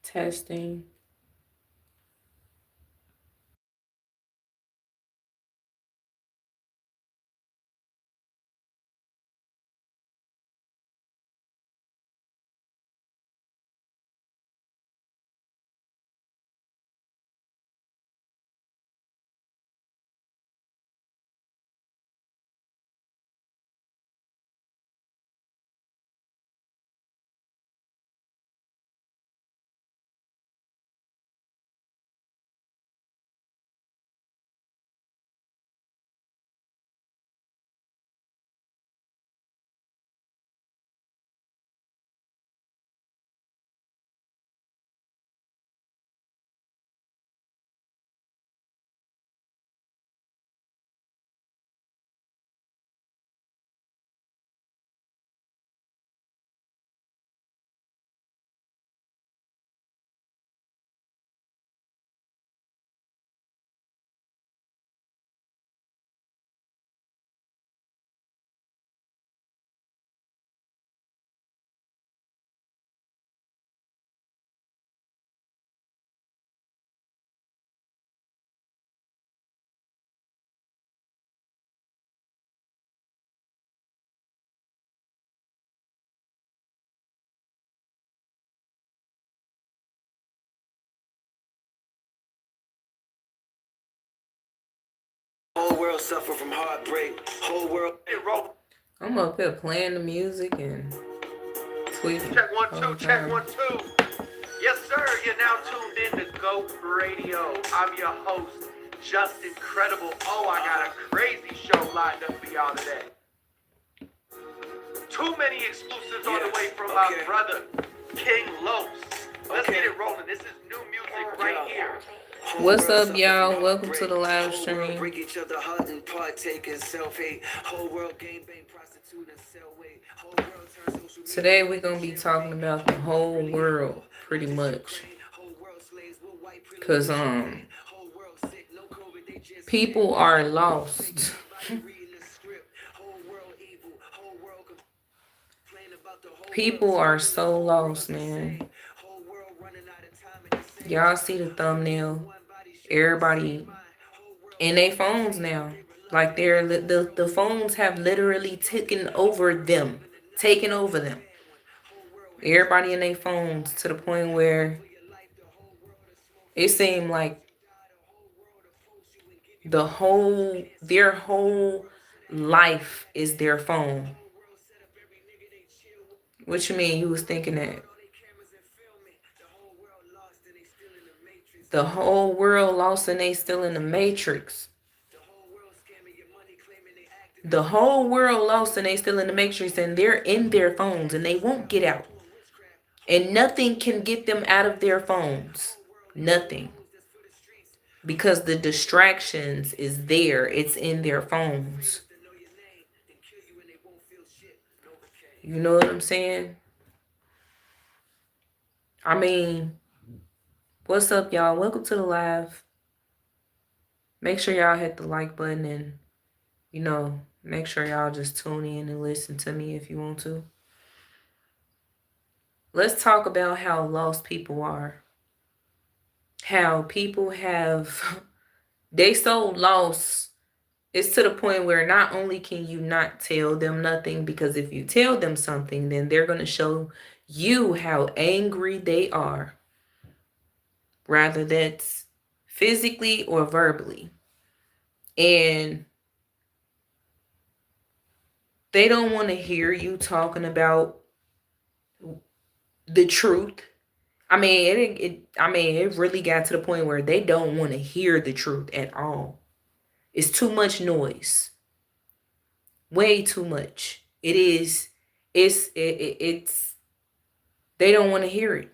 Testing. Whole world suffer from heartbreak. Whole world. I'm up here playing the music and tweeting. Check one, two, check 1, 2. Yes, sir. You're now tuned in to GOAT Radio. I'm your host, Just Incredible. Oh, I got a crazy show lined up for y'all today. Too many exclusives on the way from my brother, King Los. Let's get it rolling. This is new music right here. What's up, y'all? Welcome to the live stream. Break each other heart and partake in self-hate. Whole world game bang prostitute and sell weight. Whole world turn social media. Today we're gonna be talking about the whole world, pretty much. Cause people are lost. People are so lost, man. Y'all see the thumbnail. Everybody in their phones now. Like the phones have literally taken over them. Taken over them. Everybody in their phones to the point where it seemed like their whole life is their phone. What you mean? You was thinking that the whole world lost and they still in the matrix. The whole world lost and they still in the matrix, and they're in their phones and they won't get out. And nothing can get them out of their phones. Nothing. Because the distractions is there. It's in their phones. You know what I'm saying? I mean, what's up, y'all? Welcome to the live. Make sure y'all hit the like button and, make sure y'all just tune in and listen to me if you want to. Let's talk about how lost people are. How people they so lost. It's to the point where not only can you not tell them nothing, because if you tell them something, then they're going to show you how angry they are. Rather that's physically or verbally. And they don't want to hear you talking about the truth. I mean, it really got to the point where they don't want to hear the truth at all. It's too much noise. Way too much. It's they don't want to hear it.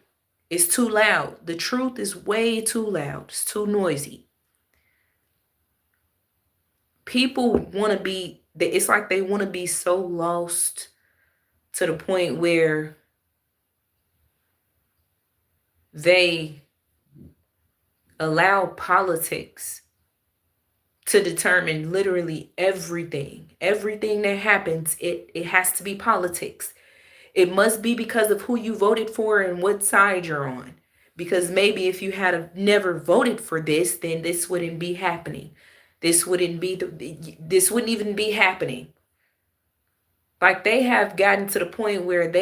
It's too loud. The truth is way too loud. It's too noisy. People want to be, it's like they want to be so lost to the point where they allow politics to determine literally everything. Everything that happens, it has to be politics. It must be because of who you voted for and what side you're on. Because maybe if you had never voted for this, then this wouldn't be happening. This wouldn't even be happening. Like, they have gotten to the point where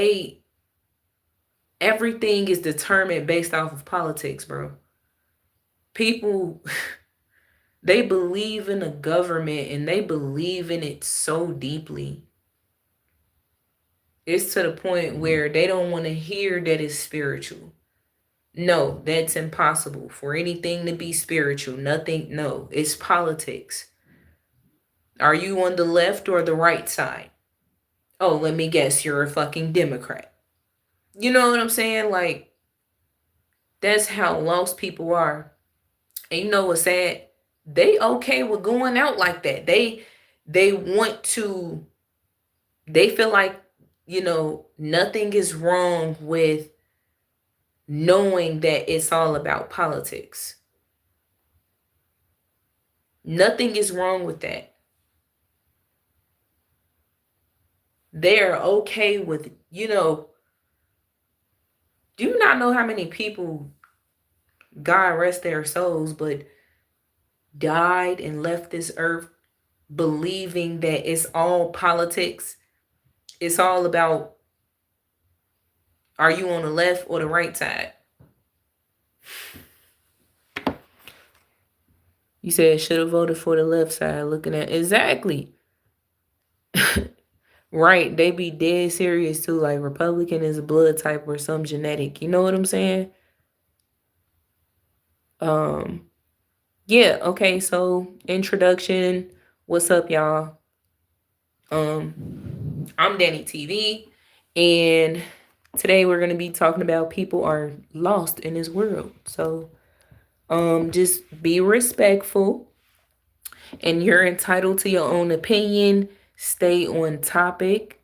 everything is determined based off of politics, bro. People, they believe in a government and they believe in it so deeply. It's to the point where they don't want to hear that it's spiritual. No, that's impossible for anything to be spiritual. Nothing, no, it's politics. Are you on the left or the right side? Oh, let me guess, you're a fucking Democrat. You know what I'm saying? Like, that's how lost people are. And you know what's sad? They okay with going out like that. They want to, they feel like, you know, nothing is wrong with knowing that it's all about politics. Nothing is wrong with that. They're okay with, you know, do you not know how many people, God rest their souls, but died and left this earth believing that it's all politics? It's all about, are you on the left or the right side? You said should have voted for the left side. Looking at exactly. Right, they be dead serious too. Like, Republican is a blood type or some genetic. You know what I'm saying? Yeah, okay, so introduction. What's up, y'all? I'm Danny TV, and today we're gonna be talking about people are lost in this world. So just be respectful, and you're entitled to your own opinion. Stay on topic,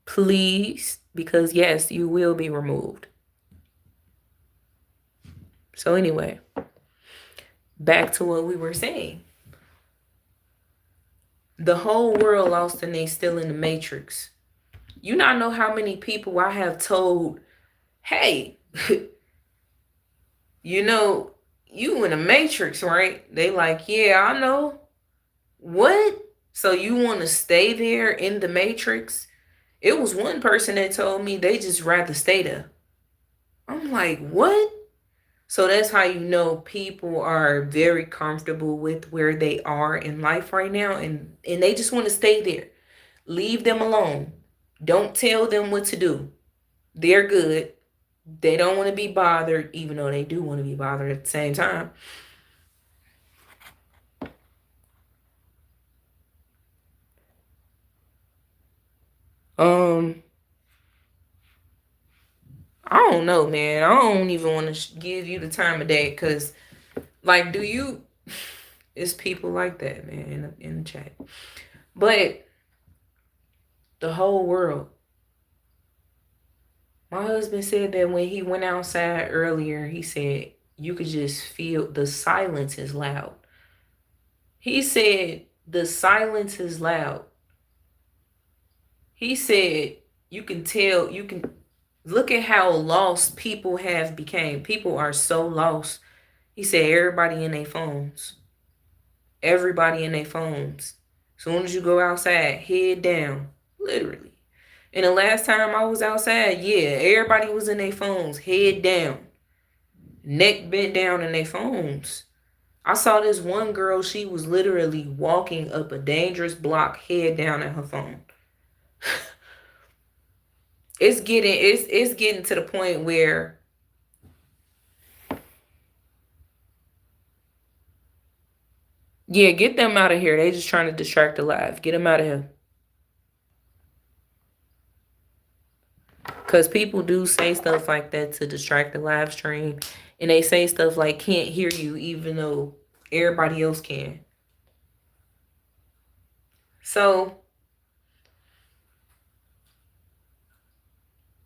please, because yes, you will be removed. So anyway, back to what we were saying. The whole world lost and they still in the matrix. You not know how many people I have told, hey, you know, you in the matrix, right? They like, yeah, I know. What? So you want to stay there in the matrix? It was one person that told me they just rather stay there. I'm like, what? So that's how you know people are very comfortable with where they are in life right now, and they just want to stay there. Leave them alone. Don't tell them what to do. They're good. They don't want to be bothered, even though they do want to be bothered at the same time. I don't know, man. I don't even want to give you the time of day, because, like, it's people like that, man, in the chat. But the whole world. My husband said that when he went outside earlier, he said you could just feel the silence is loud. He said the silence is loud. He said you can tell, you can look at how lost people have became. People are so lost. He said everybody in their phones. Everybody in their phones. Soon as you go outside, head down. Literally. And the last time I was outside, yeah, everybody was in their phones, head down, neck bent down in their phones. I saw this one girl, she was literally walking up a dangerous block, head down at her phone. It's getting to the point where yeah, get them out of here. They just trying to distract the live. Get them out of here. Because people do say stuff like that to distract the live stream. And they say stuff like, can't hear you, even though everybody else can. So,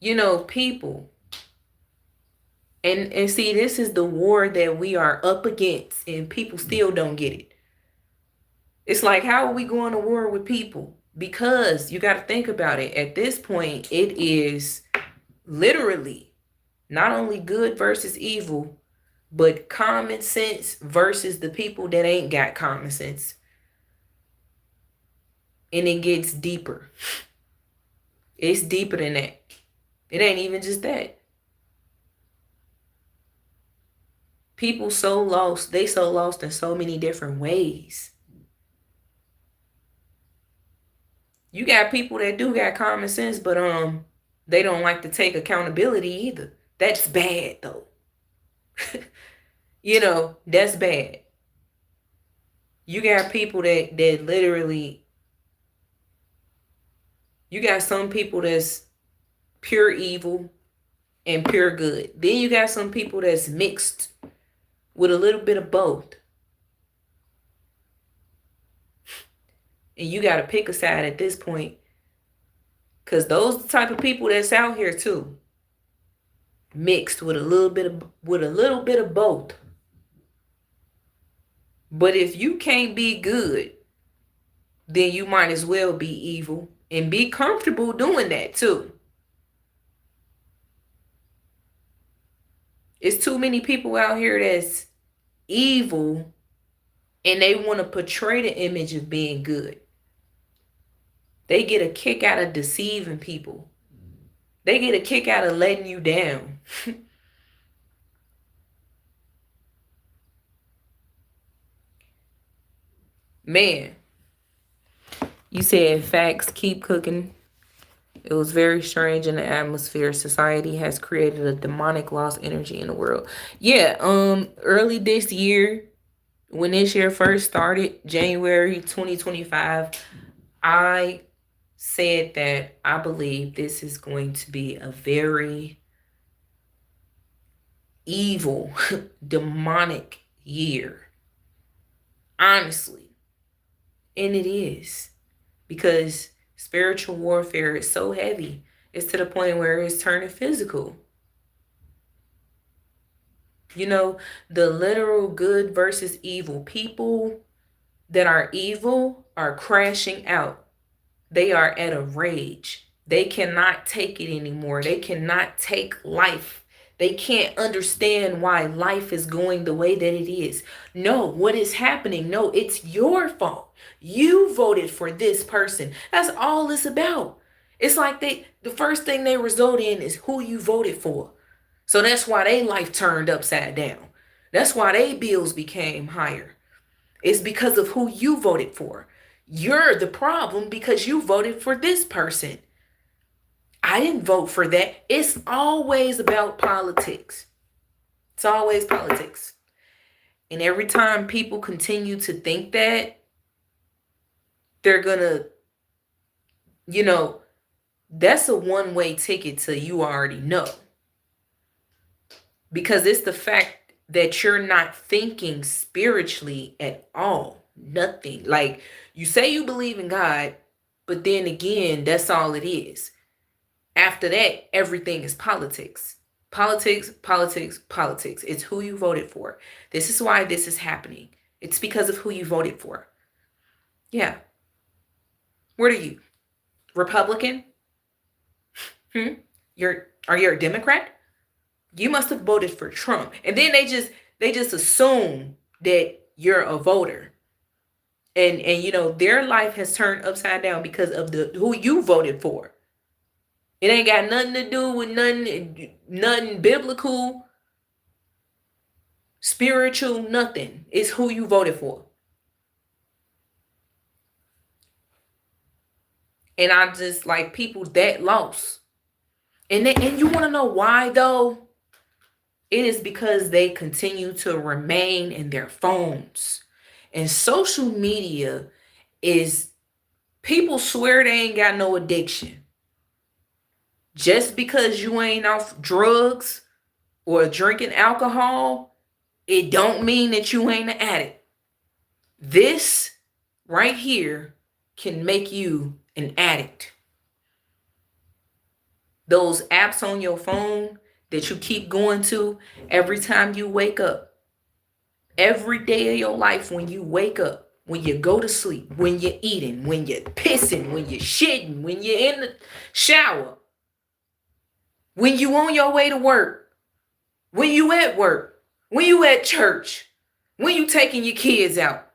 you know, people. And see, this is the war that we are up against, and people still don't get it. It's like, how are we going to war with people? Because you got to think about it. At this point, it is literally Not only good versus evil, but common sense versus the people that ain't got common sense. And it gets deeper. It's deeper than that. It ain't even just that. People so lost. They so lost in so many different ways. You got people that do got common sense, but they don't like to take accountability either. That's bad though. You know, that's bad. You got people that literally, you got some people that's pure evil and pure good. Then you got some people that's mixed with a little bit of both. And you got to pick a side at this point. Because those the type of people that's out here too. Mixed with a little bit of both. But if you can't be good, then you might as well be evil and be comfortable doing that too. It's too many people out here that's evil and they want to portray the image of being good. They get a kick out of deceiving people. They get a kick out of letting you down. Man, you said facts keep cooking. It was very strange in the atmosphere. Society has created a demonic lost energy in the world. Yeah, early this year, when this year first started, January 2025, I said that I believe this is going to be a very evil, demonic year. Honestly. And it is. Because spiritual warfare is so heavy. It's to the point where it's turning physical. You know, the literal good versus evil. People that are evil are crashing out. They are at a rage. They cannot take it anymore. They cannot take life. They can't understand why life is going the way that it is. No, what is happening? No, it's your fault. You voted for this person. That's all it's about. It's like the first thing they result in is who you voted for. So that's why their life turned upside down. That's why their bills became higher. It's because of who you voted for. You're the problem because you voted for this person. I didn't vote for that. It's always about politics. It's always politics. And every time people continue to think that, they're gonna, that's a one-way ticket to you already know. Because it's the fact that you're not thinking spiritually at all. Nothing. Like, you say you believe in God, but then again, that's all it is. After that, everything is politics. Politics, politics, politics. It's who you voted for. This is why this is happening. It's because of who you voted for. Yeah. What are you? Republican? Are you a Democrat? You must have voted for Trump. And then they just assume that you're a voter. And their life has turned upside down because of who you voted for. It ain't got nothing to do with nothing biblical, spiritual, nothing. It's who you voted for. And I just like people that lost. And you want to know why though? It is because they continue to remain in their phones. And social media is, people swear they ain't got no addiction. Just because you ain't off drugs or drinking alcohol, it don't mean that you ain't an addict. This right here can make you an addict. Those apps on your phone that you keep going to every time you wake up. Every day of your life when you wake up, when you go to sleep, when you're eating, when you're pissing, when you're shitting, when you're in the shower, when you on your way to work, when you at work, when you at church, when you taking your kids out.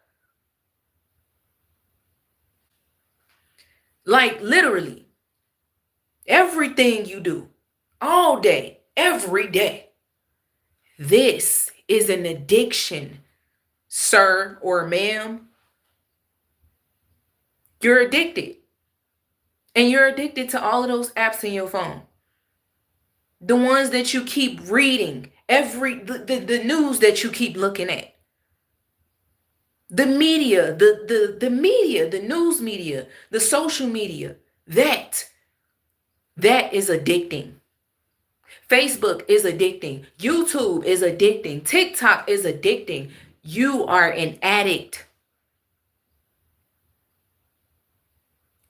Like literally, everything you do, all day, every day. This is an addiction, sir or ma'am. You're addicted. And you're addicted to all of those apps in your phone. The ones that you keep reading, the news that you keep looking at. The media, the media, the news media, the social media, that is addicting. Facebook is addicting. YouTube is addicting. TikTok is addicting. You are an addict.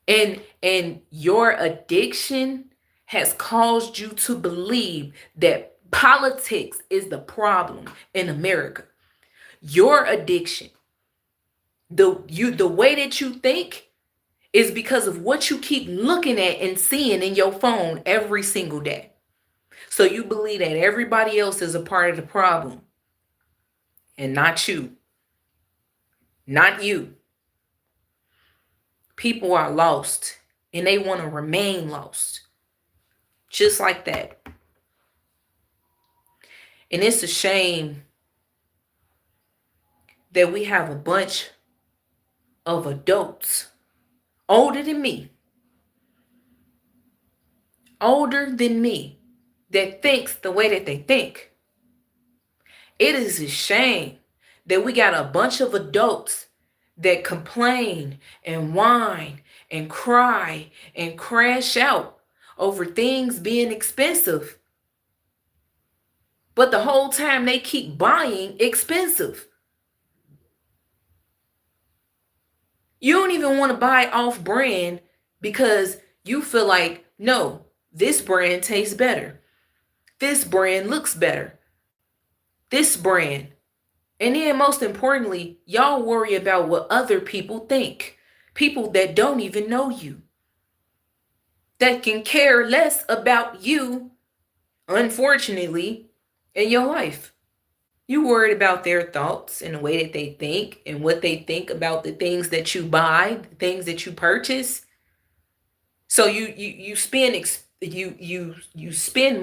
And your addiction has caused you to believe that politics is the problem in America. Your addiction, the way that you think, is because of what you keep looking at and seeing in your phone every single day. So you believe that everybody else is a part of the problem and not you. Not you. People are lost and they want to remain lost. Just like that. And it's a shame that we have a bunch of adults older than me, that thinks the way that they think. It is a shame that we got a bunch of adults that complain and whine and cry and crash out over things being expensive. But the whole time they keep buying expensive. You don't even want to buy off brand because you feel like, no, this brand tastes better. This brand looks better. This brand. And then most importantly, y'all worry about what other people think. People that don't even know you. That can care less about you, unfortunately, in your life. You worried about their thoughts and the way that they think and what they think about the things that you buy, the things that you purchase. So you spend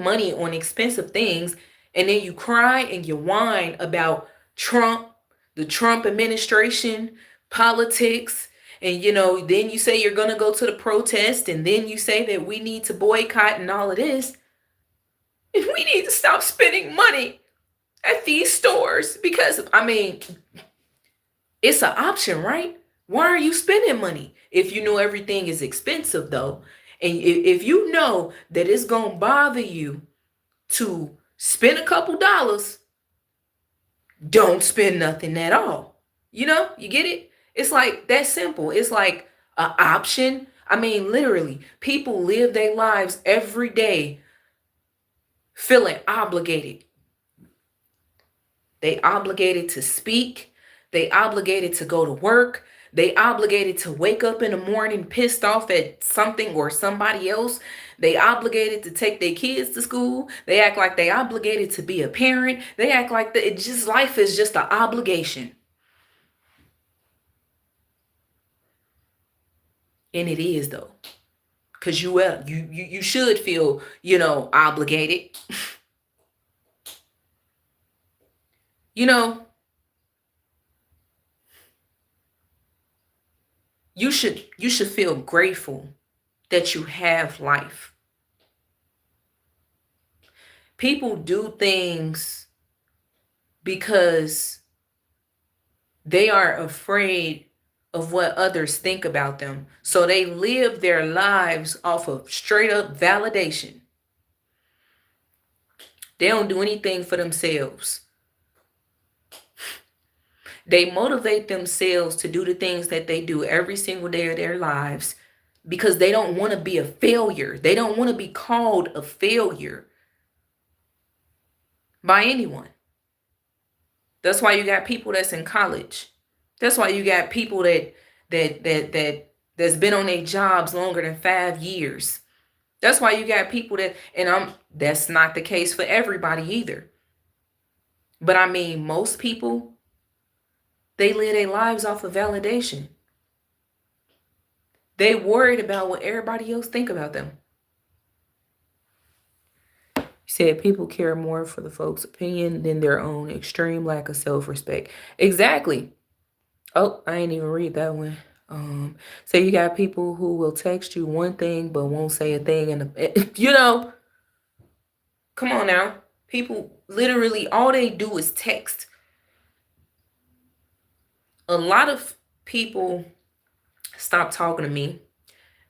money on expensive things, and then you cry and you whine about Trump, the Trump administration, politics, and then you say you're going to go to the protest, and then you say that we need to boycott and all of this. And we need to stop spending money at these stores because, it's an option, right? Why are you spending money if you know everything is expensive, though? And if you know that it's going to bother you to spend a couple dollars, don't spend nothing at all. You get it? It's like that simple. It's like an option. Literally, people live their lives every day feeling obligated. They obligated to speak. They obligated to go to work. They obligated to wake up in the morning pissed off at something or somebody else. They obligated to take their kids to school. They act like they obligated to be a parent. They act like life is just an obligation. And it is, though. Because you should feel, obligated. You should feel grateful that you have life. People do things because they are afraid of what others think about them. So they live their lives off of straight up validation. They don't do anything for themselves. They motivate themselves to do the things that they do every single day of their lives because they don't want to be a failure. They don't want to be called a failure by anyone. That's why you got people that's in college. That's why you got people that's been on their jobs longer than 5 years. That's why you got people that's not the case for everybody either. But I mean, most people, they live their lives off of validation. They worried about what everybody else think about them. He said people care more for the folks' opinion than their own. Extreme lack of self-respect. Exactly. Oh, I ain't even read that one. So you got people who will text you one thing but won't say a thing, and come on now. People literally all they do is text. A lot of people stopped talking to me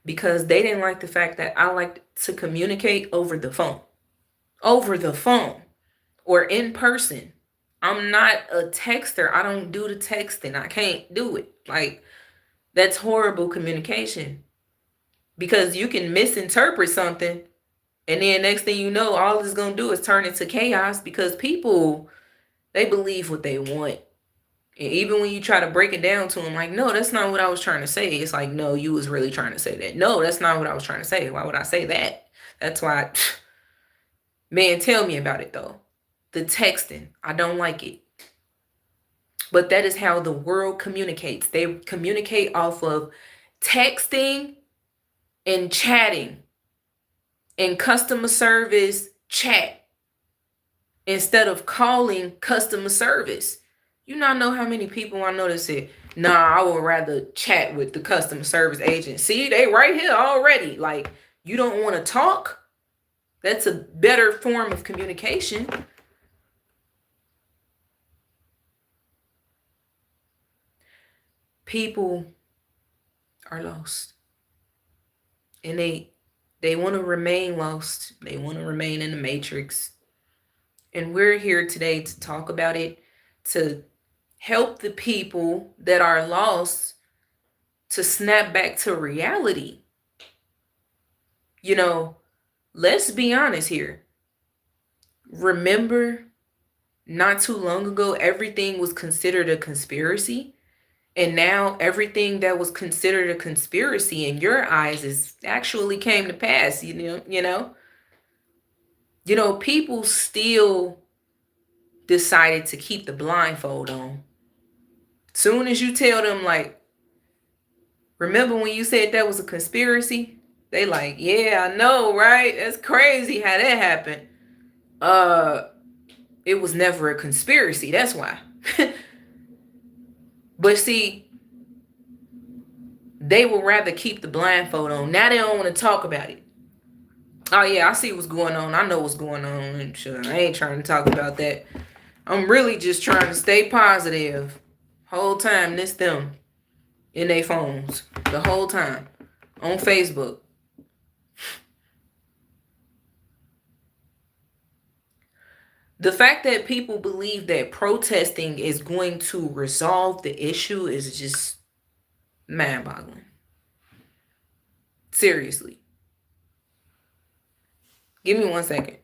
because they didn't like the fact that I like to communicate over the phone. Over the phone or in person. I'm not a texter. I don't do the texting. I can't do it. Like, that's horrible communication because you can misinterpret something, and then next thing you know, all it's going to do is turn into chaos because people, they believe what they want. And even when you try to break it down to them, like, no, that's not what I was trying to say. It's like, no, you was really trying to say that. No, that's not what I was trying to say. Why would I say that? That's why, man, tell me about it though. The texting, I don't like it. But that is how the world communicates. They communicate off of texting and chatting and customer service chat instead of calling customer service. You not know how many people I know that say, nah, I would rather chat with the customer service agent. See, they right here already. Like, you don't want to talk? That's a better form of communication. People are lost. And they want to remain lost. They want to remain in the matrix. And we're here today to talk about it, to help the people that are lost to snap back to reality. Let's be honest here. Remember, not too long ago, everything was considered a conspiracy. And now everything that was considered a conspiracy in your eyes is actually came to pass, people still decided to keep the blindfold on. Soon as you tell them, like, remember when you said that was a conspiracy? They like, yeah, I know, right? That's crazy how that happened. It was never a conspiracy. That's why. But see, they would rather keep the blindfold on. Now they don't want to talk about it. Oh yeah, I see what's going on. I know what's going on. And sure, I ain't trying to talk about that. I'm really just trying to stay positive. Whole time, this them in their phones. The whole time. On Facebook. The fact that people believe that protesting is going to resolve the issue is just mind-boggling. Seriously. Give me 1 second.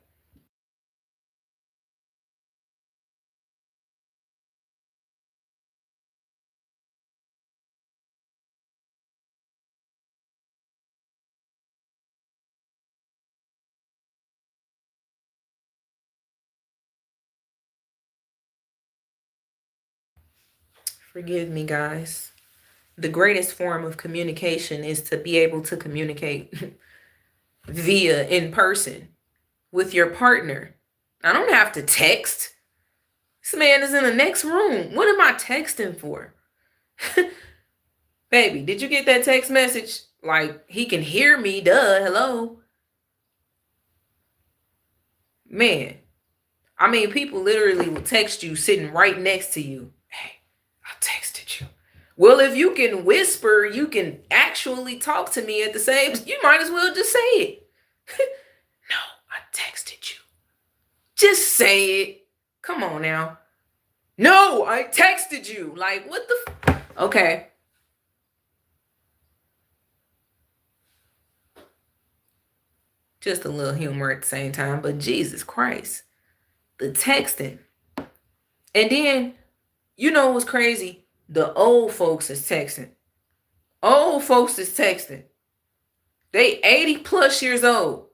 Forgive me, guys. The greatest form of communication is to be able to communicate via in person with your partner. I don't have to text. This man is in the next room. What am I texting for? Baby, did you get that text message? Like, he can hear me, duh, hello. Man, I mean, people literally will text you sitting right next to you. Hey, I texted you. Well, if you can whisper, you can actually talk to me at the same, you might as well just say it. No, I texted you. Just say it. Come on now. No, I texted you. Like, what the okay. Just a little humor at the same time, but Jesus Christ. The texting. And then, you know what's crazy? The old folks is texting. Old folks is texting. They 80 plus years old.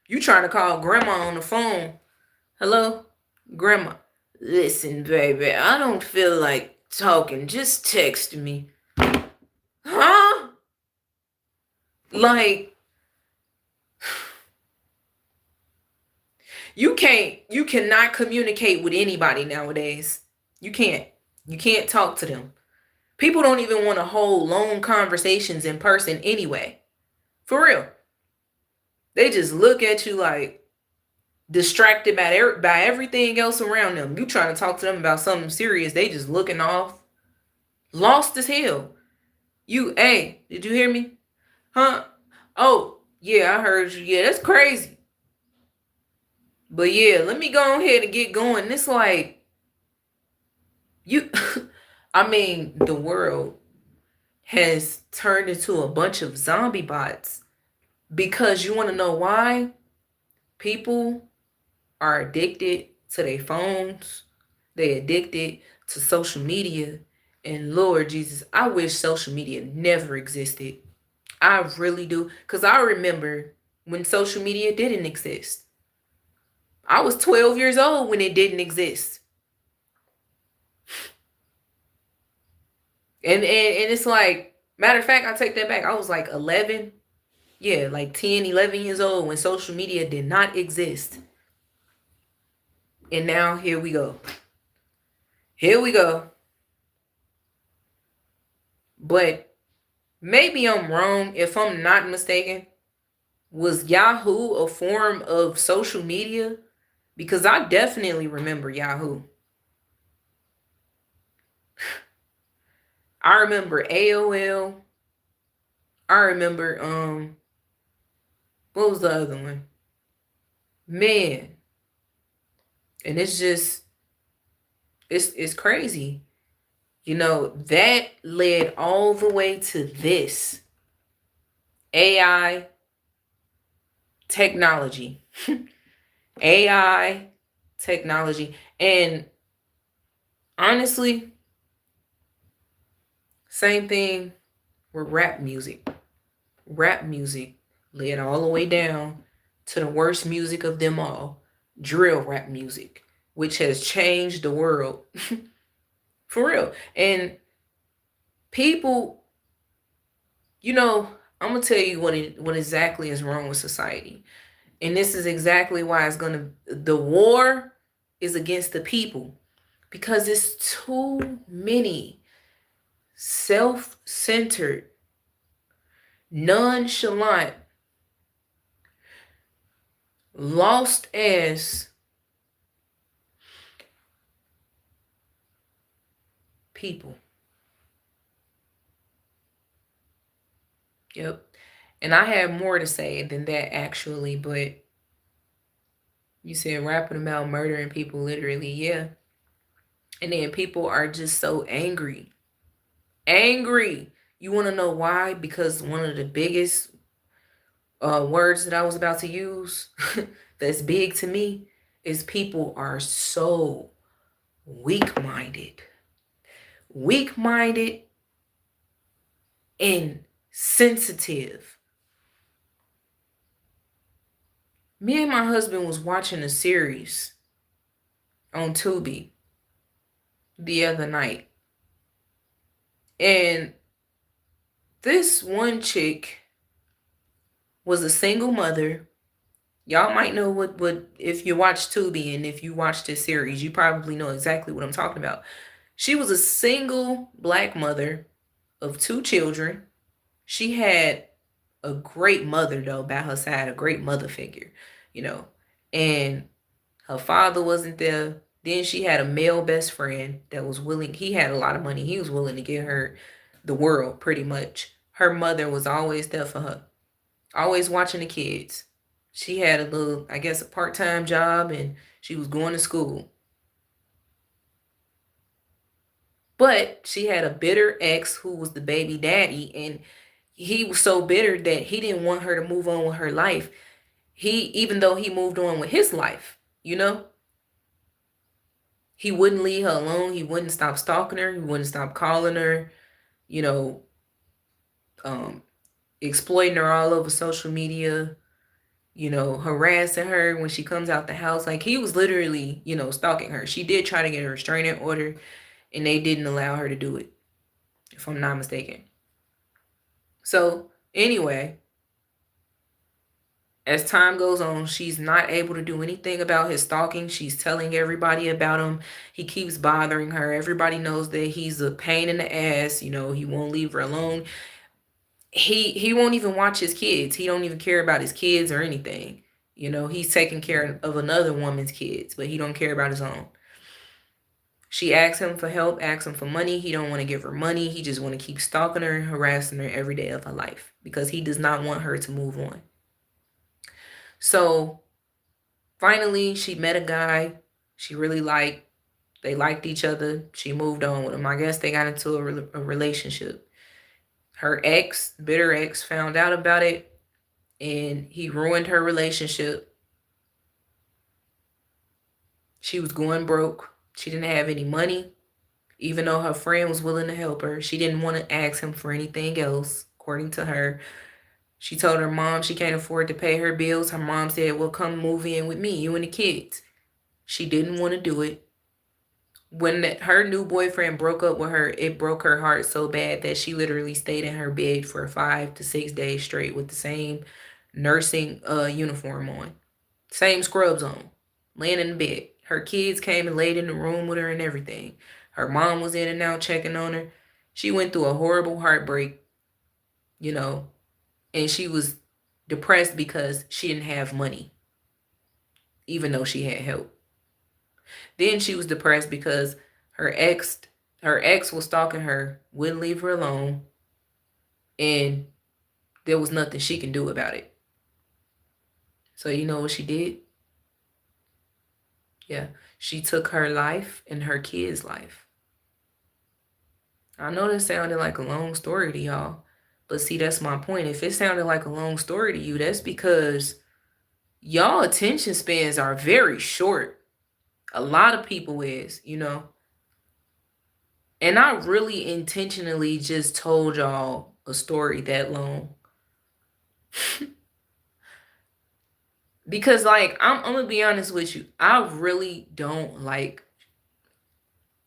You trying to call grandma on the phone. Hello, grandma. Listen, baby, I don't feel like talking. Just text me. Huh? Like, you cannot communicate with anybody nowadays. You can't. You can't talk to them. People don't even want to hold long conversations in person anyway. For real. They just look at you like distracted by everything else around them. You trying to talk to them about something serious, they just looking off. Lost as hell. Hey, did you hear me? Huh? Oh, yeah, I heard you. Yeah, that's crazy. But yeah, let me go ahead and get going. It's like, you, I mean, the world has turned into a bunch of zombie bots because you want to know why? People are addicted to their phones. They addicted to social media. And Lord Jesus, I wish social media never existed. I really do. Because I remember when social media didn't exist. I was 12 years old when it didn't exist. And it's like, matter of fact, I take that back. I was like 11. Yeah, like 10, 11 years old when social media did not exist. And now here we go. Here we go. But maybe I'm wrong. If I'm not mistaken, was Yahoo a form of social media? Because I definitely remember Yahoo. I remember AOL. I remember what was the other one? Man. And it's just it's crazy. You know, that led all the way to this. AI technology. AI technology. And honestly, same thing with rap music. Rap music led all the way down to the worst music of them all, drill rap music, which has changed the world. For real. And people, you know, I'm gonna tell you what exactly is wrong with society. And this is exactly why the war is against the people. Because it's too many self-centered, nonchalant, lost ass people. Yep. And I have more to say than that actually, but you said rapping about murdering people literally, yeah. And then people are just so angry. Angry. You want to know why? Because one of the biggest words that I was about to use that's big to me is people are so weak-minded. Weak-minded and sensitive. Me and my husband was watching a series on Tubi the other night. And this one chick was a single mother. Y'all might know what if you watch Tubi and if you watch this series, you probably know exactly what I'm talking about. She was a single black mother of 2 children. She had a great mother though by her side, a great mother figure, you know. And her father wasn't there. Then she had a male best friend that was willing. He had a lot of money. He was willing to give her the world pretty much. Her mother was always there for her, always watching the kids. She had a little, I guess, a part-time job and she was going to school. But she had a bitter ex who was the baby daddy, and he was so bitter that he didn't want her to move on with her life. Even though he moved on with his life, you know, he wouldn't leave her alone. He wouldn't stop stalking her. He wouldn't stop calling her, you know, exploiting her all over social media. harassing her when she comes out the house. Like, he was literally, stalking her. She did try to get a restraining order, and they didn't allow her to do it, if I'm not mistaken. So, anyway, as time goes on, she's not able to do anything about his stalking. She's telling everybody about him. He keeps bothering her. Everybody knows that he's a pain in the ass. He won't leave her alone. He won't even watch his kids. He don't even care about his kids or anything. He's taking care of another woman's kids, but he don't care about his own. She asks him for help, asks him for money. He don't want to give her money. He just want to keep stalking her and harassing her every day of her life because he does not want her to move on. So finally, she met a guy she really liked. They liked each other. She moved on with him. I guess they got into a relationship. Her ex, bitter ex, found out about it, and he ruined her relationship. She was going broke. She didn't have any money. Even though her friend was willing to help her, she didn't want to ask him for anything else, according to her. She told her mom she can't afford to pay her bills. Her mom said, well, come move in with me, you and the kids. She didn't want to do it. When her new boyfriend broke up with her, it broke her heart so bad that she literally stayed in her bed for 5 to 6 days straight with the same nursing uniform on. Same scrubs on. Laying in the bed. Her kids came and laid in the room with her and everything. Her mom was in and out checking on her. She went through a horrible heartbreak, and she was depressed because she didn't have money, even though she had help. Then she was depressed because her ex was stalking her, wouldn't leave her alone, and there was nothing she can do about it. So you know what she did? Yeah, she took her life and her kid's life. I know this sounded like a long story to y'all, but see, that's my point. If it sounded like a long story to you, that's because y'all attention spans are very short. A lot of people is, And I really intentionally just told y'all a story that long. Because, like, I'm going to be honest with you. I really don't like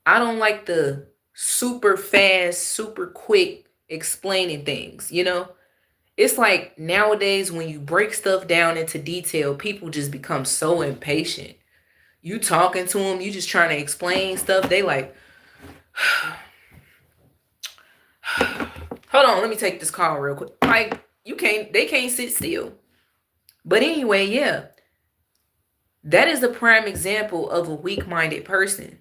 the super fast, super quick explaining things, It's like nowadays when you break stuff down into detail, people just become so impatient. You talking to them, you just trying to explain stuff. They like, hold on, let me take this call real quick. Like, they can't sit still. But anyway, yeah, that is a prime example of a weak-minded person.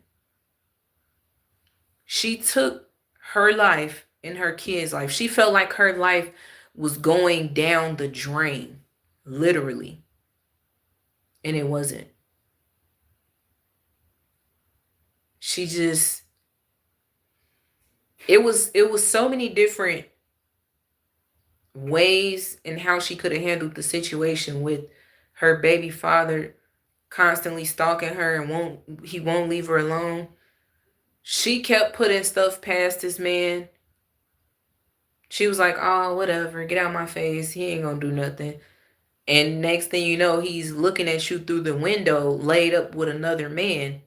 She took her life and her kids' life. She felt like her life was going down the drain, literally. And it wasn't. She just, it was so many different ways in how she could have handled the situation with her baby father constantly stalking her and he won't leave her alone. She kept putting stuff past this man. She was like, oh, whatever, get out my face. He ain't gonna do nothing. And next thing you know, he's looking at you through the window, laid up with another man.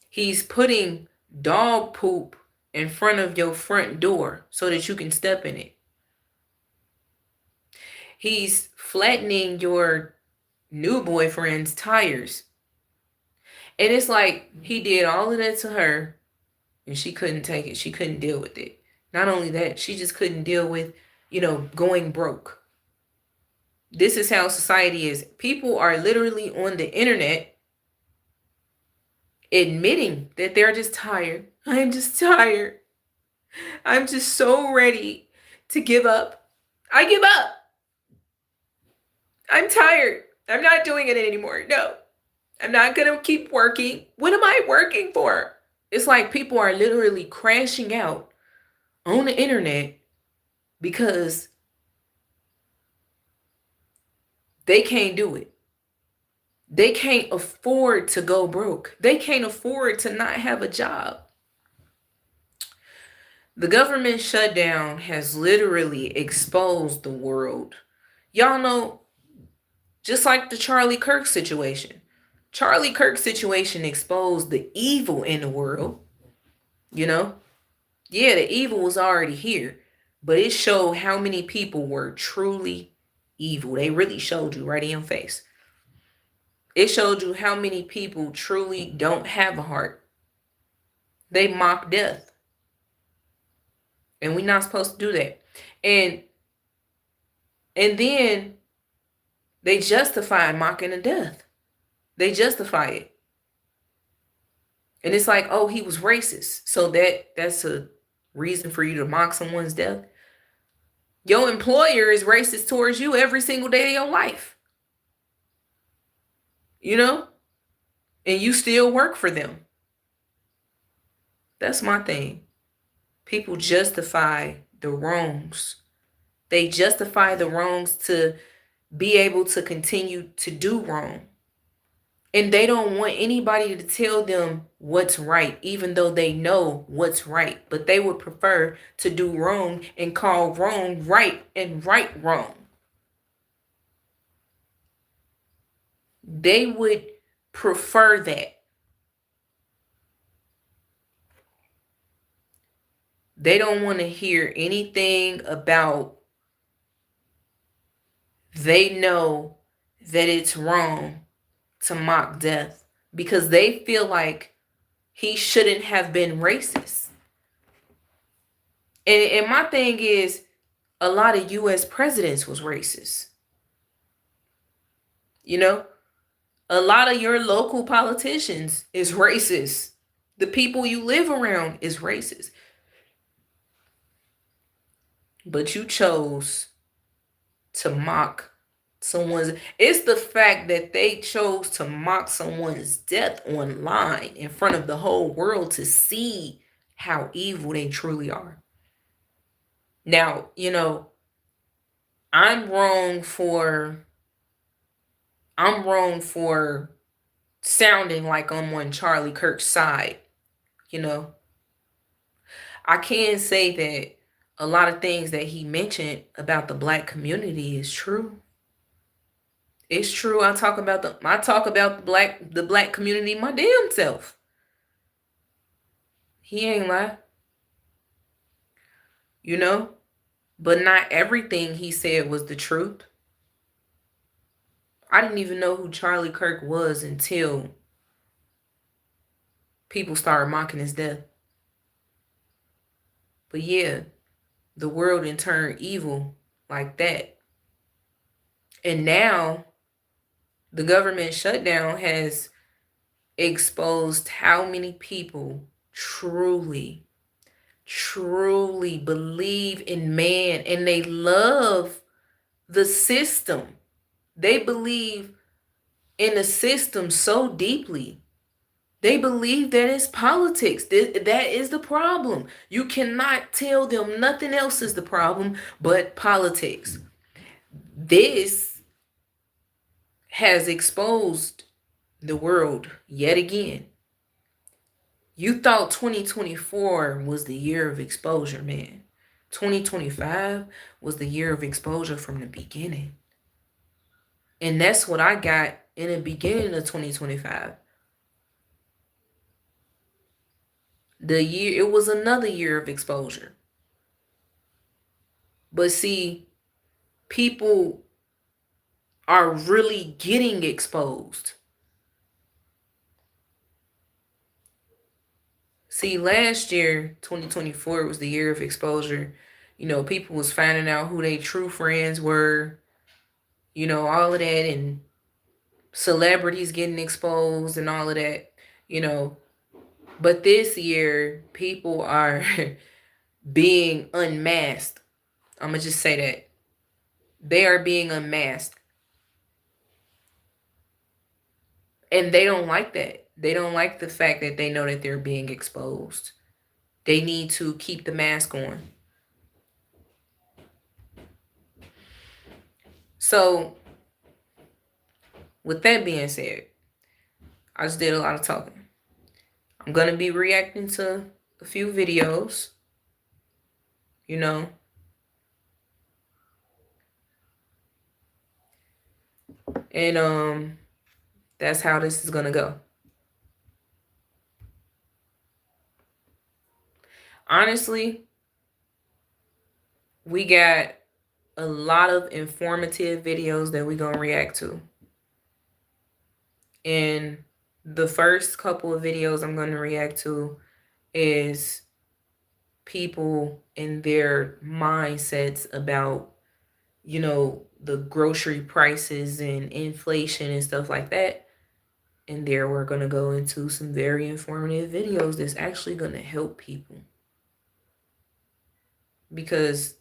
He's putting dog poop in front of your front door so that you can step in it. He's flattening your new boyfriend's tires. And it's like he did all of that to her and she couldn't take it. She couldn't deal with it. Not only that, she just couldn't deal with, going broke. This is how society is. People are literally on the internet admitting that they're just tired. I'm just tired. I'm just so ready to give up. I give up. I'm tired. I'm not doing it anymore. No, I'm not going to keep working. What am I working for? It's like people are literally crashing out on the internet because they can't do it. They can't afford to go broke. They can't afford to not have a job. The government shutdown has literally exposed the world Y'all know, just like the Charlie Kirk situation. Charlie Kirk situation exposed the evil in the world, you know? Yeah, the evil was already here, but it showed how many people were truly evil. They really showed you right in your face. It showed you how many people truly don't have a heart. They mock death. And we're not supposed to do that. And then they justify mocking the death. They justify it. And it's like, oh, he was racist. So that's a reason for you to mock someone's death. Your employer is racist towards you every single day of your life. You know? And you still work for them. That's my thing. People justify the wrongs. They justify the wrongs to be able to continue to do wrong. And they don't want anybody to tell them what's right, even though they know what's right. But they would prefer to do wrong and call wrong right and right wrong. They would prefer that. They don't want to hear anything about, they know that it's wrong to mock death because they feel like he shouldn't have been racist. And my thing is, a lot of U.S. presidents was racist. You know, a lot of your local politicians is racist. The people you live around is racist. But you chose to mock someone's. It's the fact that they chose to mock someone's death online in front of the whole world to see how evil they truly are. Now, you know, I'm wrong for sounding like I'm on Charlie Kirk's side. You know, I can say that a lot of things that he mentioned about the black community is true. It's true. I talk about the black community my damn self. He ain't lie. You know? But not everything he said was the truth. I didn't even know who Charlie Kirk was until people started mocking his death. But yeah, the world didn't turn evil like that. And now the government shutdown has exposed how many people truly believe in man, and they love the system. They believe in the system so deeply. They believe that it's politics. That is the problem. You cannot tell them nothing else is the problem but politics. This has exposed the world yet again. You thought 2024 was the year of exposure, man. 2025 was the year of exposure from the beginning. And that's what I got in the beginning of 2025. It was another year of exposure. But see, people are really getting exposed. See, last year, 2024, was the year of exposure. You know, people was finding out who their true friends were. You know, all of that, and celebrities getting exposed and all of that, you know. But this year, people are being unmasked. I'm going to just say that. They are being unmasked. And they don't like that. They don't like the fact that they know that they're being exposed. They need to keep the mask on. So, with that being said, I just did a lot of talking. I'm going to be reacting to a few videos. You know. And that's how this is gonna go. Honestly, we got a lot of informative videos that we're gonna react to. And the first couple of videos I'm gonna react to is people and their mindsets about, you know, the grocery prices and inflation and stuff like that. And there we're going to go into some very informative videos that's actually going to help people. Because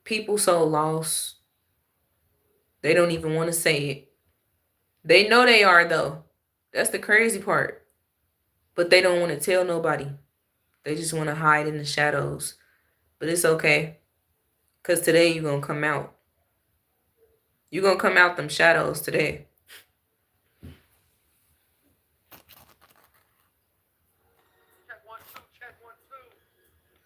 people so lost, they don't even want to say it. They know they are, though. That's the crazy part. But they don't want to tell nobody. They just want to hide in the shadows. But it's okay. Because today you're going to come out. You're going to come out them shadows today. Check 1, 2.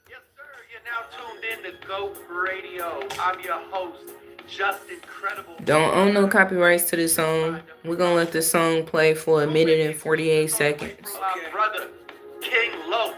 Yes, sir. You're now tuned in to GOAT Radio. I'm your host, Justin Credible. Don't own no copyrights to this song. We're going to let this song play for 1:48 seconds. My brother, King Los.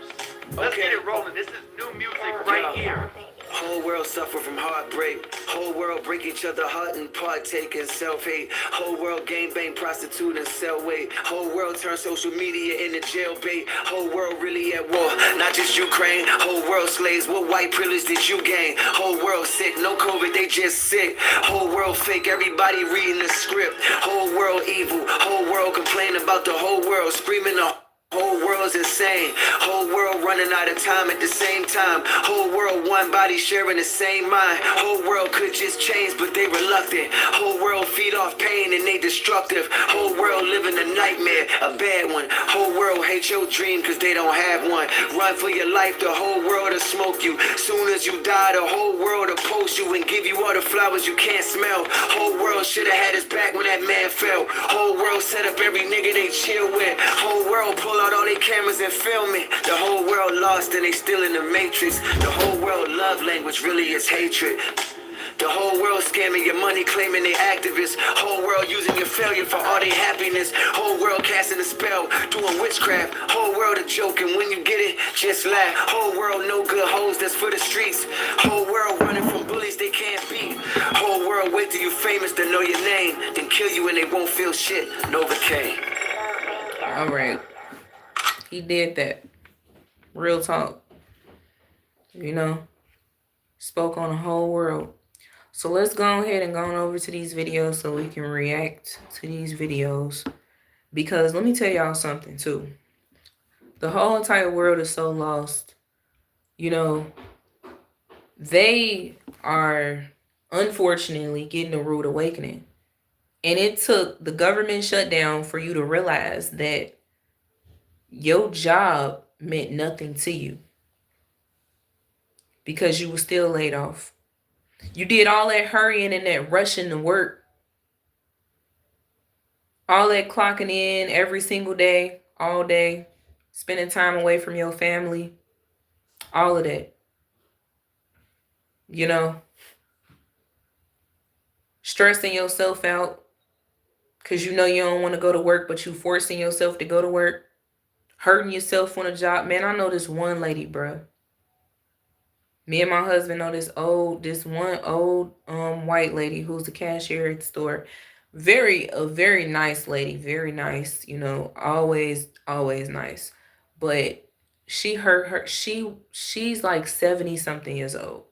Let's get it rolling. This is new music right here. Whole world suffer from heartbreak. Whole world break each other heart and partake in self-hate. Whole world gang bang, prostitute and sell weight. Whole world turn social media into jail bait. Whole world really at war, not just Ukraine. Whole world slaves, what white privilege did you gain? Whole world sick, no COVID, they just sick. Whole world fake, everybody reading the script. Whole world evil, whole world complain about the whole world, screaming the whole world's insane. Whole world running out of time at the same time. Whole world one body sharing the same mind. Whole world could just change, but they reluctant. Whole world feed off pain and they destructive. Whole world living a nightmare, a bad one. Whole world hate your dream cause they don't have one. Run for your life, the whole world will smoke you. Soon as you die, the whole world will post you and give you all the flowers you can't smell. Whole world should have had his back when that man fell. Whole world set up every nigga they chill with. Whole world pull out all their cameras and film it. The whole world lost and they still in the matrix. The whole world love language really is hatred. The whole world scamming your money, claiming they activists. Whole world using your failure for all their happiness. Whole world casting a spell, doing witchcraft. Whole world a joke, and when you get it, just laugh. Whole world no good hoes, that's for the streets. Whole world running from bullies they can't beat. Whole world wait till you famous to know your name, then kill you and they won't feel shit. Novocaine. All right. He did that. Real talk. You know, spoke on the whole world. So let's go ahead and go on over to these videos so we can react to these videos. Because let me tell y'all something too. The whole entire world is so lost. You know, they are unfortunately getting a rude awakening. And it took the government shutdown for you to realize that your job meant nothing to you because you were still laid off. You did all that hurrying and that rushing to work, all that clocking in every single day, all day, spending time away from your family, all of that. You know, stressing yourself out because you know you don't want to go to work, but you forcing yourself to go to work. Hurting yourself on a job. Man, I know this one lady, bruh. Me and my husband know this one old white lady who's the cashier at the store. A very nice lady, very nice, you know, always nice. But she's like 70 something years old.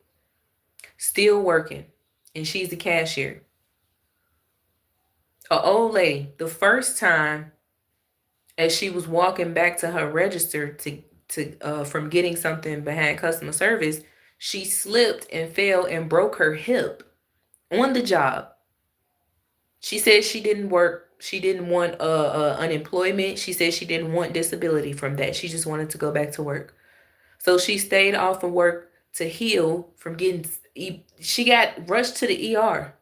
Still working. And she's the cashier. An old lady, the first time as she was walking back to her register to from getting something behind customer service, she slipped and fell and broke her hip on the job. She said she didn't work. She didn't want unemployment. She said she didn't want disability from that. She just wanted to go back to work. So she stayed off of work to heal from getting. She got rushed to the ER,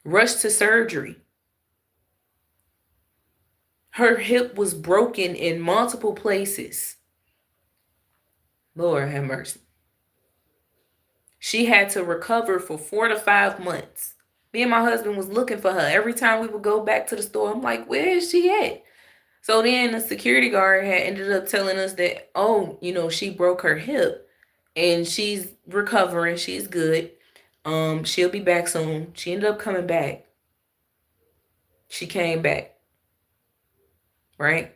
rushed to surgery. Her hip was broken in multiple places. Lord have mercy. She had to recover for 4 to 5 months Me and my husband was looking for her. Every time we would go back to the store, I'm like, where is she at? So then the security guard had ended up telling us that, oh, she broke her hip and she's recovering. She's good. She'll be back soon. She ended up coming back. She came back. Right?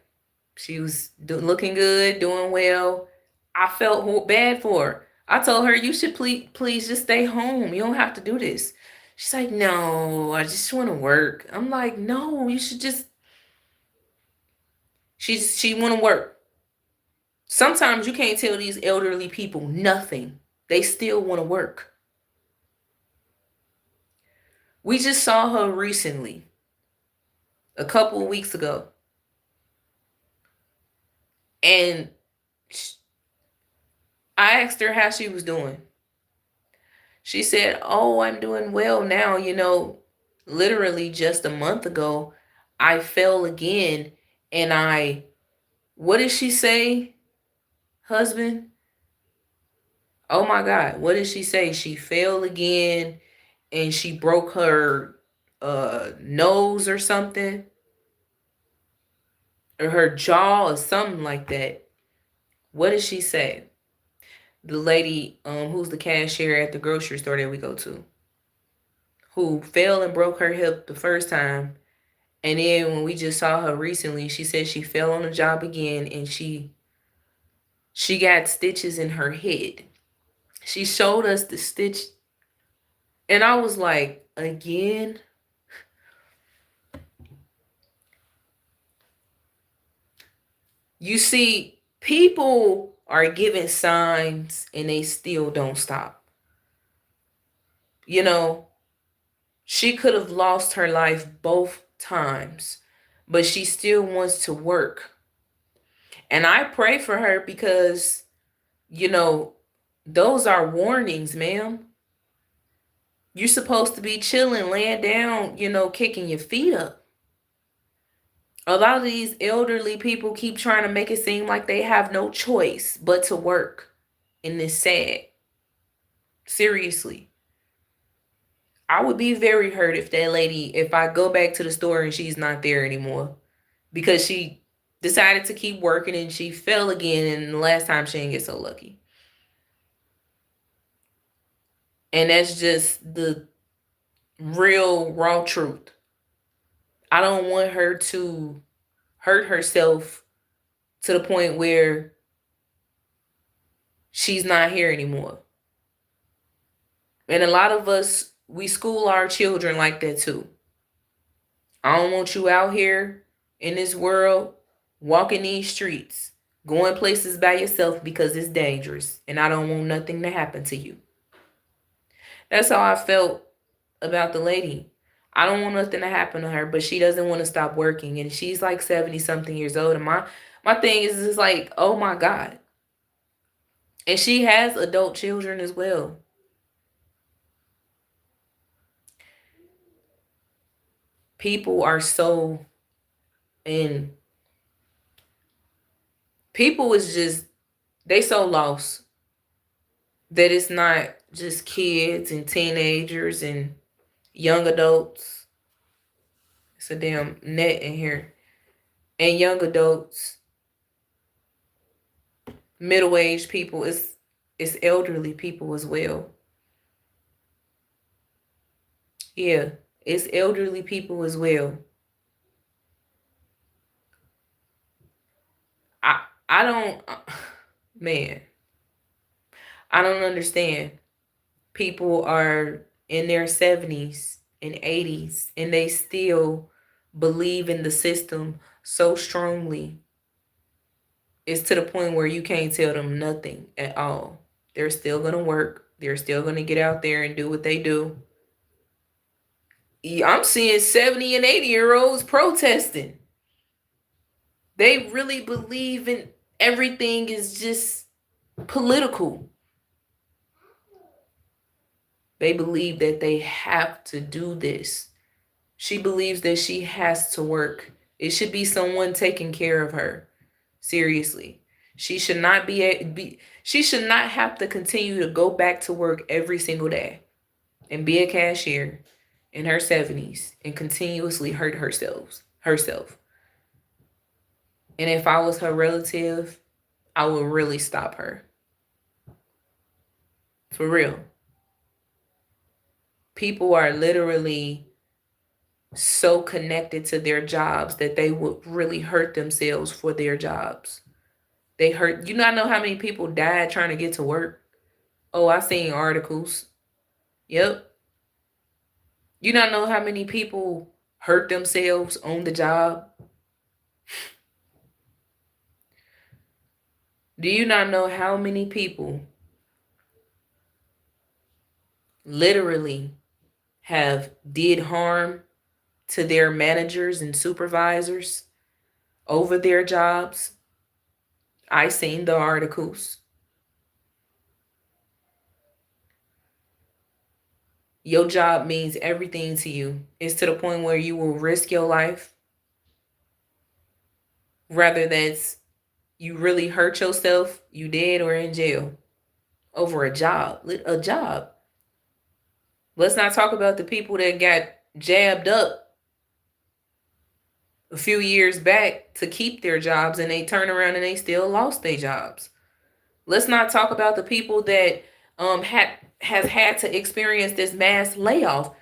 She was looking good, doing well. I felt bad for her. I told her, you should please just stay home. You don't have to do this. She's like, no, I just want to work. I'm like, no, you should just. She want to work. Sometimes you can't tell these elderly people nothing. They still want to work. We just saw her recently, a couple of weeks ago. And I asked her how she was doing. She said, oh, I'm doing well now. Literally just a month ago, I fell again. And what did she say, husband? Oh my God, what did she say? She fell again and she broke her nose or something, or her jaw or something like that. What did she say? The lady who's the cashier at the grocery store that we go to, who fell and broke her hip the first time. And then when we just saw her recently, she said she fell on the job again and she got stitches in her head. She showed us the stitch. And I was like, again? You see, people are giving signs and they still don't stop. She could have lost her life both times, but she still wants to work. And I pray for her because, those are warnings, ma'am. You're supposed to be chilling, laying down, kicking your feet up. A lot of these elderly people keep trying to make it seem like they have no choice but to work. And it's sad. Seriously. I would be very hurt if I go back to the store and she's not there anymore. Because she decided to keep working and she fell again, and the last time she didn't get so lucky. And that's just the real raw truth. I don't want her to hurt herself to the point where she's not here anymore. And a lot of us, we school our children like that too. I don't want you out here in this world, walking these streets, going places by yourself because it's dangerous. And I don't want nothing to happen to you. That's how I felt about the lady. I don't want nothing to happen to her, but she doesn't want to stop working. And she's like 70 something years old. And my thing is just like, oh my God. And she has adult children as well. People are so people is just, they so lost that it's not just kids and teenagers and young adults. It's a damn net in here. And young adults, middle-aged people, it's elderly people as well. Yeah, it's elderly people as well. I don't, man, I don't understand. People are in their 70s and 80s and they still believe in the system so strongly. It's to the point where you can't tell them nothing at all. They're still going to work. They're still going to get out there and do what they do. I'm seeing 70 and 80-year-olds protesting. They really believe in everything is just political. They believe that they have to do this. She believes that she has to work. It should be someone taking care of her. Seriously. She should not she should not have to continue to go back to work every single day and be a cashier in her 70s and continuously hurt herself. And if I was her relative, I would really stop her. For real. People are literally so connected to their jobs that they would really hurt themselves for their jobs. They hurt. You not know how many people died trying to get to work? Oh, I seen articles. Yep. You not know how many people hurt themselves on the job? Do you not know how many people literally have did harm to their managers and supervisors over their jobs? I seen the articles. Your job means everything to you. It's to the point where you will risk your life rather than you really hurt yourself, you dead or in jail over a job. A job. Let's not talk about the people that got jabbed up a few years back to keep their jobs and they turn around and they still lost their jobs. Let's not talk about the people that has had to experience this mass layoff,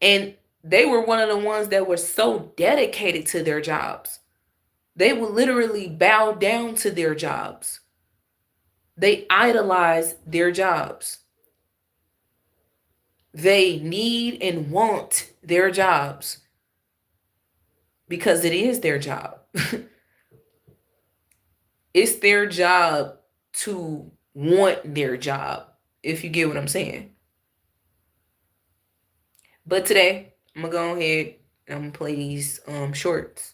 and they were one of the ones that were so dedicated to their jobs. They would literally bow down to their jobs. They idolize their jobs. They need and want their jobs because it is their job. It's their job to want their job, if you get what I'm saying. But today, I'm going to go ahead and I'm going to play these shorts.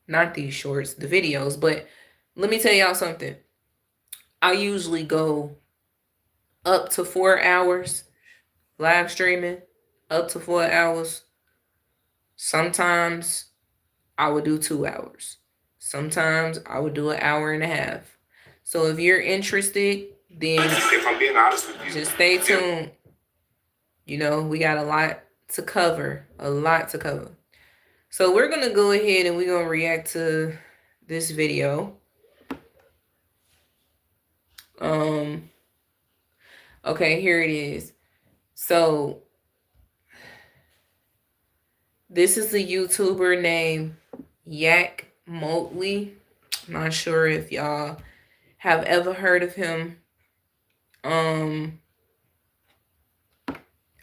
Not these shorts, the videos. But let me tell y'all something. I usually go up to 4 hours live streaming, up to 4 hours. Sometimes I would do 2 hours. Sometimes I would do an hour and a half. So if you're interested, then if I'm being honest with you, just stay tuned. You know, we got a lot to cover. So we're going to go ahead and we're going to react to this video. Okay, here it is. So this is a YouTuber named Yak Motley. I'm not sure if y'all have ever heard of him. I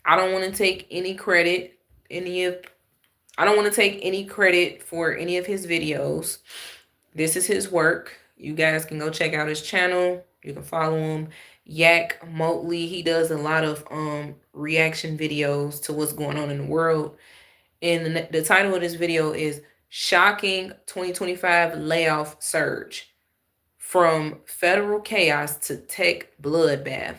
don't want to take any credit. I don't want to take any credit for any of his videos. This is his work. You guys can go check out his channel. You can follow him. Yak Motley. He does a lot of reaction videos to what's going on in the world. And the title of this video is Shocking 2025 Layoff Surge. From Federal Chaos to Tech Bloodbath.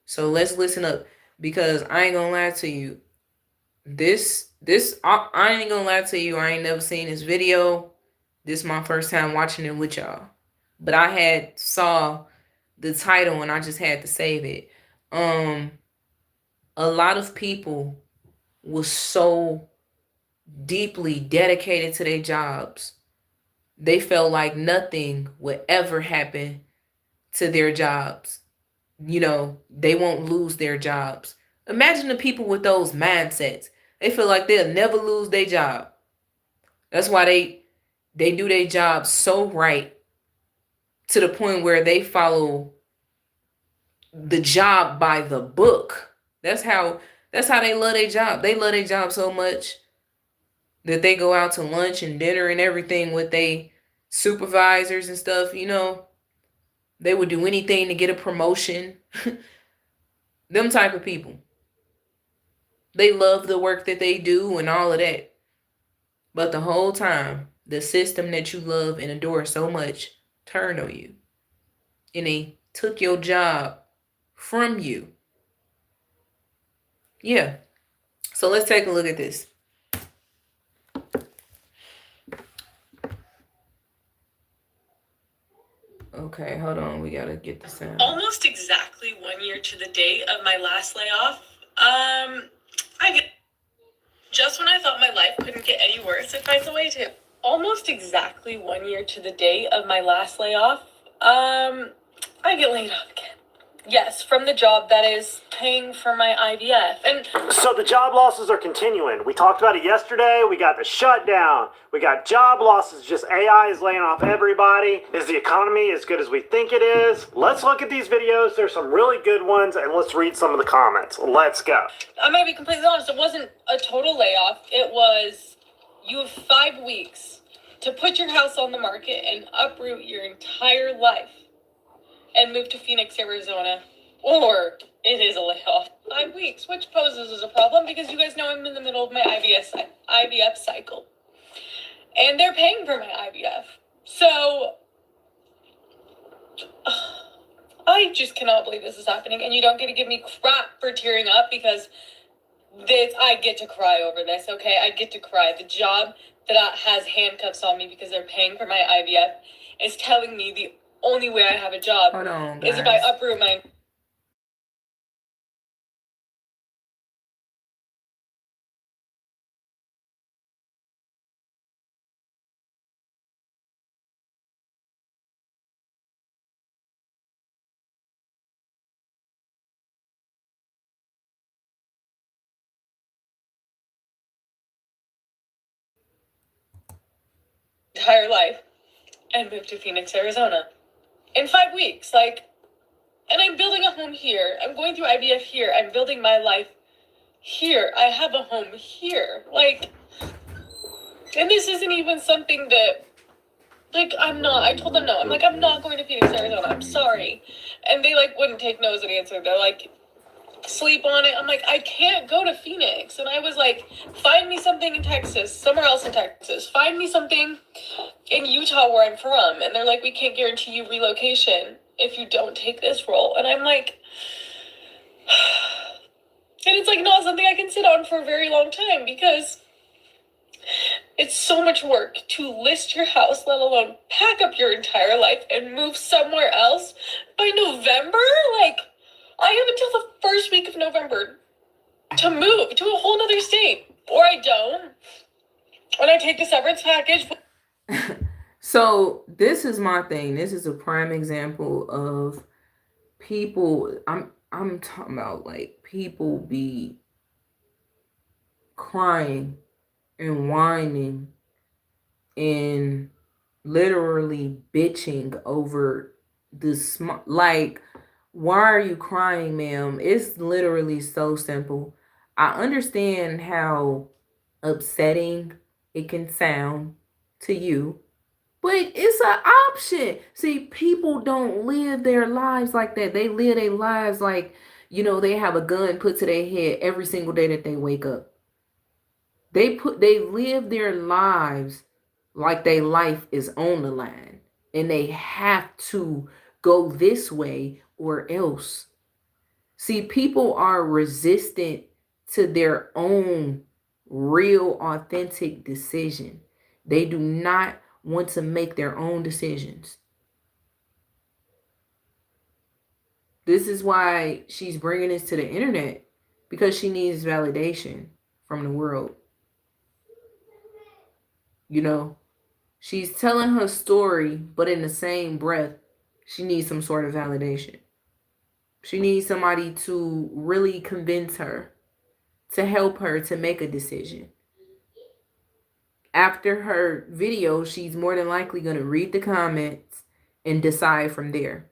So let's listen up, because I ain't gonna lie to you. I ain't gonna lie to you. I ain't never seen this video. This is my first time watching it with y'all. But I had saw the title and I just had to save it. A lot of people was so deeply dedicated to their jobs. They felt like nothing would ever happen to their jobs. You know, they won't lose their jobs. Imagine the people with those mindsets. They feel like they'll never lose their job. That's why they do their job so right, to the point where they follow the job by the book. That's how they love their job. They love their job so much that they go out to lunch and dinner and everything with their supervisors and stuff. You know, they would do anything to get a promotion. Them type of people. They love the work that they do and all of that. But the whole time, the system that you love and adore so much turned on you. And they took your job from you. Yeah. So let's take a look at this. Okay, hold on. We gotta get the sound. Almost exactly 1 year to the date of my last layoff. Just when I thought my life couldn't get any worse, it finds a way to. Almost exactly 1 year to the date of my last layoff. I get laid off again. Yes, from the job that is paying for my IVF. And so the job losses are continuing. We talked about it yesterday. We got the shutdown. We got job losses. Just AI is laying off everybody. Is the economy as good as we think it is? Let's look at these videos. There's some really good ones, and let's read some of the comments. Let's go. I'm going to be completely honest. It wasn't a total layoff. It was, you have 5 weeks to put your house on the market and uproot your entire life and move to Phoenix, Arizona, or it is a layoff. 5 weeks, which poses as a problem because you guys know I'm in the middle of my IVF cycle. And they're paying for my IVF. So, I just cannot believe this is happening. And you don't get to give me crap for tearing up because I get to cry over this, okay? I get to cry. The job that has handcuffs on me because they're paying for my IVF is telling me the only way I have a job is if I uproot my... entire life and move to Phoenix, Arizona. In 5 weeks, and I'm building a home here. I'm going through IVF here. I'm building my life here. I have a home here. And this isn't even something that, I told them no. I'm not going to Phoenix, Arizona. I'm sorry. And they, wouldn't take no as an answer. They're sleep on it. I'm I can't go to Phoenix. And I was find me something in Texas, somewhere else in Texas. Find me something in Utah where I'm from. And they're we can't guarantee you relocation if you don't take this role. And I'm and it's not something I can sit on for a very long time because it's so much work to list your house, let alone pack up your entire life and move somewhere else by November. I have until the first week of November to move to a whole nother state, or I don't. And I take the severance package. So this is my thing. This is a prime example of people. I'm talking about people be crying and whining and literally bitching over this. Why are you crying, ma'am? It's literally so simple. I understand how upsetting it can sound to you, but it's an option. See, people don't live their lives like that. They live their lives they have a gun put to their head every single day that they wake up. They live their lives like their life is on the line and they have to go this way or else. See, people are resistant to their own real, authentic decision. They do not want to make their own decisions. This is why she's bringing this to the internet, because she needs validation from the world. She's telling her story, but in the same breath, she needs some sort of validation. She needs somebody to really convince her, to help her to make a decision. After her video, she's more than likely going to read the comments and decide from there.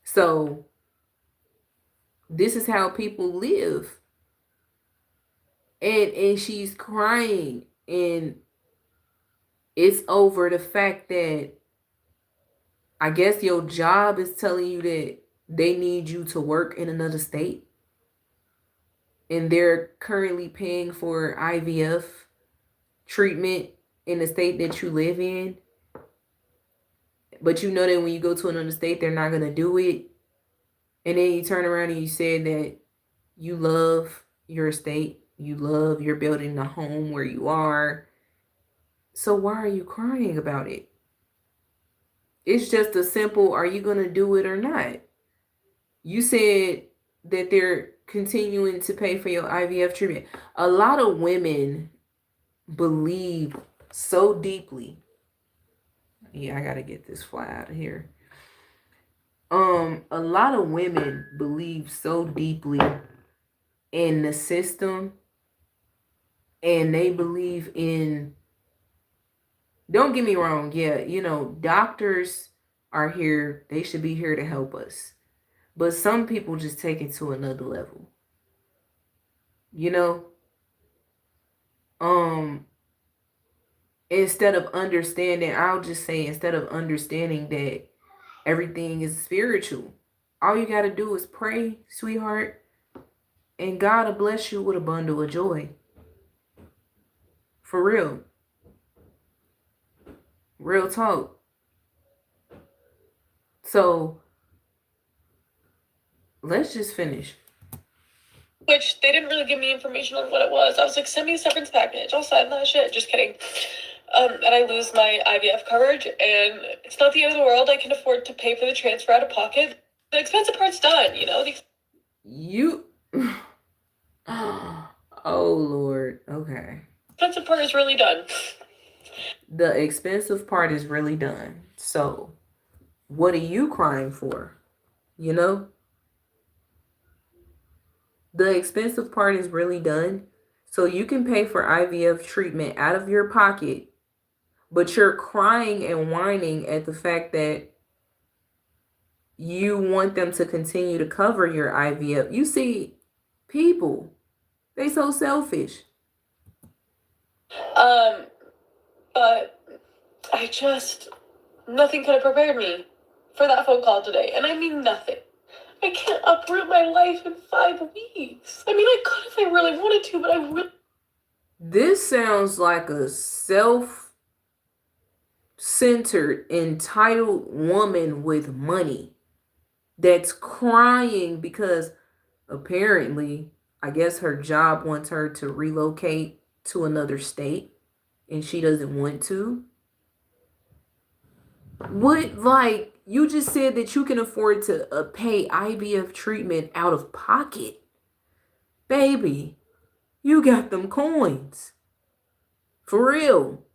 So this is how people live. And she's crying, and it's over the fact that I guess your job is telling you that they need you to work in another state. And they're currently paying for IVF treatment in the state that you live in. But you know that when you go to another state, they're not going to do it. And then you turn around and you say that you love your state. You're building the home where you are. So why are you crying about it? It's just a simple, are you going to do it or not? You said that they're continuing to pay for your IVF treatment. A lot of women believe so deeply. Yeah, I got to get this fly out of here. A lot of women believe so deeply in the system, and they believe in, don't get me wrong, yeah, you know, doctors are here, they should be here to help us. But some people just take it to another level. You know? Instead of understanding, I'll just say, instead of understanding that everything is spiritual, all you gotta do is pray, sweetheart, and God will bless you with a bundle of joy. For real. Real talk. So let's just finish. Which they didn't really give me information on what it was. I was like, send me a severance package. I'll sign that shit. Just kidding. And I lose my IVF coverage, and it's not the end of the world. I can afford to pay for the transfer out of pocket. The expensive part's done, you know? You... Oh, Lord. Okay. Expensive part is really done. The expensive part is really done. So, what are you crying for? You know? The expensive part is really done. So you can pay for IVF treatment out of your pocket, but you're crying and whining at the fact that you want them to continue to cover your IVF. You see, people, they so selfish. But I just, nothing could have prepared me for that phone call today. And I mean nothing. I can't uproot my life in 5 weeks. I mean, I could if I really wanted to, but I really... This sounds like a self-centered, entitled woman with money that's crying because apparently, I guess her job wants her to relocate to another state and she doesn't want to. What, like, you just said that you can afford to pay IVF treatment out of pocket. Baby, you got them coins. For real.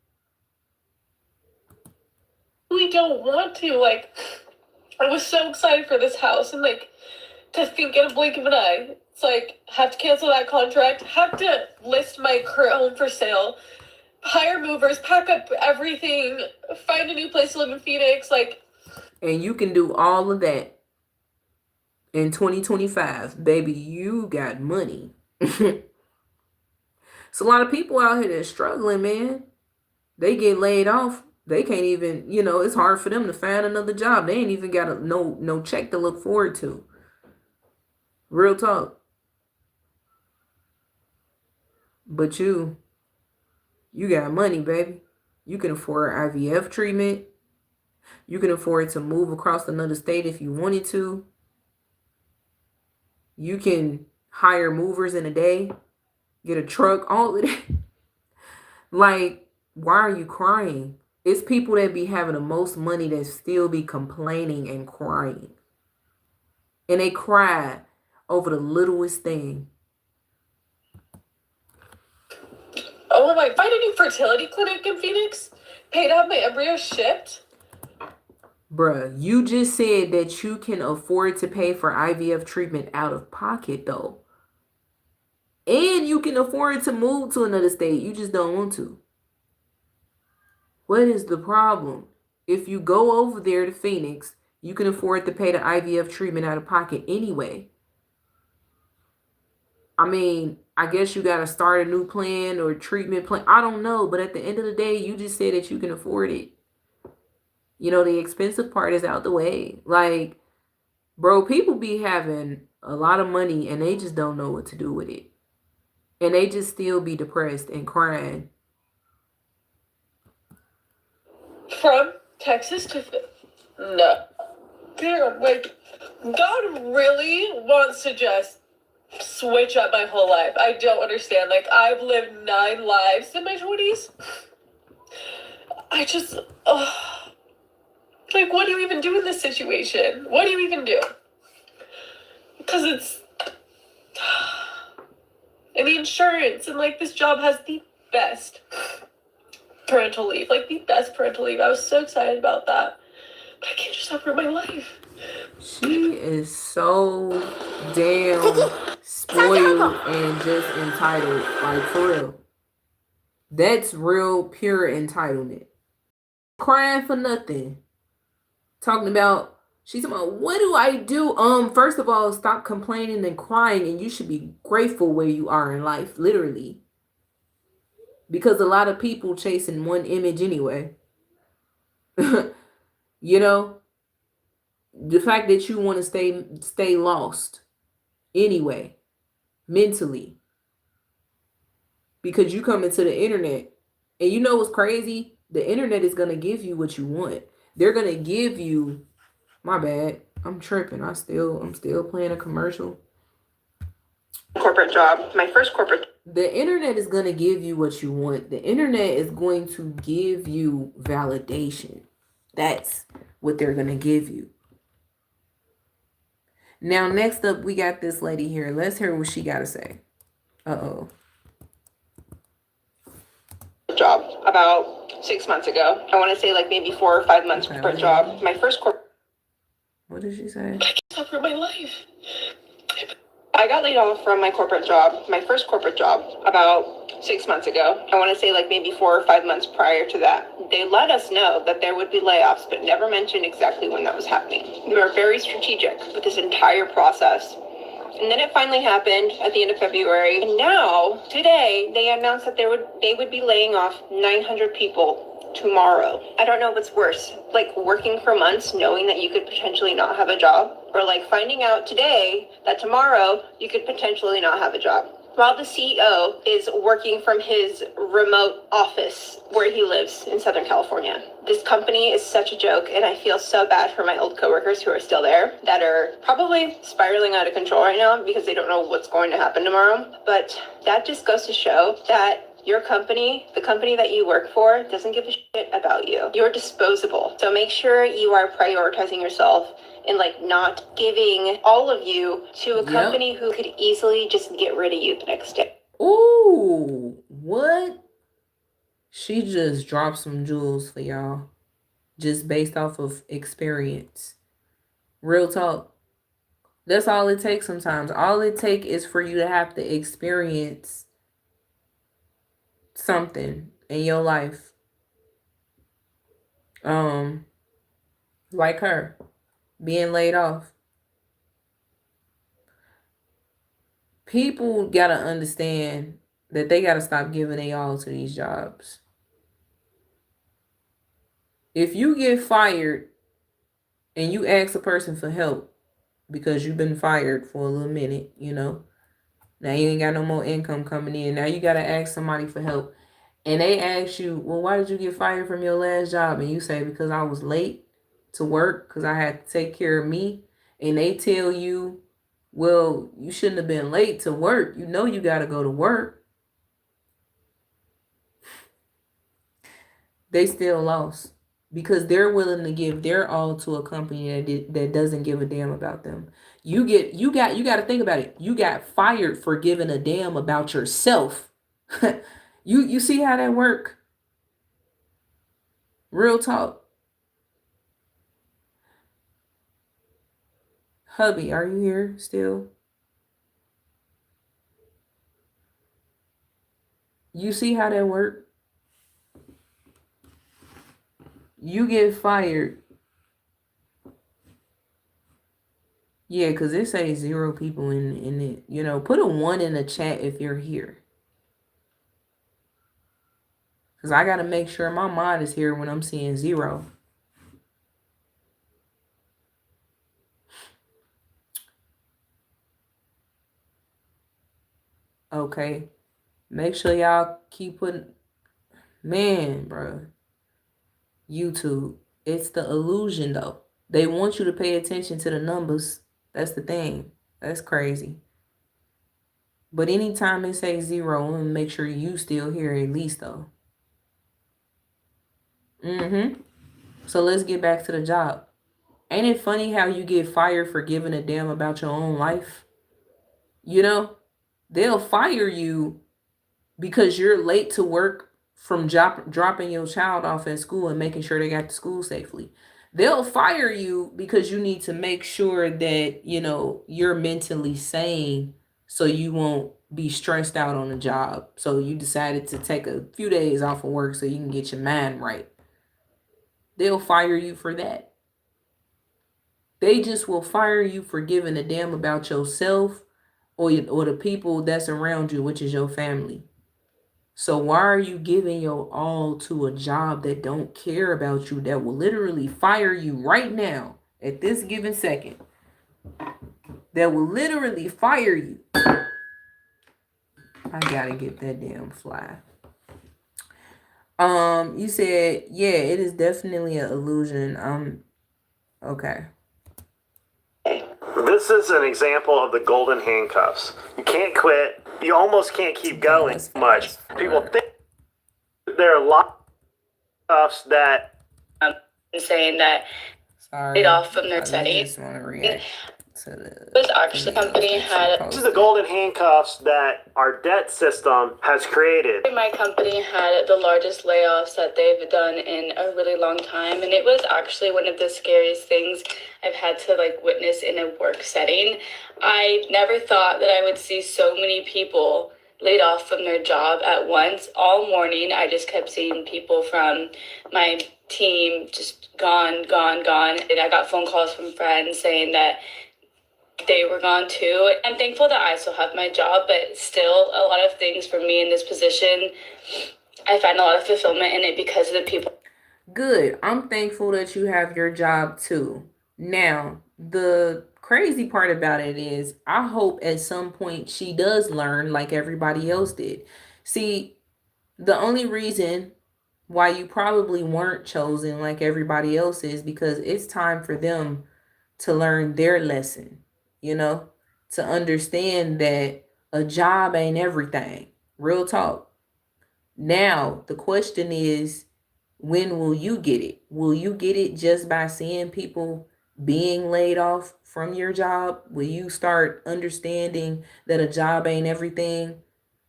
We don't want to. Like, I was so excited for this house, and like, to think in a blink of an eye, it's like, have to cancel that contract, have to list my current home for sale, hire movers, pack up everything, find a new place to live in Phoenix, like... And you can do all of that in 2025. Baby, you got money. It's a lot of people out here that's struggling, man. They get laid off. They can't even, you know, it's hard for them to find another job. They ain't even got no check to look forward to. Real talk. But you got money, baby. You can afford IVF treatment. You can afford to move across another state if you wanted to. You can hire movers in a day, get a truck, all of that. Like, why are you crying? It's people that be having the most money that still be complaining and crying. And they cry over the littlest thing. Oh, I might find a new fertility clinic in Phoenix, pay to have my embryo shipped. Bruh, you just said that you can afford to pay for IVF treatment out of pocket, though. And you can afford to move to another state. You just don't want to. What is the problem? If you go over there to Phoenix, you can afford to pay the IVF treatment out of pocket anyway. I mean, I guess you got to start a new plan or treatment plan. I don't know. But at the end of the day, you just said that you can afford it. You know, the expensive part is out the way. Like, bro, people be having a lot of money and they just don't know what to do with it. And they just still be depressed and crying. From Texas to... No. Damn, like, God really wants to just switch up my whole life. I don't understand. Like, I've lived 9 lives in my 20s. I just... Like, what do you even do in this situation? What do you even do? Because it's... And the insurance, and like this job has the best parental leave. Like the best parental leave. I was so excited about that. But I can't just uproot my life. She is so damn spoiled and just entitled. Like, for real. That's real pure entitlement. Crying for nothing. Talking about, she's talking about, what do I do? First of all, stop complaining and crying, and you should be grateful where you are in life, literally. Because a lot of people chasing one image anyway. You know? The fact that you want to stay lost anyway, mentally, because you come into the internet, and you know what's crazy? The internet is gonna give you what you want. They're gonna give you, my bad, I'm tripping. I'm still playing a commercial. Corporate job, my first corporate. The internet is gonna give you what you want. The internet is going to give you validation. That's what they're gonna give you. Now, next up, we got this lady here. Let's hear what she got to say. Uh-oh. Job about 6 months ago. I want to say like maybe 4 or 5 months per job. My first corporate. What did she say? I can't uproot my life. I got laid off from my corporate job, my first corporate job, about 6 months ago. I want to say like maybe 4 or 5 months prior to that. They let us know that there would be layoffs, but never mentioned exactly when that was happening. We were very strategic with this entire process. And then it finally happened at the end of February. And now, today, they announced that they would be laying off 900 people tomorrow. I don't know what's worse, like working for months knowing that you could potentially not have a job, or like finding out today that tomorrow you could potentially not have a job. While the CEO is working from his remote office where he lives in Southern California. This company is such a joke, and I feel so bad for my old coworkers who are still there that are probably spiraling out of control right now because they don't know what's going to happen tomorrow. But that just goes to show that your company, the company that you work for, doesn't give a shit about you. You're disposable. So make sure you are prioritizing yourself and like not giving all of you to a company who could easily just get rid of you the next day. Ooh, what? She just dropped some jewels for y'all, just based off of experience. Real talk. That's all it takes sometimes. All it takes is for you to have to experience something in your life. Like her being laid off. People gotta understand that they gotta stop giving they all to these jobs. If you get fired and you ask a person for help because you've been fired for a little minute, you know, now you ain't got no more income coming in. Now you gotta ask somebody for help. And they ask you, well, why did you get fired from your last job? And you say, because I was late to work, because I had to take care of me. And they tell you, well, you shouldn't have been late to work. You know you got to go to work. They still lost because they're willing to give their all to a company that doesn't give a damn about them. You got to think about it. You got fired for giving a damn about yourself. You see how that work? Real talk. Hubby, are you here still? You see how that work? You get fired. Yeah, because it says 0 people in it. You know, put a 1 in the chat if you're here. Because I got to make sure my mod is here when I'm seeing 0. Okay. Make sure y'all keep putting... Man, bro. YouTube. It's the illusion, though. They want you to pay attention to the numbers. That's the thing. That's crazy. But anytime it says 0, I'm going to make sure you still here at least, though. So let's get back to the job. Ain't it funny how you get fired for giving a damn about your own life? You know, they'll fire you because you're late to work from dropping your child off at school and making sure they got to school safely. They'll fire you because you need to make sure that, you know, you're mentally sane so you won't be stressed out on the job. So you decided to take a few days off of work so you can get your mind right. They'll fire you for that. They just will fire you for giving a damn about yourself or the people that's around you, which is your family. So why are you giving your all to a job that don't care about you, that will literally fire you right now at this given second? That will literally fire you. I gotta get that damn fly. You said, yeah, it is definitely an illusion. Okay. This is an example of the golden handcuffs. You can't quit. You almost can't keep going much. People think there are a lot of cuffs that saying that Sorry. off from their I setting. just want to react to the Was actually the company had this is the golden handcuffs that our debt system has created. my company had the largest layoffs that they've done in a really long time, and it was actually one of the scariest things I've had to like witness in a work setting. I never thought that I would see so many people laid off from their job at once. All morning I just kept seeing people from my team just gone, and I got phone calls from friends saying that they were gone too. I'm thankful that I still have my job, but still a lot of things for me in this position, I find a lot of fulfillment in it because of the people. Good. I'm thankful that you have your job too. Now, the crazy part about it is I hope at some point she does learn like everybody else did. See, the only reason why you probably weren't chosen like everybody else is because it's time for them to learn their lesson, you know, to understand that a job ain't everything. Real talk. Now, the question is, when will you get it? Will you get it just by seeing people being laid off from your job? Will you start understanding that a job ain't everything?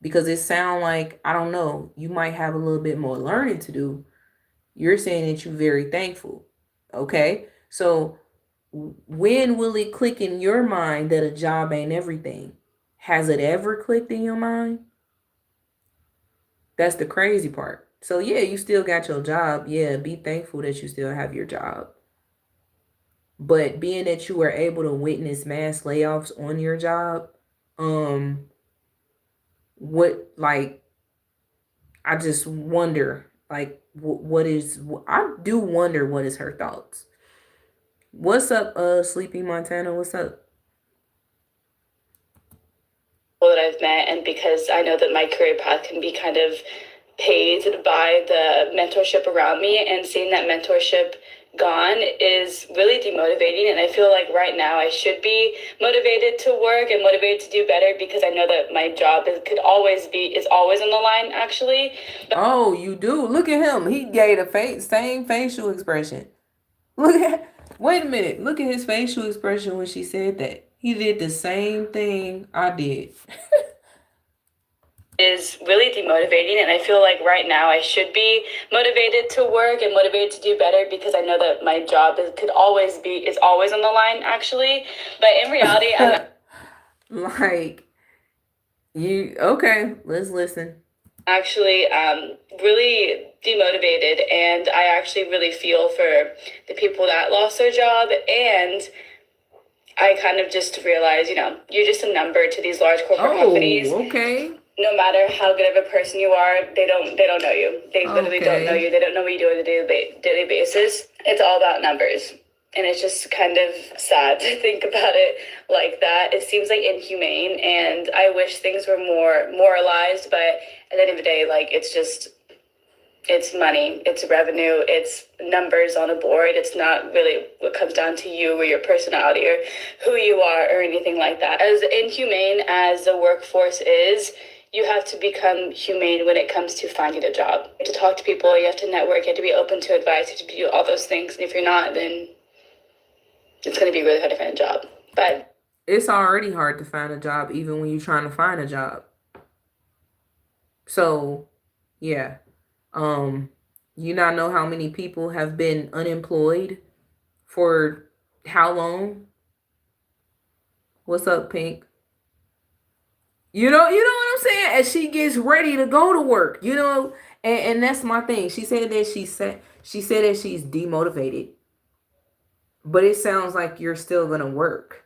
Because it sound like, I don't know, you might have a little bit more learning to do. You're saying that you're very thankful. Okay? So when will it click in your mind that a job ain't everything? Has it ever clicked in your mind? That's the crazy part. So yeah, you still got your job. Yeah, be thankful that you still have your job. But being that you were able to witness mass layoffs on your job, what, like, I just wonder, like, what is, I do wonder what is her thoughts. What's up, Sleepy Montana? What's up? That I've met, and because I know that my career path can be kind of paved by the mentorship around me, and seeing that mentorship gone is really demotivating. And I feel like right now I should be motivated to work and motivated to do better, because I know that my job is always on the line actually. Oh, you do? Look at him. He gave the same facial expression. Wait a minute. Look at his facial expression when she said that. He did the same thing I did. Is really demotivating, and I feel like right now I should be motivated to work and motivated to do better, because I know that my job is always on the line actually. But in reality, I'm like, you okay, let's listen. actually really demotivated, and I actually really feel for the people that lost their job. And I kind of just realized, you're just a number to these large corporate companies. Okay. No matter how good of a person you are, they don't know you. They literally don't know you. They don't know what you do on a daily basis. It's all about numbers. And it's just kind of sad to think about it like that. It seems like inhumane, and I wish things were more moralized, but at the end of the day, like, it's money, it's revenue, it's numbers on a board. It's not really what comes down to you or your personality or who you are or anything like that. As inhumane as the workforce is, you have to become humane when it comes to finding a job. You have to talk to people, you have to network, you have to be open to advice, you have to do all those things. And if you're not, then it's going to be really hard to find a job. But it's already hard to find a job, even when you're trying to find a job. So, yeah. You not know how many people have been unemployed for how long? What's up, Pink? You know what I'm saying? As she gets ready to go to work, and that's my thing. She said that she said that she's demotivated, but it sounds like you're still gonna work.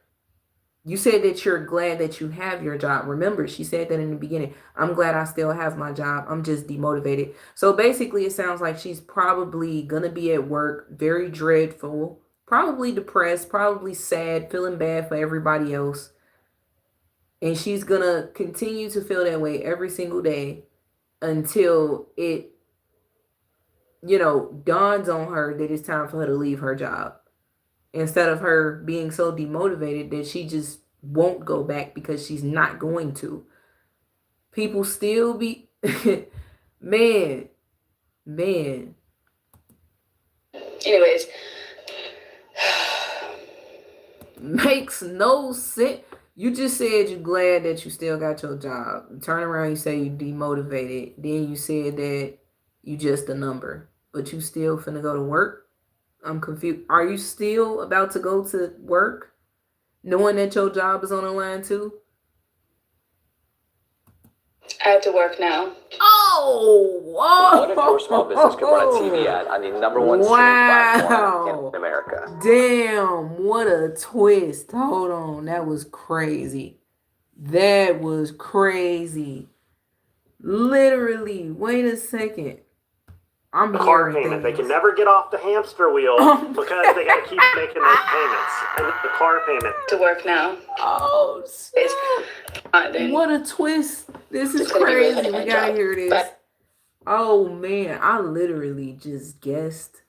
You said that you're glad that you have your job. Remember, she said that in the beginning. I'm glad I still have my job. I'm just demotivated. So basically, it sounds like she's probably gonna be at work, very dreadful, probably depressed, probably sad, feeling bad for everybody else. And she's going to continue to feel that way every single day until it, dawns on her that it's time for her to leave her job. Instead of her being so demotivated that she just won't go back because she's not going to. People still be, man. anyways, Makes no sense. You just said you're glad that you still got your job. You turn around, you say you demotivated. Then you said that you just a number. But you still finna go to work? I'm confused. Are you still about to go to work? Knowing that your job is on the line too? I have to work now. What if your small business could run a TV ad on the #1 streaming platform in America? Damn, what a twist. Hold on, that was crazy. Literally, wait a second. I'm The car hearing payment. They things. can never get off the hamster wheel because they gotta keep making those payments. And the car payment. To work now. Oh, snap. What a twist. This is crazy. We gotta hear this. Oh man, I literally just guessed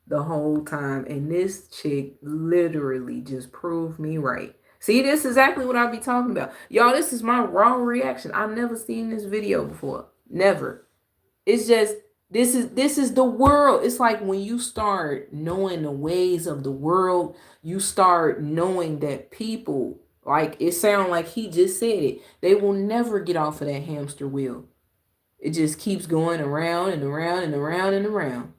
the whole time, and this chick literally just proved me right. See, this is exactly what I be talking about. Y'all, this is my raw reaction. I've never seen this video before. Never. It's just this is the world. It's like when you start knowing the ways of the world, you start knowing that people, like it sounds like he just said it, they will never get off of that hamster wheel. It just keeps going around and around and around and around.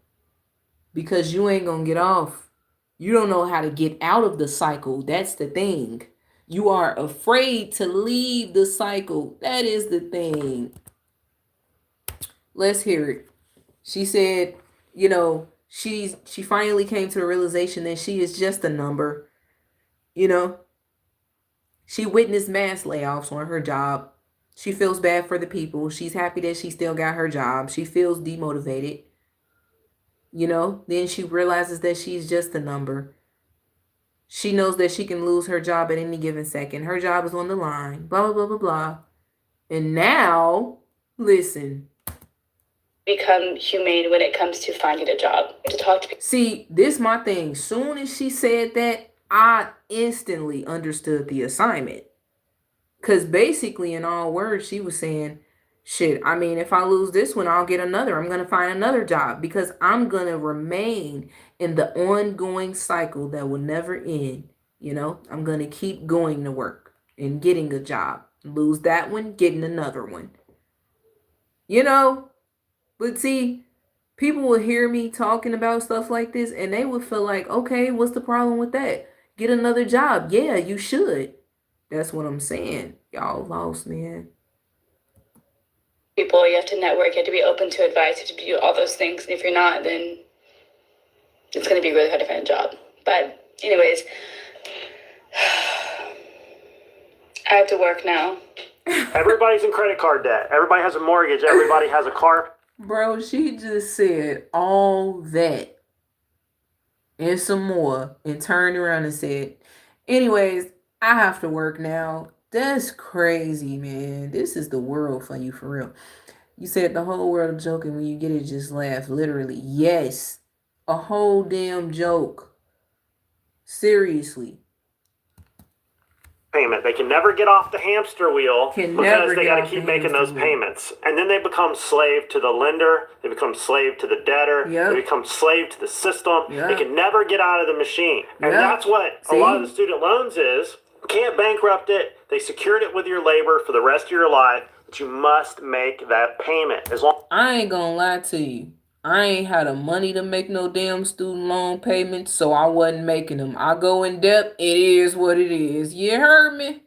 Because you ain't gonna get off. You don't know how to get out of the cycle. That's the thing. You are afraid to leave the cycle. That is the thing. Let's hear it. She said, she finally came to the realization that she is just a number. She witnessed mass layoffs on her job. She feels bad for the people. She's happy that she still got her job. She feels demotivated. Then she realizes that she's just a number. She knows that she can lose her job at any given second. Her job is on the line. Blah, blah, blah, blah, blah. And now, listen. Become humane when it comes to finding a job. To talk to people. See, this my thing. Soon as she said that, I instantly understood the assignment. Because basically, in all words, she was saying, shit, I mean, if I lose this one, I'll get another. I'm going to find another job because I'm going to remain in the ongoing cycle that will never end. I'm going to keep going to work and getting a job. Lose that one, getting another one. But see, people will hear me talking about stuff like this and they would feel like, okay, what's the problem with that? Get another job. Yeah, you should. That's what I'm saying. Y'all lost, man. People, you have to network, you have to be open to advice, you have to do all those things. And if you're not, then it's going to be really hard to find a job. But anyways, I have to work now. Everybody's in credit card debt. Everybody has a mortgage. Everybody has a car. Bro, she just said all that and some more and turned around and said, anyways, I have to work now. That's crazy, man. This is the world for you, for real. You said the whole world joking. When you get it, just laugh. Literally. Yes. A whole damn joke. Seriously. payment. They can never get off the hamster wheel Can because never they get got to off keep the making hamster those wheel. payments. And then they become slave to the lender. They become slave to the debtor. Yep. They become slave to the system. Yep. They can never get out of the machine. And Yep. that's what a See? lot of the student loans is. You can't bankrupt it. They secured it with your labor for the rest of your life, but you must make that payment. As long I ain't gonna lie to you. I ain't had the money to make no damn student loan payments, so I wasn't making them. I go in debt. It is what it is. You heard me?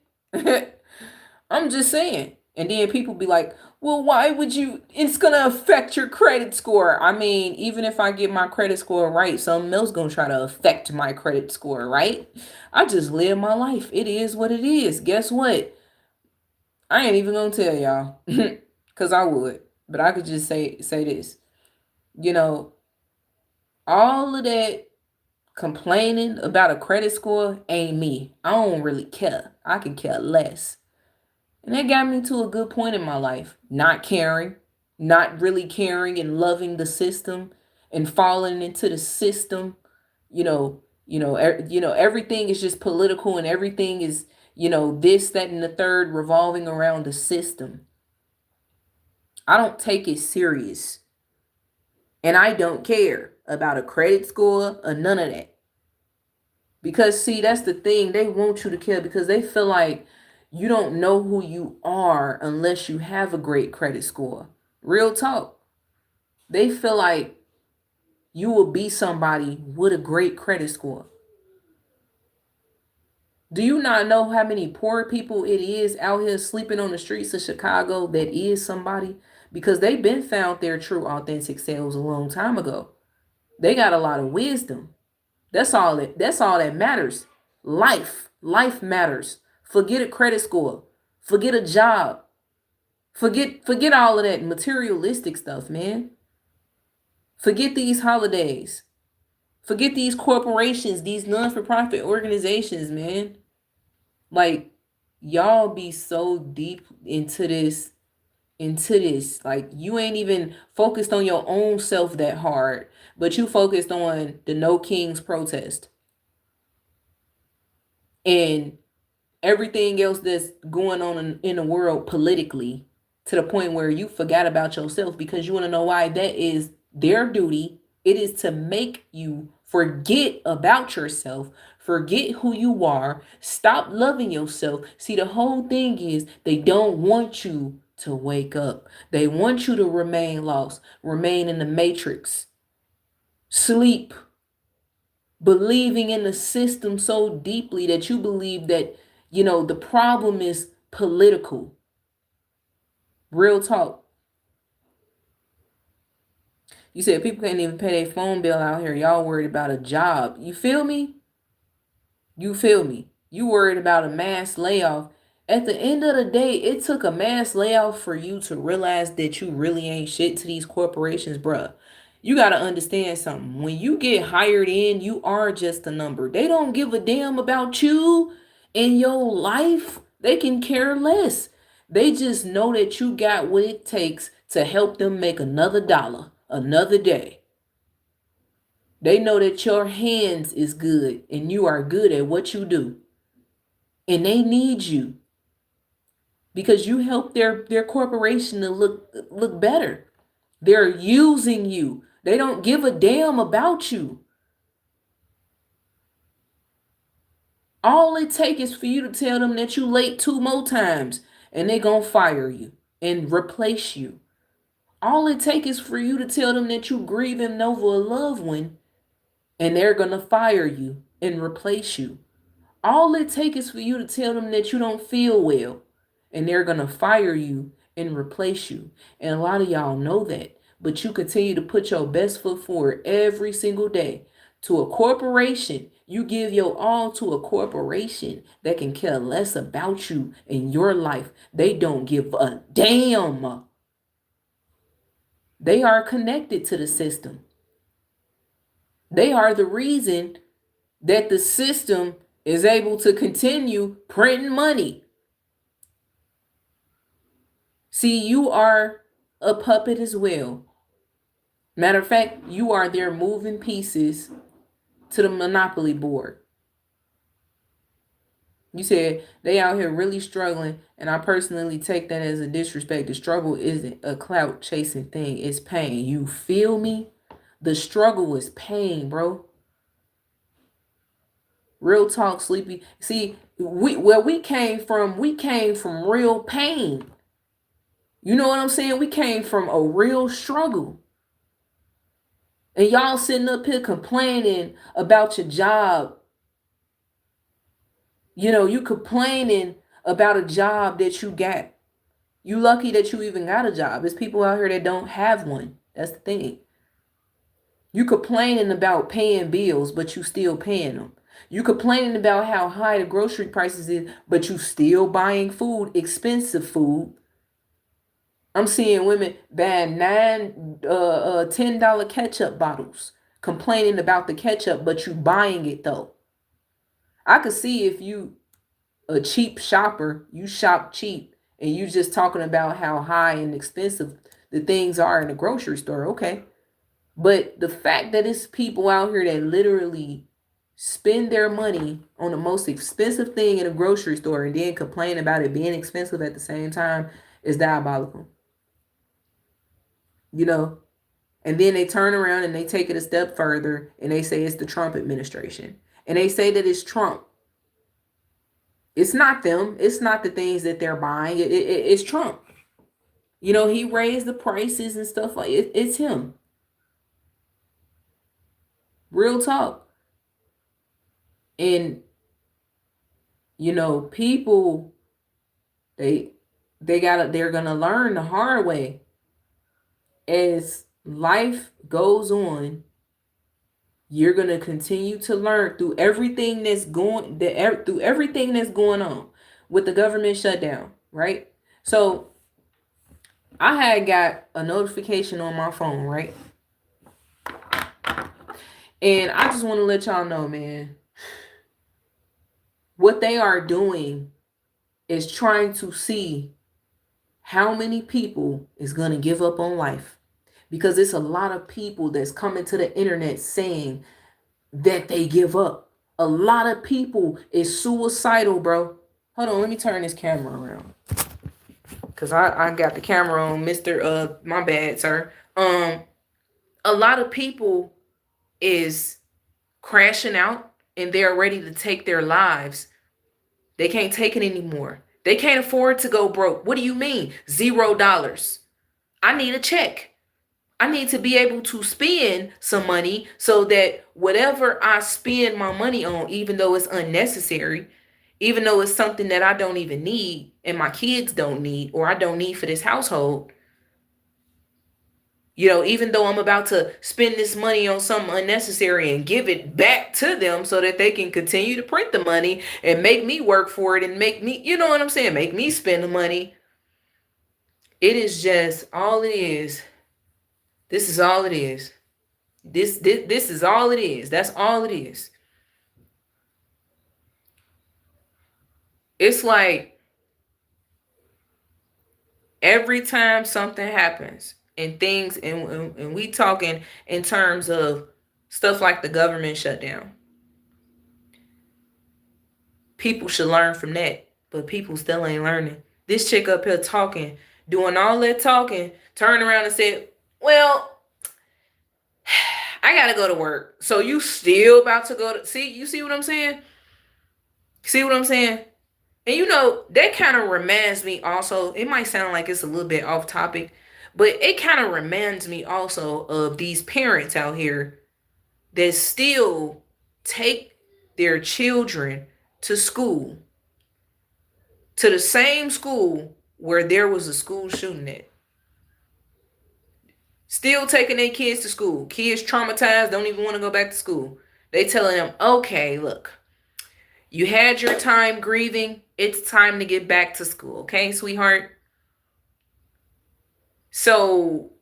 I'm just saying. And then people be like, well, why would you? It's going to affect your credit score. I mean, even if I get my credit score right, something else going to try to affect my credit score, right? I just live my life. It is what it is. Guess what? I ain't even going to tell y'all because I would. But I could just say this. You know, all of that complaining about a credit score ain't me. I don't really care. I can care less. And that got me to a good point in my life. Not caring, not really caring and loving the system and falling into the system. Everything is just political and everything is, this, that, and the third revolving around the system. I don't take it serious. And I don't care about a credit score or none of that. Because, see, that's the thing. They want you to care because they feel like you don't know who you are unless you have a great credit score. Real talk. They feel like you will be somebody with a great credit score. Do you not know how many poor people it is out here sleeping on the streets of Chicago that is somebody? Because they've been found their true authentic selves a long time ago. They got a lot of wisdom. That's all that matters. Life matters. Forget a credit score. Forget a job. Forget all of that materialistic stuff, man. Forget these holidays. Forget these corporations, these non-for-profit organizations, man. Like, y'all be so deep into this. Like, you ain't even focused on your own self that hard, but you focused on the No Kings protest and everything else that's going on in the world politically, to the point where you forgot about yourself, because you want to know why. That is their duty. It is to make you forget about yourself, forget who you are, stop loving yourself. See, the whole thing is they don't want you to wake up. They want you to remain lost, remain in the matrix, sleep, believing in the system so deeply that you believe that, the problem is political. Real talk. You said people can't even pay their phone bill out here. Y'all worried about a job. You feel me? You worried about a mass layoff. At the end of the day, it took a mass layoff for you to realize that you really ain't shit to these corporations, bruh. You got to understand something. When you get hired in, you are just a number. They don't give a damn about you in your life. They can care less. They just know that you got what it takes to help them make another dollar, another day. They know that your hands is good and you are good at what you do. And they need you because you help their corporation to look better. They're using you. They don't give a damn about you. All it takes is for you to tell them that you late 2 more times and they gonna fire you and replace you. All it takes is for you to tell them that you grieving over a loved one and they're gonna fire you and replace you. All it takes is for you to tell them that you don't feel well and they're gonna fire you and replace you. And a lot of y'all know that. But you continue to put your best foot forward every single day to a corporation. You give your all to a corporation that can care less about you and your life. They don't give a damn. They are connected to the system. They are the reason that the system is able to continue printing money. See, you are a puppet as well. Matter of fact, you are their moving pieces to the monopoly board. You said they out here really struggling, and I personally take that as a disrespect. The struggle isn't a clout chasing thing, it's pain. You feel me? The struggle is pain, bro. Real talk, Sleepy. See, we came from real pain. You know what I'm saying? We came from a real struggle. And y'all sitting up here complaining about your job. You know, you complaining about a job that you got. You lucky that you even got a job. There's people out here that don't have one. That's the thing. You complaining about paying bills, but you still paying them. You complaining about how high the grocery prices is, but you still buying food, expensive food. I'm seeing women buying $10 ketchup bottles, complaining about the ketchup, but you buying it though. I could see if you a cheap shopper, you shop cheap, and you just talking about how high and expensive the things are in the grocery store. Okay. But the fact that it's people out here that literally spend their money on the most expensive thing in a grocery store and then complain about it being expensive at the same time is diabolical. You know, and then they turn around and they take it a step further and they say it's the Trump administration. And they say that it's Trump. It's not them. It's not the things that they're buying. It's Trump. You know, he raised the prices and stuff like it. It's him. Real talk. And, you know, people, they're going to learn the hard way. As life goes on, you're going to continue to learn through everything that's going on with the government shutdown, right? So I had got a notification on my phone, right? And I just want to let y'all know, man, what they are doing is trying to see how many people is going to give up on life. Because it's a lot of people that's coming to the internet saying that they give up. A lot of people is suicidal, bro. Hold on, let me turn this camera around. Because I got the camera on, Mr. My bad, sir. A lot of people is crashing out and they're ready to take their lives. They can't take it anymore. They can't afford to go broke. What do you mean? $0. I need a check. I need to be able to spend some money so that whatever I spend my money on, even though it's unnecessary, even though it's something that I don't even need and my kids don't need, or I don't need for this household, you know, even though I'm about to spend this money on something unnecessary and give it back to them so that they can continue to print the money and make me work for it and make me, you know what I'm saying, make me spend the money. It is just all it is. This is all it is. This is all it is. That's all it is. It's like every time something happens and things, and we talking in terms of stuff like the government shutdown. People should learn from that, but people still ain't learning. This chick up here talking, doing all that talking, turn around and said, well, I gotta go to work. So you still about to go to you see what I'm saying? See what I'm saying? And you know, that kind of reminds me also, it might sound like it's a little bit off topic, but it kind of reminds me also of these parents out here that still take their children to school, to the same school where there was a school shooting at. Still taking their kids to school. Kids traumatized, don't even want to go back to school. They telling them, okay, look, you had your time grieving. It's time to get back to school. Okay, sweetheart? So,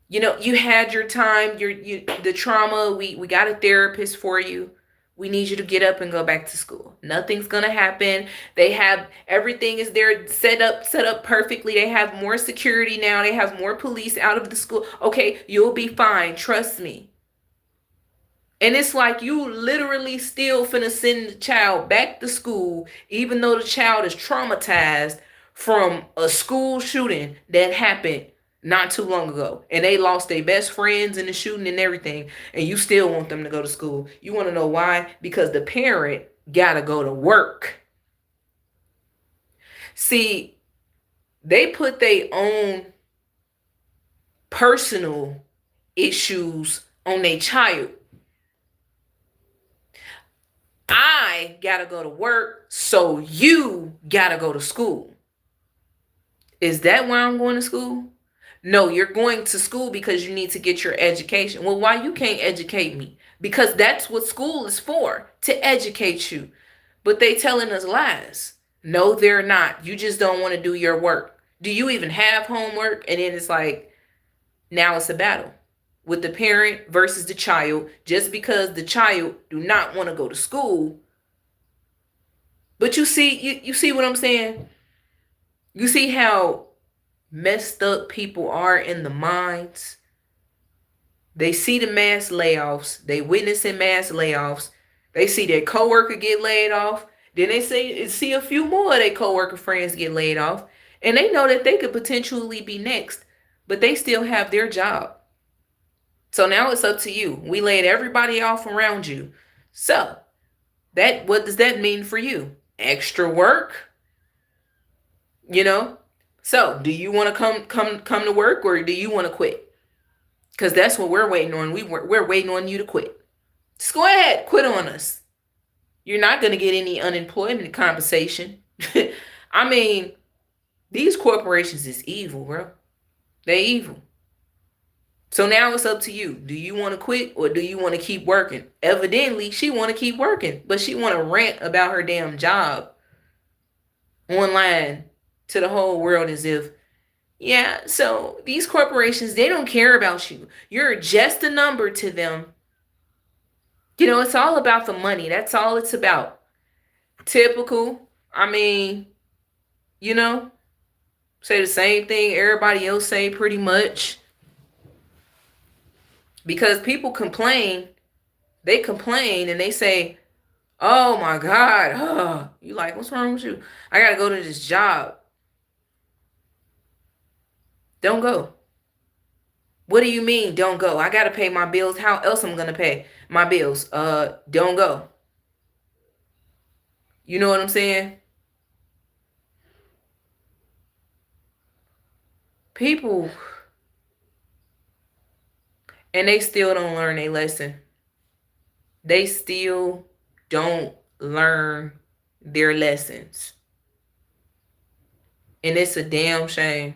you know, you had your time, the trauma, we got a therapist for you. We need you to get up and go back to school. Nothing's going to happen. They have, everything is there set up perfectly. They have more security now. They have more police out of the school. Okay, you'll be fine. Trust me. And it's like you literally still finna send the child back to school, even though the child is traumatized from a school shooting that happened not too long ago. And they lost their best friends in the shooting and everything. And you still want them to go to school. You want to know why? Because the parent gotta go to work. See, they put their own personal issues on their child. I gotta go to work, so you gotta go to school. Is that why I'm going to school? No, you're going to school because you need to get your education. Well, why you can't educate me? Because that's what school is for, to educate you. But they telling us lies. No, they're not. You just don't want to do your work. Do you even have homework? And then it's like, now it's a battle with the parent versus the child, just because the child do not want to go to school. But you see what I'm saying? You see how messed up people are in the minds? They see the mass layoffs. They witnessing mass layoffs. They see their coworker get laid off. Then they see a few more of their coworker friends get laid off. And they know that they could potentially be next, but they still have their job. So now it's up to you. We laid everybody off around you. So what does that mean for you? Extra work? You know? So do you want to come to work, or do you want to quit? Because that's what we're waiting on. We're waiting on you to quit. Just go ahead, quit on us. You're not going to get any unemployment compensation. I mean, these corporations is evil, bro. They evil. So now it's up to you. Do you want to quit, or do you want to keep working? Evidently, she want to keep working, but she want to rant about her damn job online to the whole world as if, yeah, so these corporations, they don't care about you. You're just a number to them. You know, it's all about the money. That's all it's about. Typical. I mean, you know, say the same thing everybody else say pretty much. Because people complain. They complain and they say, oh my God. Oh. You like, what's wrong with you? I got to go to this job. Don't go. What do you mean, don't go? I got to pay my bills. How else I'm going to pay my bills? Don't go. You know what I'm saying? People, and they still don't learn their lesson. They still don't learn their lessons. And it's a damn shame.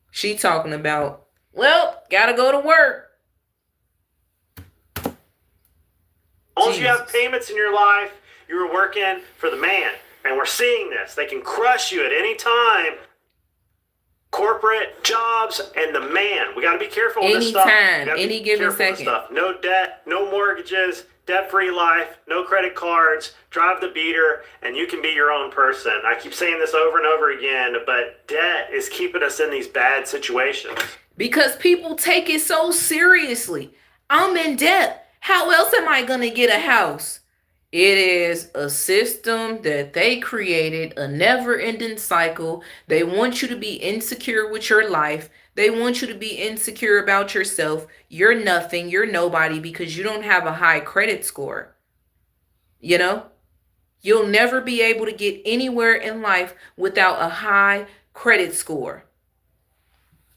She talking about, well, gotta go to work. Once you have payments in your life, you're working for the man. And we're seeing this. They can crush you at any time. Corporate jobs and the man. We got to be careful with this stuff. Anytime, any given second. Stuff. No debt, no mortgages, debt-free life, no credit cards, drive the beater, and you can be your own person. I keep saying this over and over again, but debt is keeping us in these bad situations. Because people take it so seriously. I'm in debt. How else am I going to get a house? It is a system that they created, a never-ending cycle. They want you to be insecure with your life. They want you to be insecure about yourself. You're nothing. You're nobody because you don't have a high credit score. You know? You'll never be able to get anywhere in life without a high credit score.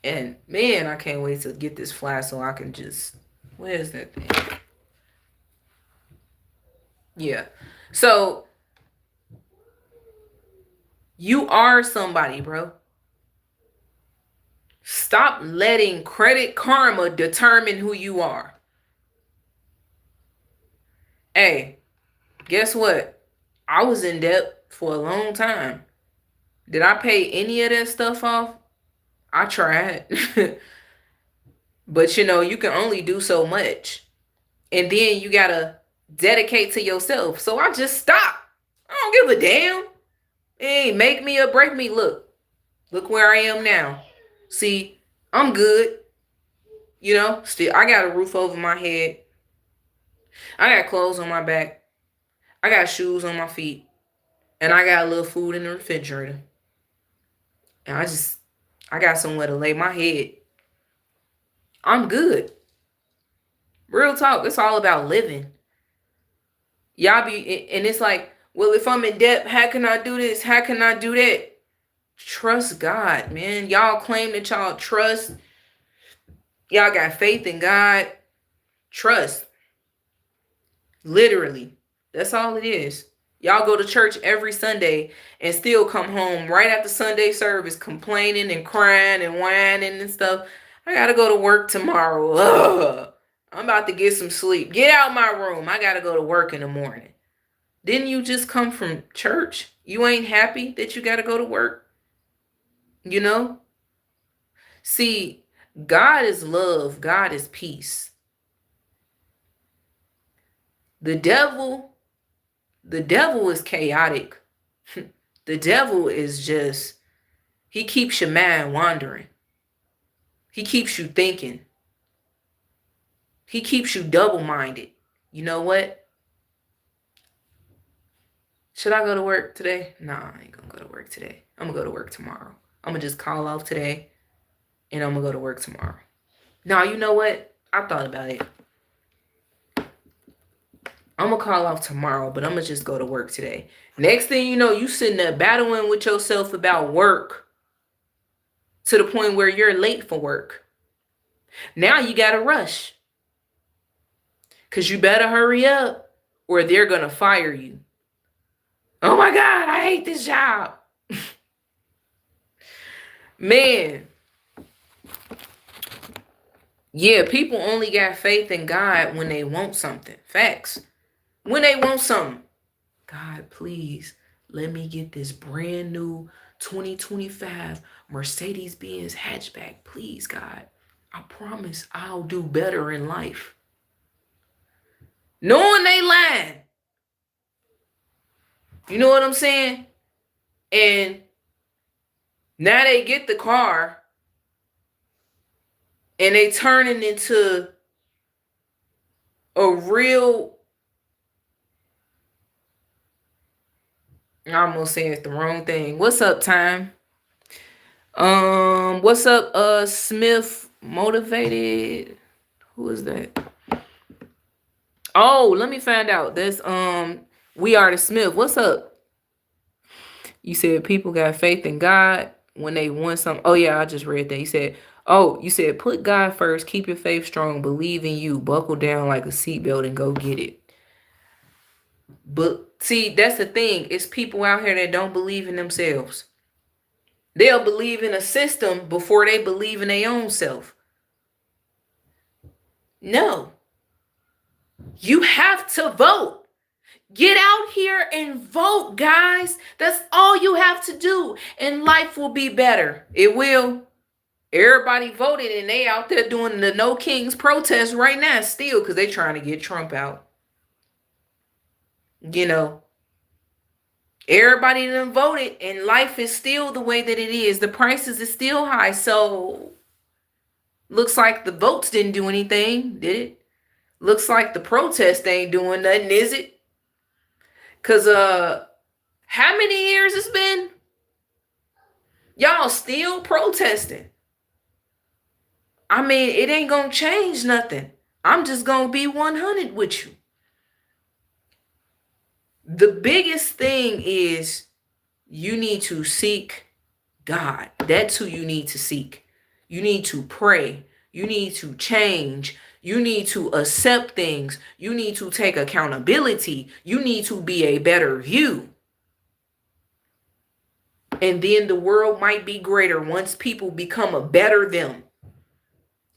And man, I can't wait to get this flash so I can just... Where's that thing? Yeah. So you are somebody, bro. Stop letting Credit Karma determine who you are. Hey, guess what? I was in debt for a long time. Did I pay any of that stuff off? I tried. But you know, you can only do so much. And then you gotta dedicate to yourself. So I just stopped. I don't give a damn. It ain't make me or break me. Look where I am now. See, I'm good. You know, still I got a roof over my head. I got clothes on my back. I got shoes on my feet. And I got a little food in the refrigerator. And I got somewhere to lay my head. I'm good. Real talk. It's all about living. Y'all and it's like, well, if I'm in debt, how can I do this? How can I do that? Trust God, man. Y'all claim that y'all trust. Y'all got faith in God. Trust. Literally. That's all it is. Y'all go to church every Sunday and still come home right after Sunday service complaining and crying and whining and stuff. I gotta go to work tomorrow. Ugh. I'm about to get some sleep. Get out my room. I gotta go to work in the morning. Didn't you just come from church? You ain't happy that you gotta go to work? You know? See, God is love. God is peace. The devil is chaotic. The devil is just, he keeps your mind wandering. He keeps you thinking. He keeps you double-minded. You know what? Should I go to work today? Nah, I ain't gonna go to work today. I'm gonna go to work tomorrow. I'm gonna just call off today and I'm gonna go to work tomorrow. Now, you know what? I thought about it. I'm gonna call off tomorrow, but I'm gonna just go to work today. Next thing you know, you sitting there battling with yourself about work to the point where you're late for work. Now you gotta rush. Because you better hurry up or they're gonna fire you. Oh my God, I hate this job. Man. Yeah, people only got faith in God when they want something. Facts. When they want something. God, please let me get this brand new 2025 Mercedes-Benz hatchback. Please, God. I promise I'll do better in life. Knowing they lying. You know what I'm saying? And now they get the car and they turning into a real, I almost said the wrong thing. What's up, Time? What's up, Smith Motivated? Who is that? Oh, let me find out. That's We Are the Smith. What's up? You said people got faith in God when they want something. Oh yeah, I just read that. You said put God first, keep your faith strong, believe in you, buckle down like a seatbelt and go get it. But see, that's the thing. It's people out here that don't believe in themselves. They'll believe in a system before they believe in their own self. No. You have to vote. Get out here and vote, guys. That's all you have to do. And life will be better. It will. Everybody voted and they out there doing the No Kings protest right now still because they trying to get Trump out. You know. Everybody done voted and life is still the way that it is. The prices is still high. So looks like the votes didn't do anything, did it? Looks like the protest ain't doing nothing, is it? Cause how many years it's been? Y'all still protesting. I mean, it ain't gonna change nothing. I'm just gonna be 100 with you. The biggest thing is you need to seek God. That's who you need to seek. You need to pray. You need to change. You need to accept things. You need to take accountability. You need to be a better you. And then the world might be greater once people become a better them.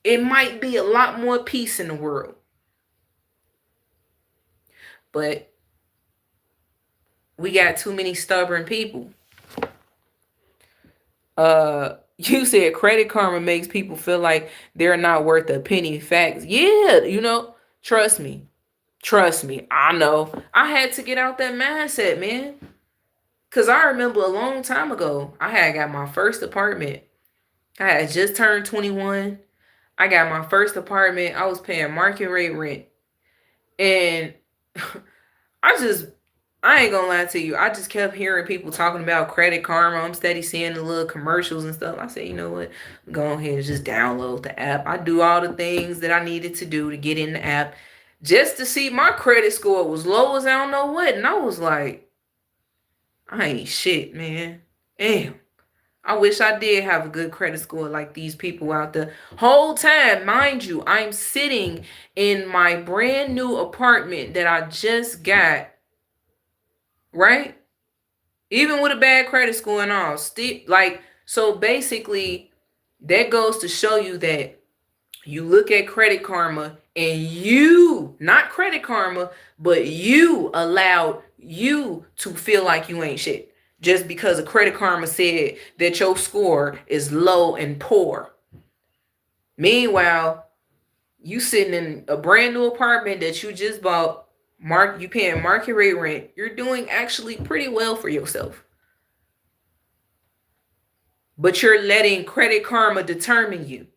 It might be a lot more peace in the world. But we got too many stubborn people. You said Credit Karma makes people feel like they're not worth a penny. Facts. Yeah, trust me. Trust me. I know. I had to get out that mindset, man. Because I remember a long time ago, I had got my first apartment. I had just turned 21. I got my first apartment. I was paying market rate rent. And I ain't gonna lie to you. I just kept hearing people talking about Credit Karma. I'm steady seeing the little commercials and stuff. I said, you know what? Go ahead and just download the app. I do all the things that I needed to do to get in the app just to see my credit score was low as I don't know what. And I was like, I ain't shit, man. Damn. I wish I did have a good credit score like these people out there. Whole time, mind you, I'm sitting in my brand new apartment that I just got. Right? Even with a bad credit score and all, still, like, so basically that goes to show you that you look at Credit Karma and you, not Credit Karma, but you allowed you to feel like you ain't shit just because a Credit Karma said that your score is low and poor. Meanwhile, you sitting in a brand new apartment that you just bought, you paying market rate rent, you're doing actually pretty well for yourself. But you're letting Credit Karma determine you.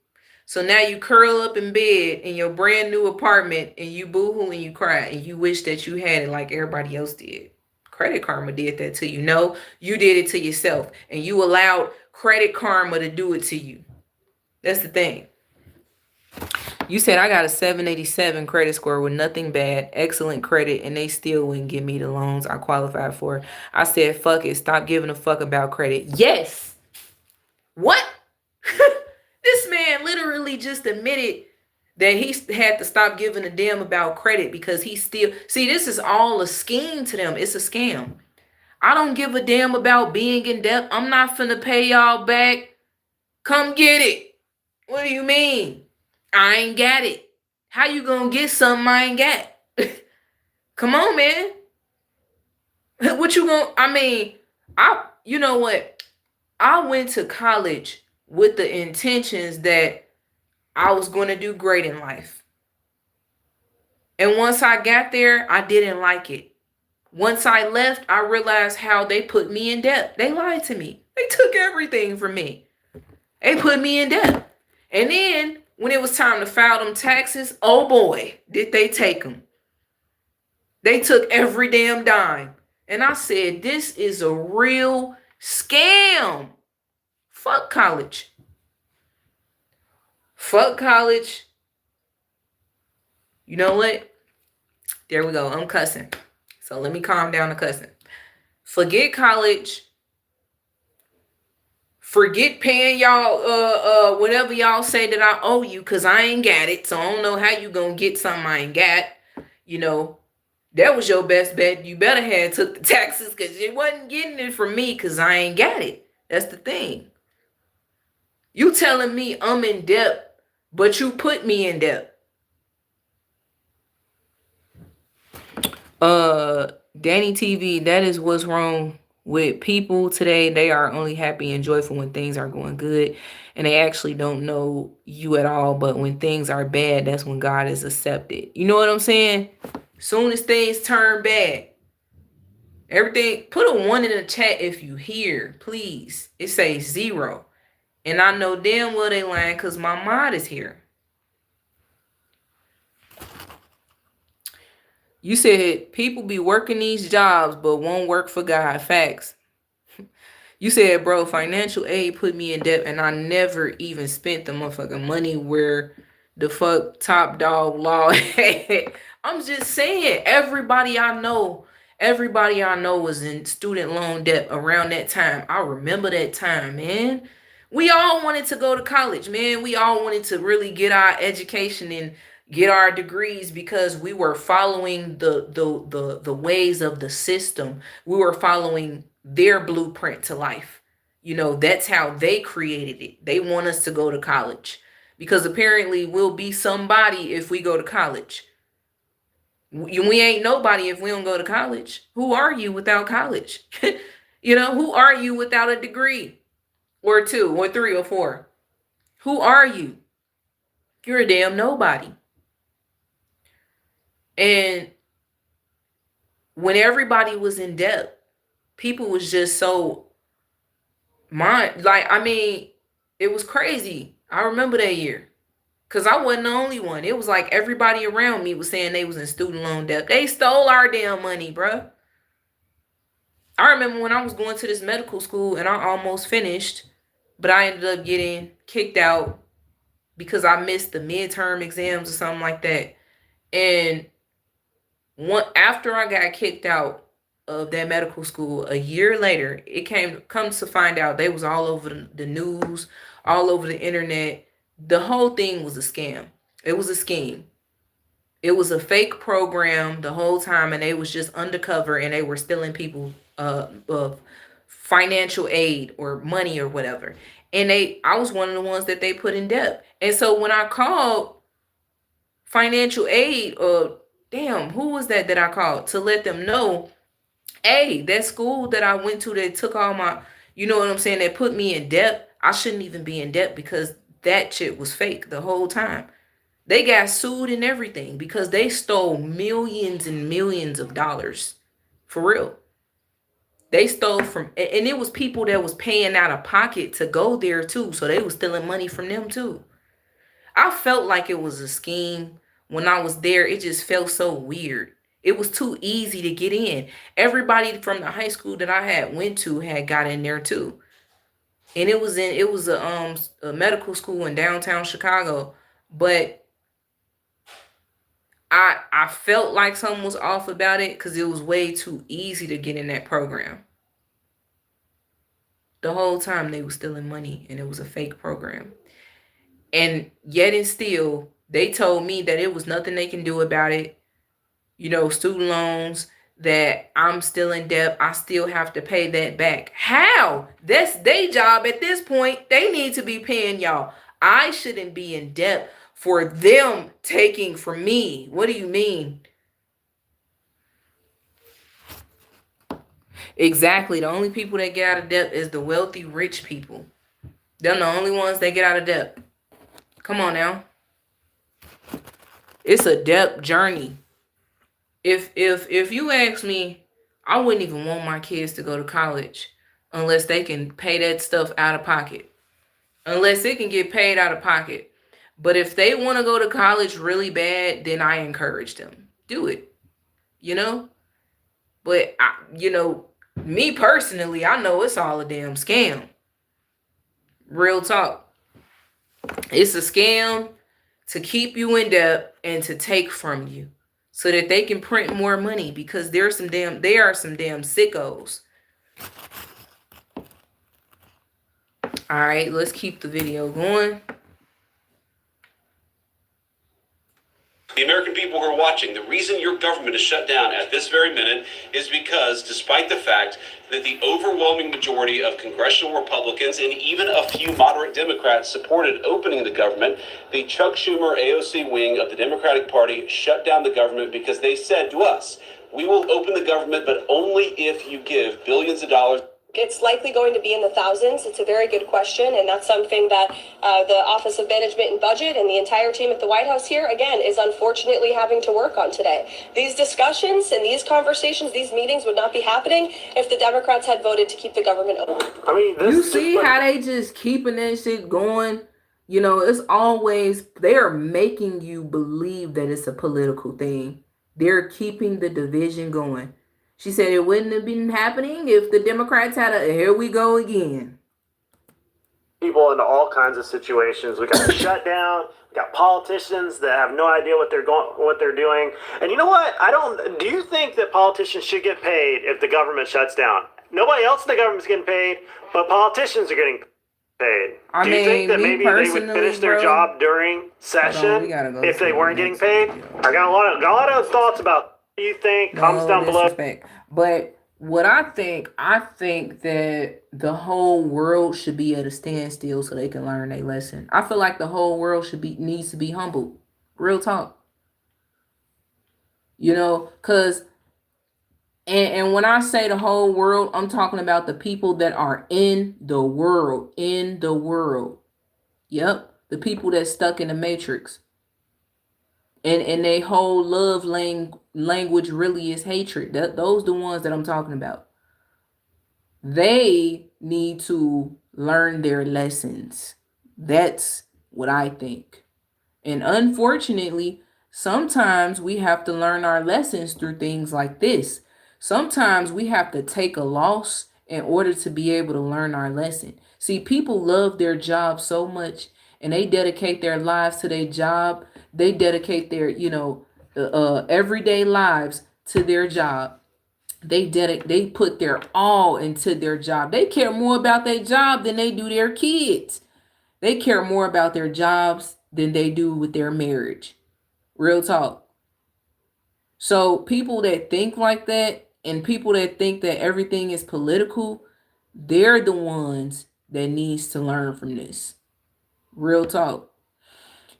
So now you curl up in bed in your brand new apartment and you boo-hoo and you cry and you wish that you had it like everybody else did. Credit Karma did that to you. No, you did it to yourself and you allowed Credit Karma to do it to you. That's the thing. You said I got a 787 credit score with nothing bad, excellent credit, and they still wouldn't give me the loans I qualified for. I said, fuck it, stop giving a fuck about credit. Yes. What? This man literally just admitted that he had to stop giving a damn about credit because he still... See, this is all a scheme to them. It's a scam. I don't give a damn about being in debt. I'm not finna pay y'all back. Come get it. What do you mean? I ain't got it. How you gonna get something I ain't got? Come on, man. What you gonna... I mean, you know what? I went to college with the intentions that I was going to do great in life. And once I got there, I didn't like it. Once I left, I realized how they put me in debt. They lied to me. They took everything from me. They put me in debt. And then when it was time to file them taxes, oh boy, did they take them. They took every damn dime. And I said, this is a real scam. Fuck college. Fuck college. You know what? There we go. I'm cussing. So let me calm down the cussing. Forget college. Forget paying y'all whatever y'all say that I owe you, because I ain't got it. So I don't know how you gonna get something I ain't got. You know, that was your best bet. You better have took the taxes because you wasn't getting it from me because I ain't got it. That's the thing. You telling me I'm in debt, but you put me in debt. Danny TV, that is what's wrong with people today. They are only happy and joyful when things are going good, and they actually don't know you at all. But when things are bad, that's when God is accepted. You know what I'm saying? Soon as things turn bad, everything, put a 1 in the chat if you hear, please. It says 0. And I know damn well they lying because my mod is here. You said people be working these jobs but won't work for God. Facts. You said, bro, financial aid put me in debt and I never even spent the motherfucking money where the fuck top dog law had. I'm just saying, everybody I know was in student loan debt around that time. I remember that time, man. We all wanted to go to college, man. We all wanted to really get our education and get our degrees because we were following the ways of the system. We were following their blueprint to life. You know, that's how they created it. They want us to go to college because apparently we'll be somebody if we go to college. We ain't nobody if we don't go to college. Who are you without college? You know, who are you without a degree? Or 2 or 3 or 4? Who are you? You're a damn nobody. And when everybody was in debt, people was just so it was crazy. I remember that year. Because I wasn't the only one. It was like everybody around me was saying they was in student loan debt. They stole our damn money, bruh. I remember when I was going to this medical school and I almost finished, but I ended up getting kicked out because I missed the midterm exams or something like that. And after I got kicked out of that medical school, a year later, it comes to find out they was all over the news, all over the internet. The whole thing was a scam. It was a scheme. It was a fake program the whole time, and they was just undercover, and they were stealing people financial aid or money or whatever. And I was one of the ones that they put in debt. And so when I called financial aid, who was that I called to let them know, hey, that school that I went to that took all my, you know what I'm saying, that put me in debt, I shouldn't even be in debt because that shit was fake the whole time. They got sued and everything because they stole millions and millions of dollars. For real. They stole from, and it was people that was paying out of pocket to go there too. So they was stealing money from them too. I felt like it was a scheme. When I was there, it just felt so weird. It was too easy to get in. Everybody from the high school that I had went to had got in there too. And it was a medical school in downtown Chicago. But I felt like something was off about it because it was way too easy to get in that program. The whole time they were stealing money and it was a fake program. And yet and still, they told me that it was nothing they can do about it. You know, student loans, that I'm still in debt. I still have to pay that back. How? That's their job at this point. They need to be paying y'all. I shouldn't be in debt for them taking from me. What do you mean? Exactly. The only people that get out of debt is the wealthy, rich people. They're the only ones that get out of debt. Come on now. It's a debt journey. If you ask me, I wouldn't even want my kids to go to college unless they can pay that stuff out of pocket. Unless it can get paid out of pocket. But if they want to go to college really bad, then I encourage them. Do it. You know? But, me personally, I know it's all a damn scam. Real talk. It's a scam to keep you in debt and to take from you so that they can print more money because they are some damn sickos. All right, let's keep the video going. The American people who are watching, the reason your government is shut down at this very minute is because, despite the fact that the overwhelming majority of congressional Republicans and even a few moderate Democrats supported opening the government, the Chuck Schumer AOC wing of the Democratic Party shut down the government because they said to us, we will open the government, but only if you give billions of dollars. It's likely going to be in the thousands. It's a very good question, and that's something that the Office of Management and Budget and the entire team at the White House here, again, is unfortunately having to work on today. These discussions and these conversations, these meetings would not be happening if the Democrats had voted to keep the government open. I mean, you see how they just keeping that shit going? You know, it's always, they are making you believe that it's a political thing. They're keeping the division going. She said it wouldn't have been happening if the Democrats had here we go again. People into all kinds of situations. We got shutdown. We got politicians that have no idea what they're doing. And you know what? Do you think that politicians should get paid if the government shuts down? Nobody else in the government's getting paid, but politicians are getting paid. Do you think that maybe they would finish their job during session if they weren't getting paid? I got a lot of thoughts about you think comes down below. But what I think that the whole world should be at a standstill so they can learn their lesson. I feel like the whole world needs to be humbled. Real talk. You know, because and when I say the whole world, I'm talking about the people that are in the world. Yep. The people that's stuck in the matrix. And they whole love language really is hatred. Those the ones that I'm talking about. They need to learn their lessons. That's what I think. And unfortunately, sometimes we have to learn our lessons through things like this. Sometimes we have to take a loss in order to be able to learn our lesson. See, people love their job so much and they dedicate their lives to their job. They dedicate their, everyday lives to their job. They put their all into their job. They care more about their job than they do their kids. They care more about their jobs than they do with their marriage. Real talk. So people that think like that and people that think that everything is political, they're the ones that needs to learn from this. Real talk.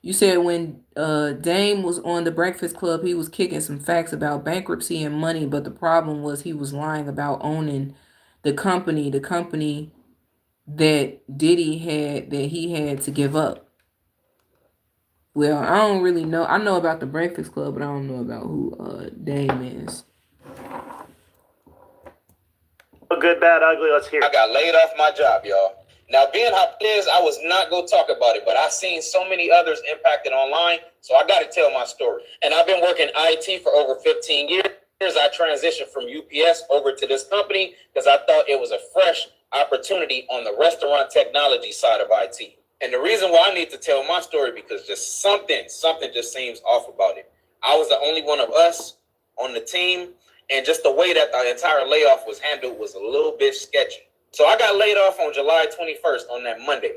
You said when Dame was on the Breakfast Club, he was kicking some facts about bankruptcy and money, but the problem was he was lying about owning the company that Diddy had, that he had to give up. Well, I don't really know. I know about the Breakfast Club, but I don't know about who Dame is. Good, bad, ugly. Let's hear it. I got laid off my job, y'all. Now, being how it is, I was not going to talk about it, but I've seen so many others impacted online, so I got to tell my story. And I've been working IT for over 15 years. I transitioned from UPS over to this company because I thought it was a fresh opportunity on the restaurant technology side of IT. And the reason why I need to tell my story, because just something just seems off about it. I was the only one of us on the team, and just the way that the entire layoff was handled was a little bit sketchy. So I got laid off on July 21st on that Monday.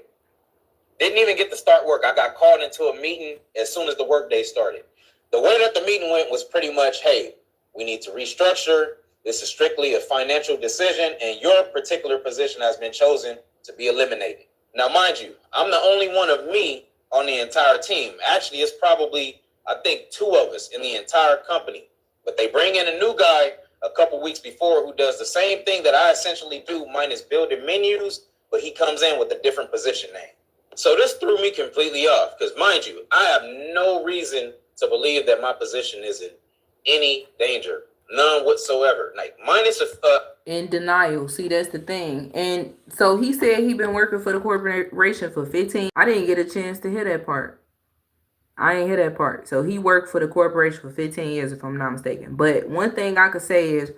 Didn't even get to start work. I got called into a meeting as soon as the workday started. The way that the meeting went was pretty much, hey, we need to restructure. This is strictly a financial decision, and your particular position has been chosen to be eliminated. Now, mind you, I'm the only one of me on the entire team. Actually, it's probably, I think, 2 of us in the entire company. But they bring in a new guy a couple weeks before who does the same thing that I essentially do, minus building menus, but he comes in with a different position name. So this threw me completely off because, mind you, I have no reason to believe that my position is in any danger, none whatsoever. Like, minus in denial. See, that's the thing. And so he said he been working for the corporation for 15. I didn't get a chance to hear that part. I didn't hear that part. So he worked for the corporation for 15 years, if I'm not mistaken. But one thing I could say is,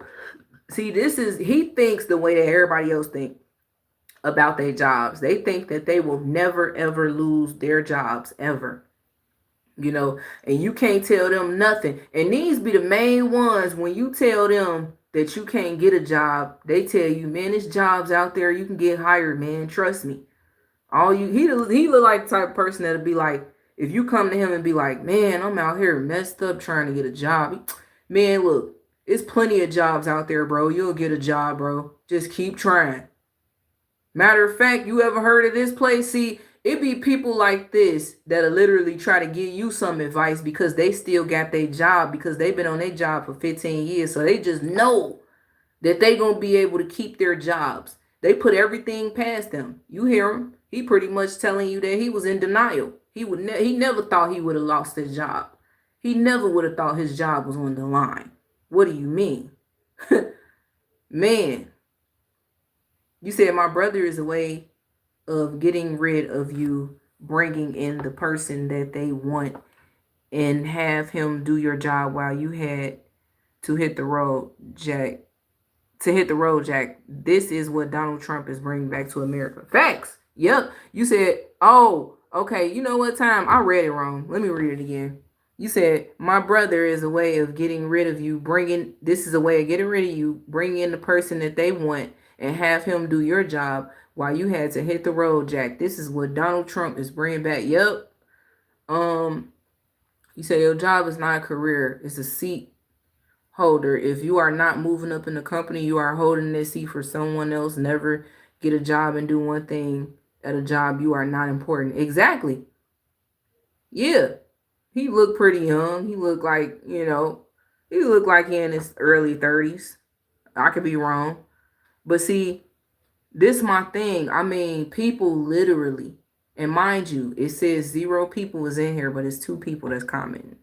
see, he thinks the way that everybody else think about their jobs. They think that they will never, ever lose their jobs, ever. And you can't tell them nothing. And these be the main ones, when you tell them that you can't get a job, they tell you, man, there's jobs out there, you can get hired, man. Trust me. He look like the type of person that'll be like, if you come to him and be like, man, I'm out here messed up trying to get a job. Man, look, it's plenty of jobs out there, bro. You'll get a job, bro. Just keep trying. Matter of fact, you ever heard of this place? See, it be people like this that'll literally try to give you some advice because they still got their job, because they've been on their job for 15 years. So they just know that they going to be able to keep their jobs. They put everything past them. You hear him. He pretty much telling you that he was in denial. He never thought he would have lost his job. He never would have thought his job was on the line. What do you mean? Man, you said my brother is a way of getting rid of you, bringing in the person that they want, and have him do your job while you had to hit the road, Jack. This is what Donald Trump is bringing back to America. Facts. Yep. You said, oh, okay, you know what time? I read it wrong. Let me read it again. You said, my brother is a way of getting rid of you, bringing in the person that they want and have him do your job while you had to hit the road, Jack. This is what Donald Trump is bringing back. Yep. You say your job is not a career. It's a seat holder. If you are not moving up in the company, you are holding this seat for someone else. Never get a job and do one thing at a job. You are not important. Exactly. Yeah. He looked pretty young. He looked like, he in his early 30s. I could be wrong. But see, this is my thing. I mean, people literally, and mind you, it says 0 people is in here, but it's 2 people that's commenting.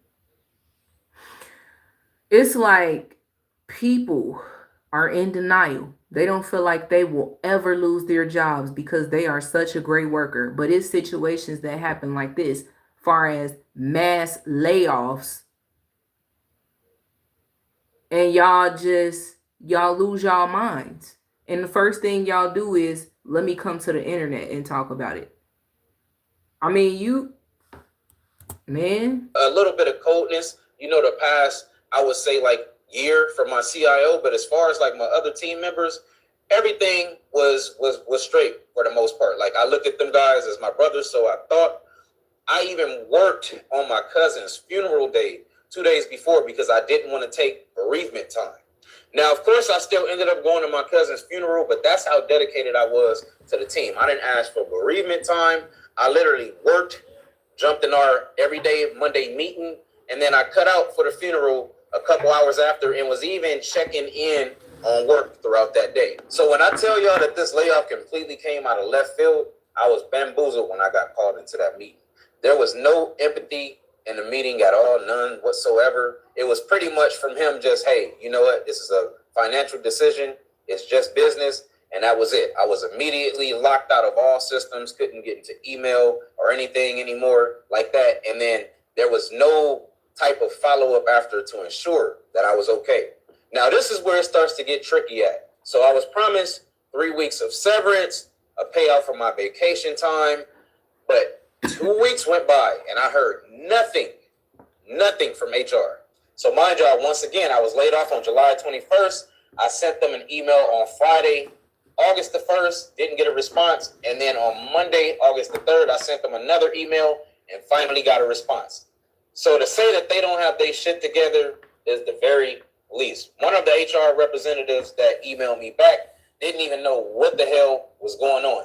It's like people are in denial. They don't feel like they will ever lose their jobs because they are such a great worker. But it's situations that happen like this. far as mass layoffs, and y'all lose y'all minds. And the first thing y'all do is, let me come to the internet and talk about it. I mean, man. A little bit of coldness, the past, I would say like year for my CIO, but as far as like my other team members, everything was straight for the most part. Like I looked at them guys as my brothers, so I even worked on my cousin's funeral day 2 days before because I didn't want to take bereavement time. Now, of course, I still ended up going to my cousin's funeral, but that's how dedicated I was to the team. I didn't ask for bereavement time. I literally worked, jumped in our everyday Monday meeting, and then I cut out for the funeral a couple hours after and was even checking in on work throughout that day. So when I tell y'all that this layoff completely came out of left field, I was bamboozled when I got called into that meeting. There was no empathy in the meeting at all, none whatsoever. It was pretty much from him just, hey, you know what? This is a financial decision. It's just business. And that was it. I was immediately locked out of all systems, couldn't get into email or anything anymore like that. And then there was no type of follow-up after to ensure that I was okay. Now, this is where it starts to get tricky at. So I was promised 3 weeks of severance, a payout for my vacation time, but 2 weeks went by and I heard nothing from HR. So mind y'all, once again, I was laid off on July 21st. I sent them an email on Friday, August the 1st, didn't get a response. And then on Monday, August the 3rd, I sent them another email and finally got a response. So to say that they don't have their shit together is the very least. One of the HR representatives that emailed me back didn't even know what the hell was going on.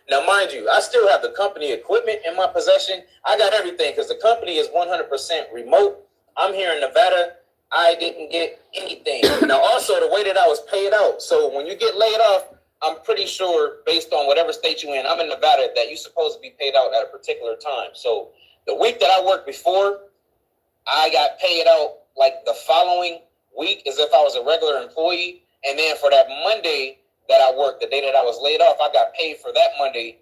Now, mind you, I still have the company equipment in my possession. I got everything because the company is 100% remote. I'm here in Nevada. I didn't get anything. Now, also, the way that I was paid out. So when you get laid off, I'm pretty sure, based on whatever state you're in, I'm in Nevada, that you're supposed to be paid out at a particular time. So the week that I worked before, I got paid out like the following week as if I was a regular employee. And then for that Monday that I worked, the day that I was laid off, I got paid for that Monday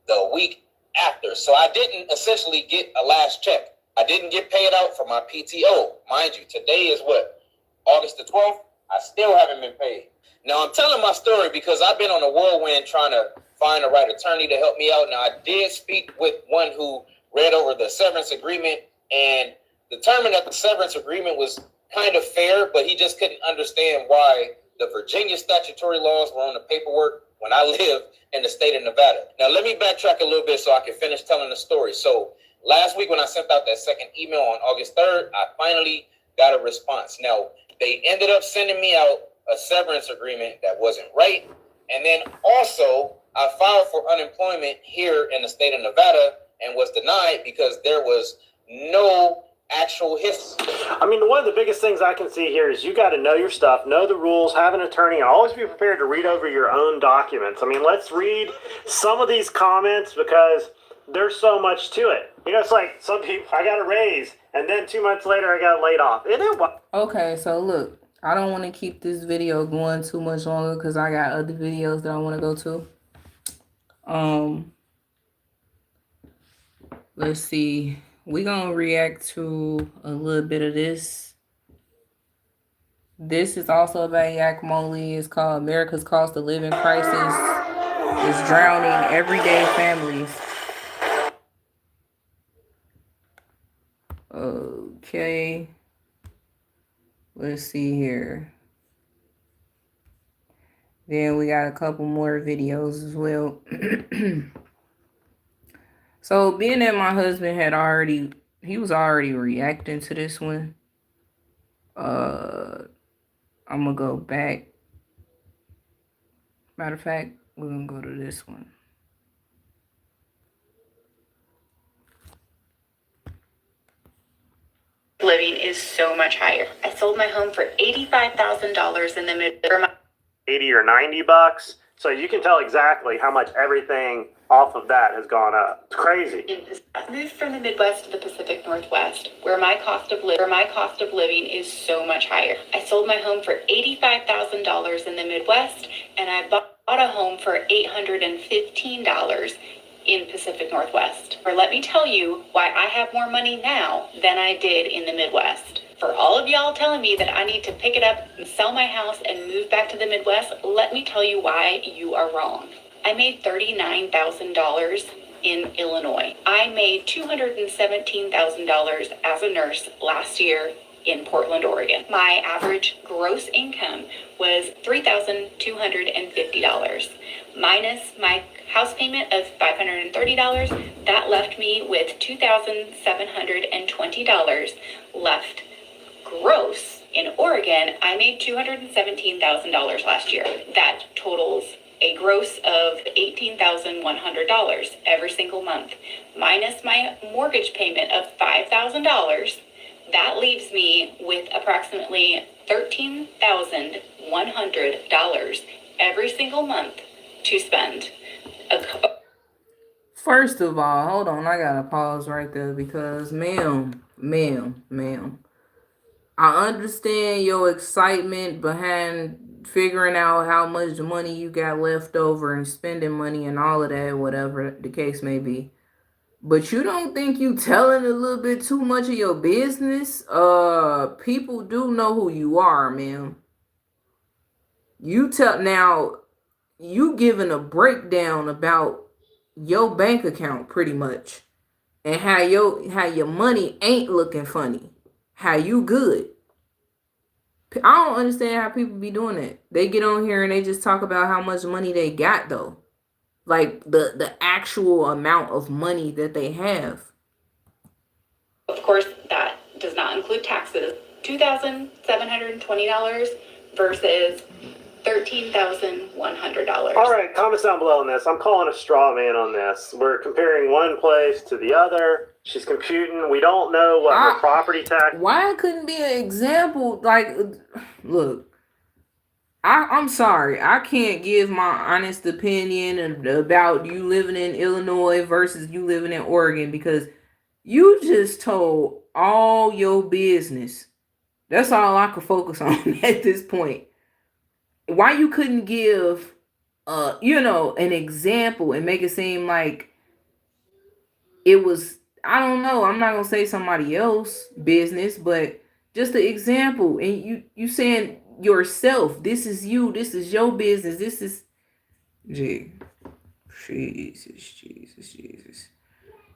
the week after. So I didn't essentially get a last check. I didn't get paid out for my PTO. Mind you, today is what? August the 12th? I still haven't been paid. Now, I'm telling my story because I've been on a whirlwind trying to find the right attorney to help me out. Now, I did speak with one who read over the severance agreement and determined that the severance agreement was kind of fair, but he just couldn't understand why the Virginia statutory laws were on the paperwork when I live in the state of Nevada. Now, let me backtrack a little bit so I can finish telling the story. So last week when I sent out that second email on August 3rd, I finally got a response. Now, they ended up sending me out a severance agreement that wasn't right. And then also, I filed for unemployment here in the state of Nevada and was denied because there was no actual history. I mean, one of the biggest things I can see here is you got to know your stuff, know the rules, have an attorney, and always be prepared to read over your own documents. I mean, let's read some of these comments because there's so much to it. It's like some people, I got a raise, and then 2 months later, I got laid off. Okay, so look, I don't want to keep this video going too much longer because I got other videos that I want to go to. Let's see. We're going to react to a little bit of this. This is also about Yakamoli. It's called America's Cost of Living Crisis is Drowning Everyday Families. Okay. Let's see here. Then we got a couple more videos as well. So being that my husband he was already reacting to this one. I'm gonna go back. Matter of fact, we're gonna go to this one. Living is so much higher. I sold my home for $85,000 in the mid. 80 or 90 bucks. So you can tell exactly how much everything off of that has gone up. It's crazy. I moved from the Midwest to the Pacific Northwest, where my cost of living is so much higher. I sold my home for $85,000 in the Midwest, and I bought a home for $815 in Pacific Northwest. Or let me tell you why I have more money now than I did in the Midwest. For all of y'all telling me that I need to pick it up and sell my house and move back to the Midwest, let me tell you why you are wrong. I made $39,000 in Illinois. I made $217,000 as a nurse last year in Portland, Oregon. My average gross income was $3,250. Minus my house payment of $530, that left me with $2,720 left gross. In Oregon, I made $217,000 last year. That totals a gross of $18,100 every single month. Minus my mortgage payment of $5,000, that leaves me with approximately $13,100 every single month to spend. First of all, hold on, I gotta pause right there because ma'am, I understand your excitement behind figuring out how much money you got left over and spending money and all of that, whatever the case may be. But you don't think you telling a little bit too much of your business? People do know who you are, man. You giving a breakdown about your bank account pretty much. And how your money ain't looking funny. How you good. I don't understand how people be doing that. They get on here and they just talk about how much money they got though. Like the actual amount of money that they have. Of course, that does not include taxes. $2,720 versus $13,100. All right, comments down below on this. I'm calling a straw man on this. We're comparing one place to the other. She's computing. We don't know what her property tax. Why couldn't be an example? Like, look, I'm sorry. I can't give my honest opinion about you living in Illinois versus you living in Oregon because you just told all your business. That's all I could focus on at this point. Why you couldn't give, an example and make it seem like it was, I don't know, I'm not going to say somebody else's business, but just an example. And you saying yourself, this is you, this is your business, this is, Jesus.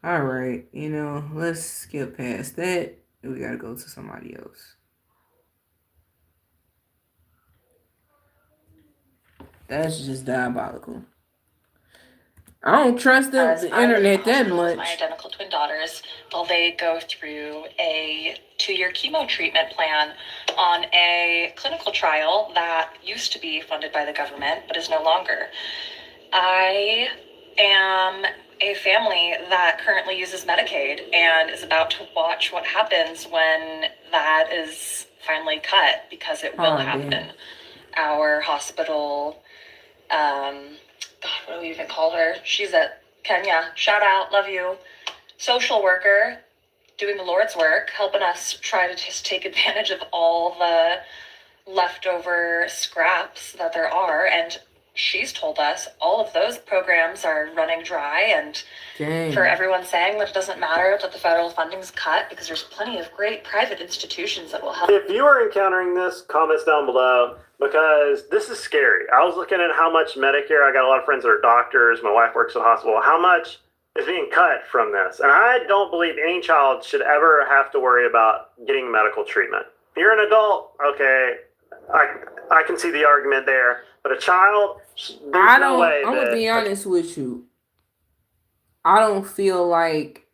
All right, let's skip past that. We got to go to somebody else. That's just diabolical. I don't trust the internet that much. My identical twin daughters, while they go through a 2-year chemo treatment plan on a clinical trial that used to be funded by the government, but is no longer. I am a family that currently uses Medicaid and is about to watch what happens when that is finally cut, because it will happen. Man. Our hospital, God, what do we even call her? She's at Kenya. Shout out, love you. Social worker, doing the Lord's work, helping us try to just take advantage of all the leftover scraps that there are. And she's told us all of those programs are running dry, and for everyone saying that it doesn't matter that the federal funding's cut, because there's plenty of great private institutions that will help. If you are encountering this, comments down below, because this is scary. I was looking at how much Medicare, I got a lot of friends that are doctors, my wife works at a hospital, how much is being cut from this. And I don't believe any child should ever have to worry about getting medical treatment. If you're an adult, okay, I can see the argument there. But a child, I'm going to be honest with you. I don't feel like,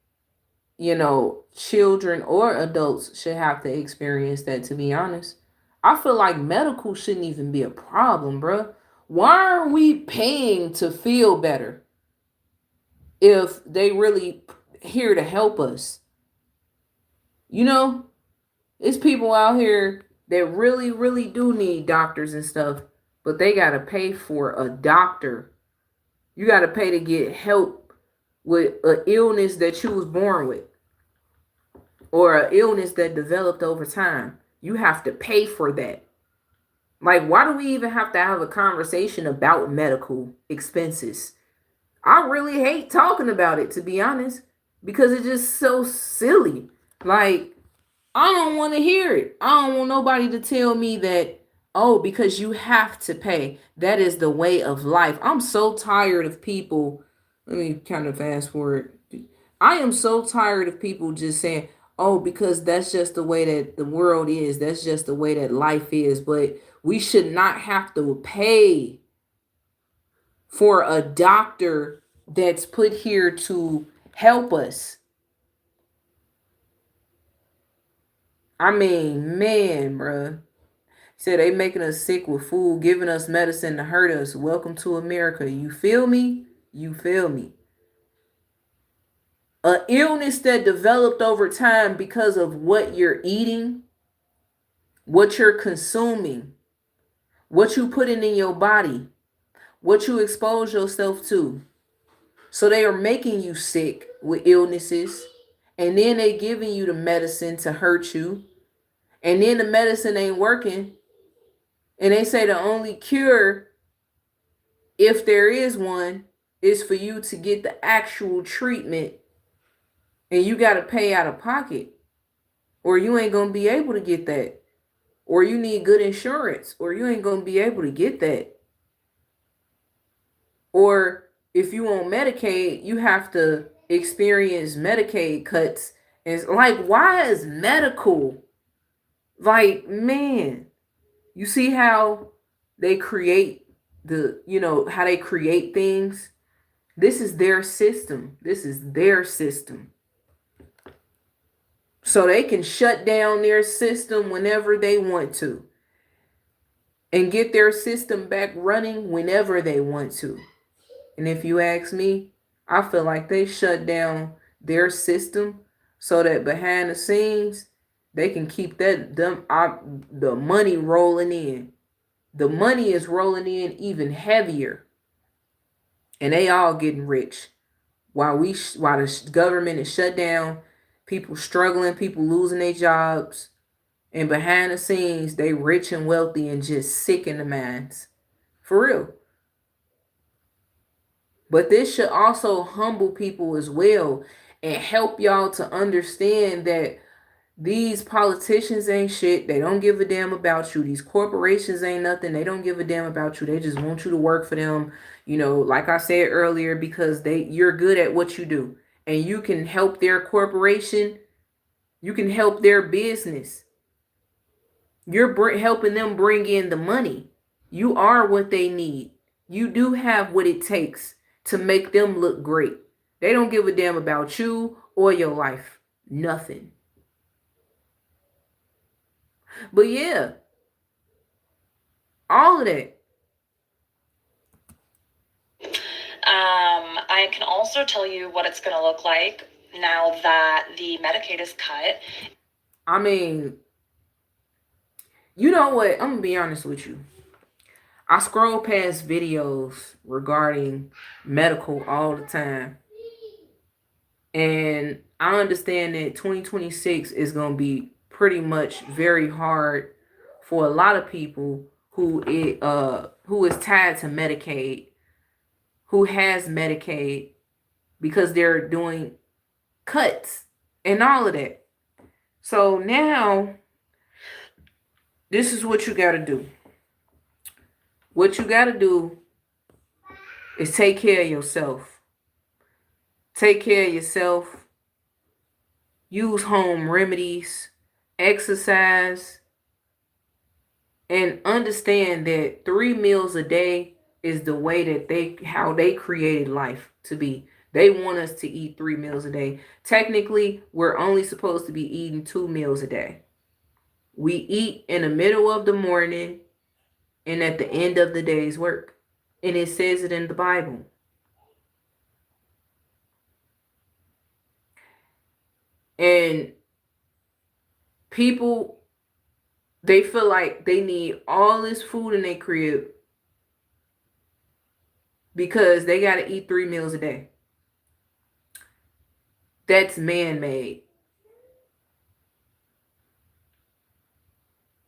children or adults should have to experience that, to be honest. I feel like medical shouldn't even be a problem, bro. Why are we paying to feel better if they really here to help us? It's people out here that really, really do need doctors and stuff, but they got to pay for a doctor. You got to pay to get help with an illness that you was born with or an illness that developed over time. You have to pay for that. Like, why do we even have to have a conversation about medical expenses? I really hate talking about it, to be honest, because it's just so silly. Like, I don't want to hear it. I don't want nobody to tell me that, oh, because you have to pay. That is the way of life. I'm so tired of people. Let me kind of fast forward. I am so tired of people just saying, oh, because that's just the way that the world is. That's just the way that life is. But we should not have to pay for a doctor that's put here to help us. I mean, man, bruh. Said they making us sick with food, giving us medicine to hurt us. Welcome to America. You feel me? You feel me? An illness that developed over time because of what you're eating, what you're consuming, what you putting in your body, what you expose yourself to. So they are making you sick with illnesses, and then they giving you the medicine to hurt you, and then the medicine ain't working, and they say the only cure, if there is one, is for you to get the actual treatment, and you got to pay out of pocket, or you ain't going to be able to get that, or you need good insurance, or you ain't going to be able to get that. Or if you on Medicaid, you have to experience Medicaid cuts. It's like, why is medical? Like, man, you see how they create how they create things? This is their system. This is their system. So they can shut down their system whenever they want to and get their system back running whenever they want to. And if you ask me, I feel like they shut down their system so that behind the scenes, they can keep the money rolling in. The money is rolling in even heavier. And they all getting rich. While the government is shut down, people struggling, people losing their jobs. And behind the scenes, they rich and wealthy and just sick in the minds. For real. But this should also humble people as well and help y'all to understand that these politicians ain't shit. They don't give a damn about you. These corporations ain't nothing. They don't give a damn about you. They just want you to work for them. Like I said earlier, because you're good at what you do. And you can help their corporation. You can help their business. You're helping them bring in the money. You are what they need. You do have what it takes to make them look great. They don't give a damn about you or your life. Nothing. But yeah, all of that. I can also tell you what it's going to look like now that the Medicaid is cut. I mean, you know what? I'm going to be honest with you. I scroll past videos regarding medical all the time. And I understand that 2026 is going to be pretty much very hard for a lot of people who is tied to Medicaid, who has Medicaid, because they're doing cuts and all of that. So now, this is what you got to do. What you got to do is take care of yourself. Take care of yourself. Use home remedies. Exercise. And understand that 3 meals a day is the way that how they created life to be. They want us to eat 3 meals a day. Technically, we're only supposed to be eating 2 meals a day. We eat in the middle of the morning and at the end of the day's work. And it says it in the Bible. And people, they feel like they need all this food in their crib because they got to eat 3 meals a day. That's man-made.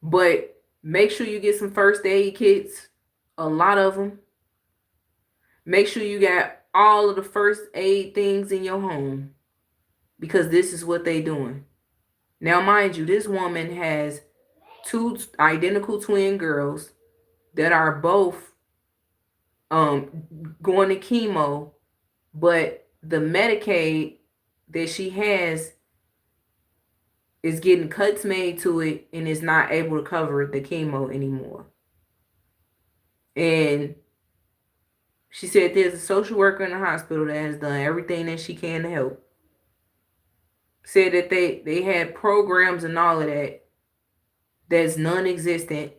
But make sure you get some first aid kits, a lot of them. Make sure you got all of the first aid things in your home because this is what they doing. Now, mind you, this woman has 2 identical twin girls that are both going to chemo, but the Medicaid that she has is getting cuts made to it and is not able to cover the chemo anymore. And she said there's a social worker in the hospital that has done everything that she can to help. Said that they had programs and all of that that's non-existent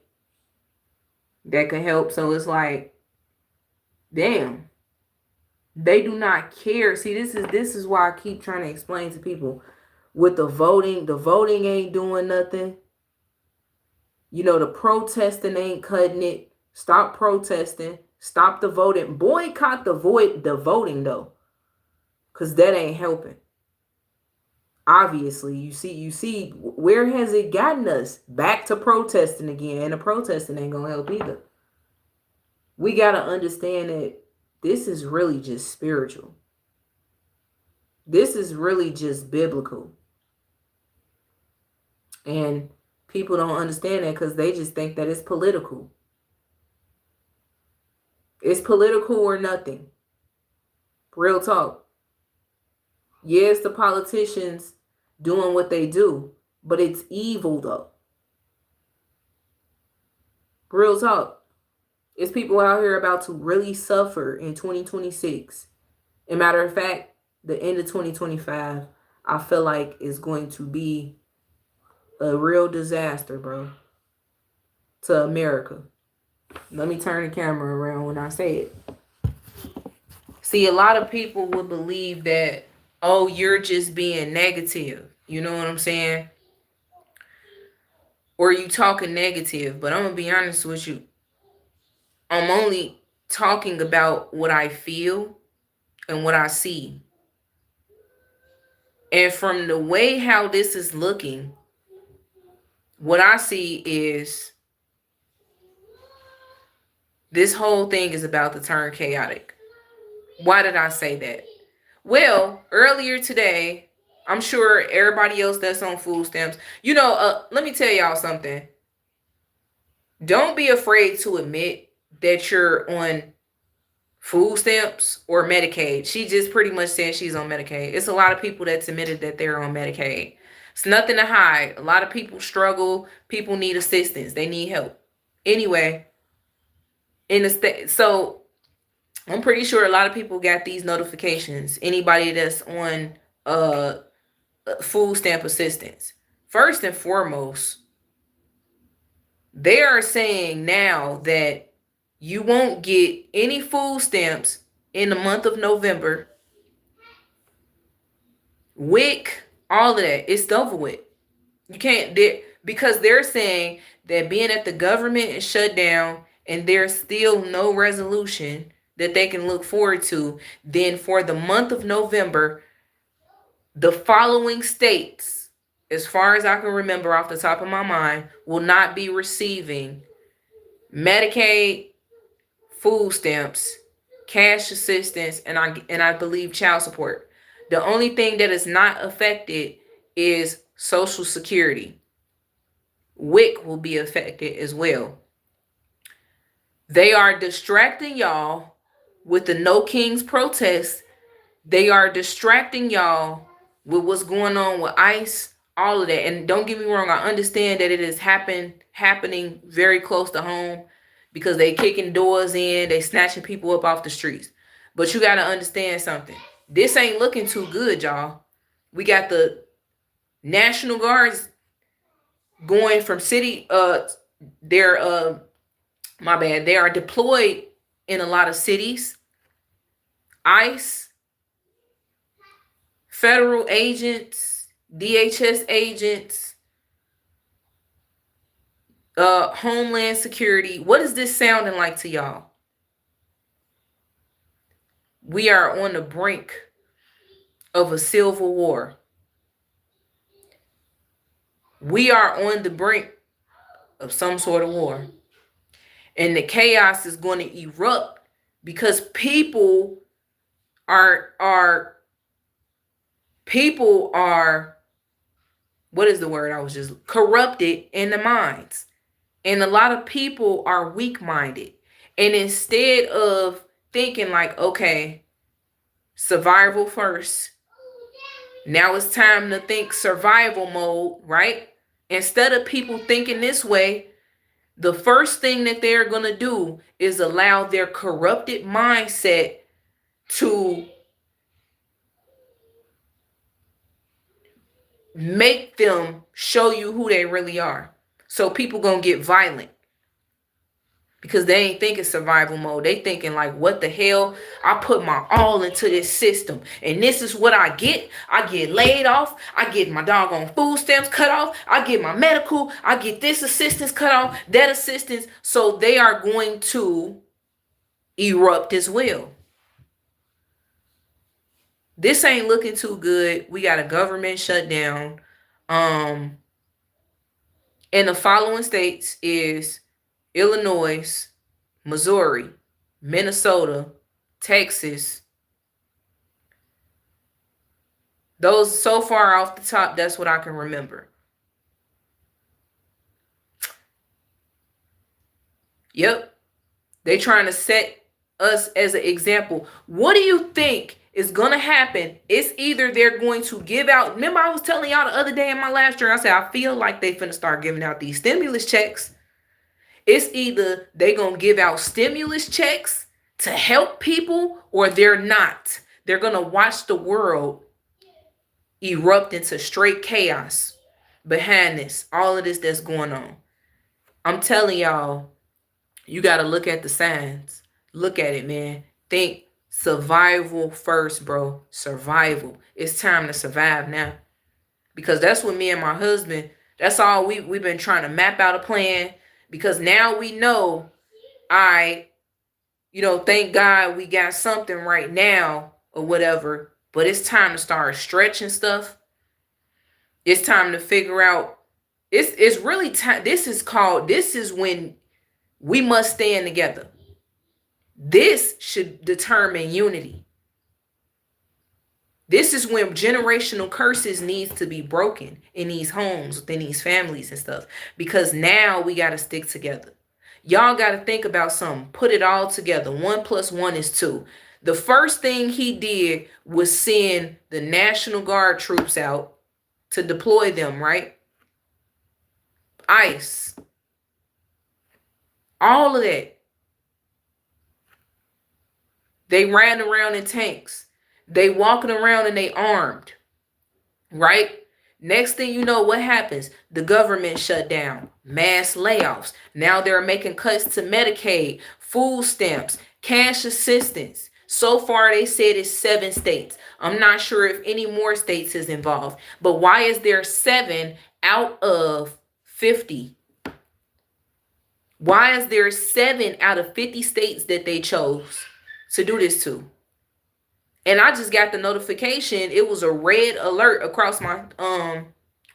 that could help. So it's like, damn, they do not care. See, this is why I keep trying to explain to people with the voting ain't doing nothing. You know, the protesting ain't cutting it. Stop protesting. Stop the voting. Boycott the voting though, because that ain't helping. Obviously, you see where has it gotten us? Back to protesting again, and the protesting ain't gonna help either. We gotta understand that this is really just spiritual. This is really just biblical. And people don't understand that because they just think that it's political. It's political or nothing. Real talk. Yes, the politicians doing what they do, but it's evil though. Real talk. It's people out here about to really suffer in 2026. As a matter of fact, the end of 2025, I feel like is going to be a real disaster, bro, to America. Let me turn the camera around when I say it. See, a lot of people would believe that, oh, you're just being negative. You know what I'm saying? Or you talking negative. But I'm going to be honest with you. I'm only talking about what I feel and what I see. And from the way how this is looking, what I see is this whole thing is about to turn chaotic. Why did I say that? Well, earlier today, I'm sure everybody else that's on food stamps, let me tell y'all something. Don't be afraid to admit that you're on food stamps or Medicaid. She just pretty much said she's on Medicaid. It's a lot of people that's admitted that they're on Medicaid. It's nothing to hide. A lot of people struggle. People need assistance. They need help. Anyway, in the state, so I'm pretty sure a lot of people got these notifications. Anybody that's on food stamp assistance. First and foremost, they are saying now that you won't get any food stamps in the month of November. WIC, all of that, it's over with. You can't, because they're saying that being that the government is shut down and there's still no resolution that they can look forward to, then for the month of November, the following states, as far as I can remember off the top of my mind, will not be receiving Medicaid, food stamps, cash assistance, and I believe child support. The only thing that is not affected is Social Security. WIC will be affected as well. They are distracting y'all with the No Kings protest. They are distracting y'all with what's going on with ICE, all of that. And don't get me wrong, I understand that it is happening very close to home because they kicking doors in, they snatching people up off the streets. But you got to understand something. This ain't looking too good, y'all. We got the National Guards going from city, they are deployed in a lot of cities. ICE, federal agents, DHS agents, Homeland Security. What is this sounding like to y'all? We are on the brink of a civil war. We are on the brink of some sort of war. And the chaos is going to erupt because people Our people are, what is the word I was just, corrupted in the minds. And a lot of people are weak-minded. And instead of thinking like, okay, survival first, now it's time to think survival mode, right? Instead of people thinking this way, the first thing that they're going to do is allow their corrupted mindset to make them show you who they really are. So people going to get violent because they ain't thinking survival mode. They thinking like, what the hell? I put my all into this system and this is what I get. I get laid off. I get my doggone food stamps cut off. I get my medical. I get this assistance cut off, that assistance. So they are going to erupt as well. This ain't looking too good. We got a government shutdown. And the following states is Illinois, Missouri, Minnesota, Texas. Those so far off the top, that's what I can remember. Yep. They trying to set us as an example. What do you think is going to happen? It's either they're going to give out. Remember, I was telling y'all the other day in my last stream, I said, I feel like they finna start giving out these stimulus checks. It's either they going to give out stimulus checks to help people or they're not. They're going to watch the world erupt into straight chaos behind this, all of this that's going on. I'm telling y'all, you got to look at the signs. Look at it, man. Think survival first, bro. Survival. It's time to survive now. Because that's what me and my husband, that's all we've been trying to map out a plan. Because now we know, thank God we got something right now or whatever. But it's time to start stretching stuff. It's time to figure out. It's really time. This is when we must stand together. This should determine unity. This is when generational curses needs to be broken in these homes, within these families and stuff. Because now we got to stick together. Y'all got to think about something. Put it all together. 1 + 1 is 2. The first thing he did was send the National Guard troops out to deploy them, right? ICE. All of that. They ran around in tanks. They walking around and they armed, right? Next thing you know, what happens? The government shut down, mass layoffs. Now they're making cuts to Medicaid, food stamps, cash assistance. So far, they said it's 7 states. I'm not sure if any more states is involved. But why is there 7 out of 50? Why is there 7 out of 50 states that they chose to do this to? And I just got the notification. It was a red alert across my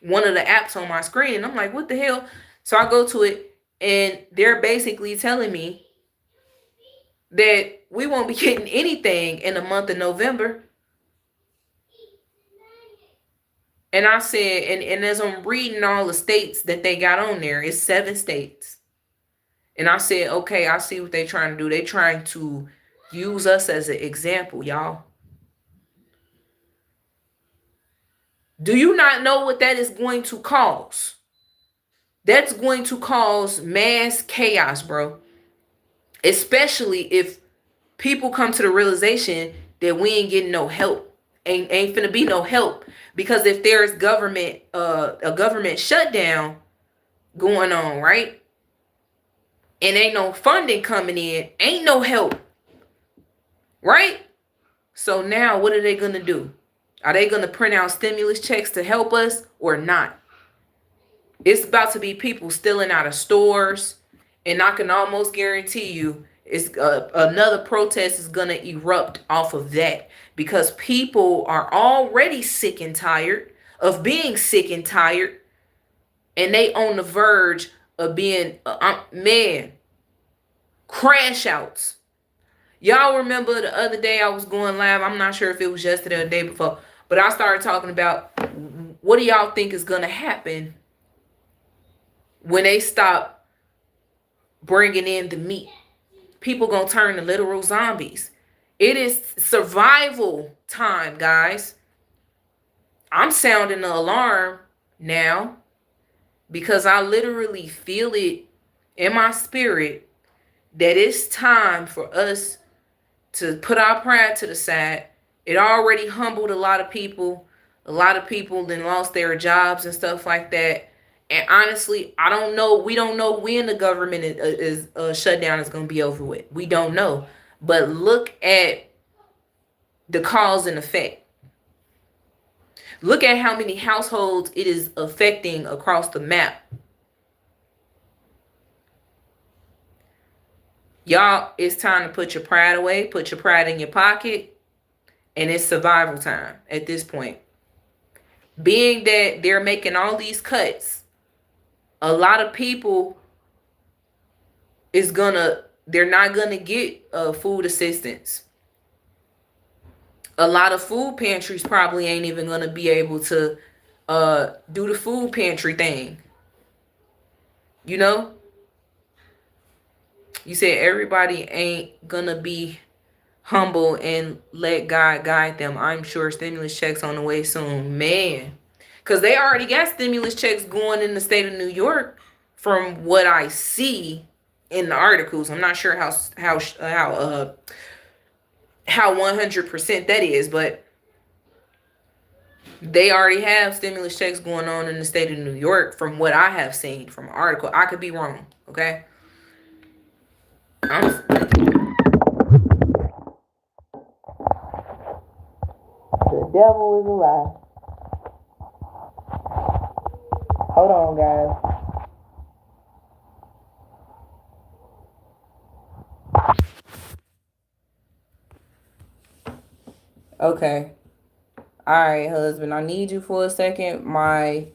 one of the apps on my screen. And I'm like, what the hell? So I go to it and they're basically telling me that we won't be getting anything in the month of November. And I said, and as I'm reading all the states that they got on there, it's 7 states. And I said, okay, I see what they're trying to do. They're trying to use us as an example, y'all. Do you not know what that is going to cause? That's going to cause mass chaos, bro. Especially if people come to the realization that we ain't getting no help. Ain't finna be no help. Because if there's a government shutdown going on, right? And ain't no funding coming in, ain't no help. Right? So now what are they going to do? Are they going to print out stimulus checks to help us or not? It's about to be people stealing out of stores. And I can almost guarantee you it's another protest is going to erupt off of that. Because people are already sick and tired of being sick and tired. And they on the verge of being, crash outs. Y'all remember the other day I was going live? I'm not sure if it was yesterday or the day before, but I started talking about what do y'all think is going to happen when they stop bringing in the meat? People going to turn to literal zombies. It is survival time, guys. I'm sounding the alarm now because I literally feel it in my spirit that it's time for us to put our pride to the side. It already humbled a lot of people. A lot of people then lost their jobs and stuff like that. And honestly, I don't know. We don't know when the government is shutdown is going to be over with. We don't know. But look at the cause and effect. Look at how many households it is affecting across the map. Y'all, it's time to put your pride away. Put your pride in your pocket. And it's survival time at this point. Being that they're making all these cuts, a lot of people they're not gonna get food assistance. A lot of food pantries probably ain't even gonna be able to do the food pantry thing. You know? You said everybody ain't gonna be humble and let God guide them. I'm sure stimulus checks on the way soon. Man. Because they already got stimulus checks going in the state of New York from what I see in the articles. I'm not sure how 100% that is, but they already have stimulus checks going on in the state of New York from what I have seen from an article. I could be wrong, okay? The devil is alive. Hold on, guys. Okay. All right, husband. I need you for a second. I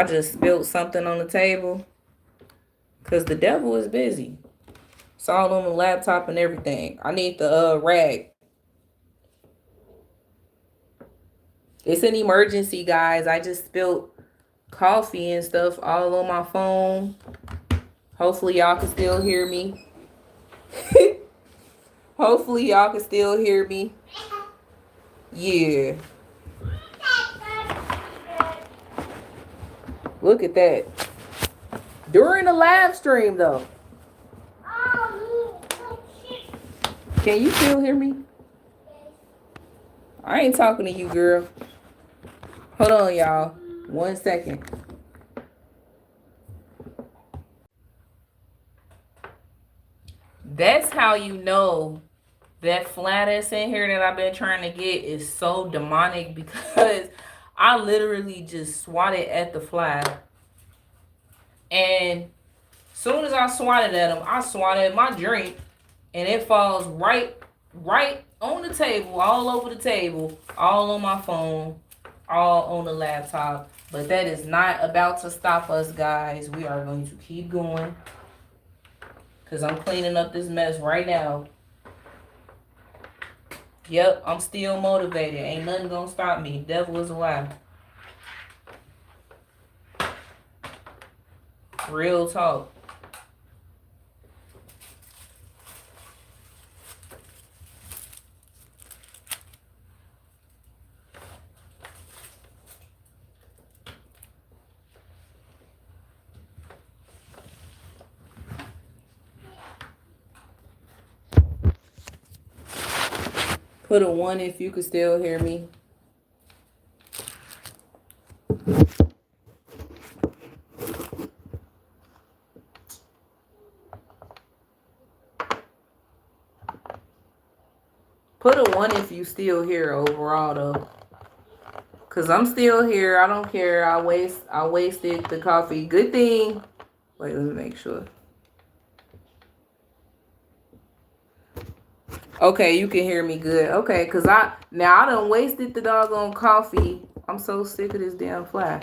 just spilled something on the table. Because the devil is busy. It's all on the laptop and everything. I need the rag. It's an emergency, guys. I just spilled coffee and stuff all on my phone. Hopefully y'all can still hear me. Hopefully y'all can still hear me. Yeah. Look at that. During the live stream, though. Can you still hear me? I ain't talking to you, girl. Hold on, y'all. 1 second. That's how you know that flat that's in here that I've been trying to get is so demonic, because I literally just swatted at the fly. And soon as I swatted at him, I swatted at my drink, and it falls right on the table, all over the table, all on my phone, all on the laptop. But that is not about to stop us, guys. We are going to keep going, because I'm cleaning up this mess right now. Yep, I'm still motivated. Ain't nothing gonna stop me. Devil is alive. Real talk. Put a 1 if you could still hear me. Put a 1 if you still here overall, though. Cause I'm still here. I don't care. I wasted the coffee. Good thing. Wait, let me make sure. Okay, you can hear me good. Okay, cause I done wasted the doggone coffee. I'm so sick of this damn fly.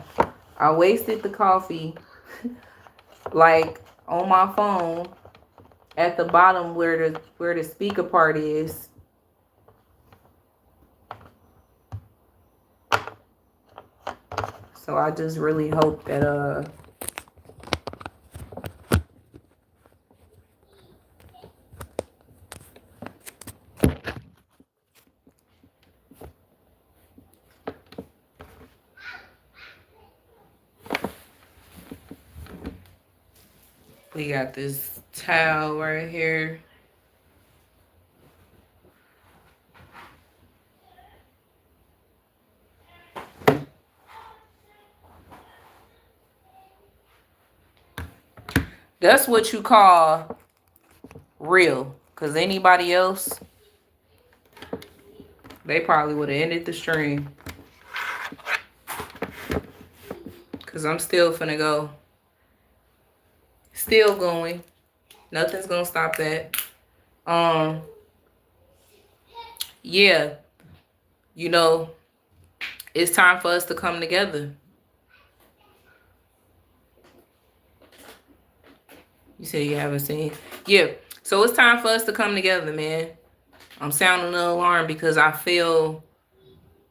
I wasted the coffee like on my phone, at the bottom where the speaker part is. So I just really hope that we got this towel right here. That's what you call real. Because anybody else, they probably would have ended the stream. Because I'm still finna go. Still going. Nothing's gonna stop that. Yeah. You know, it's time for us to come together. You said you haven't seen. Yeah. So it's time for us to come together, man. I'm sounding the alarm because I feel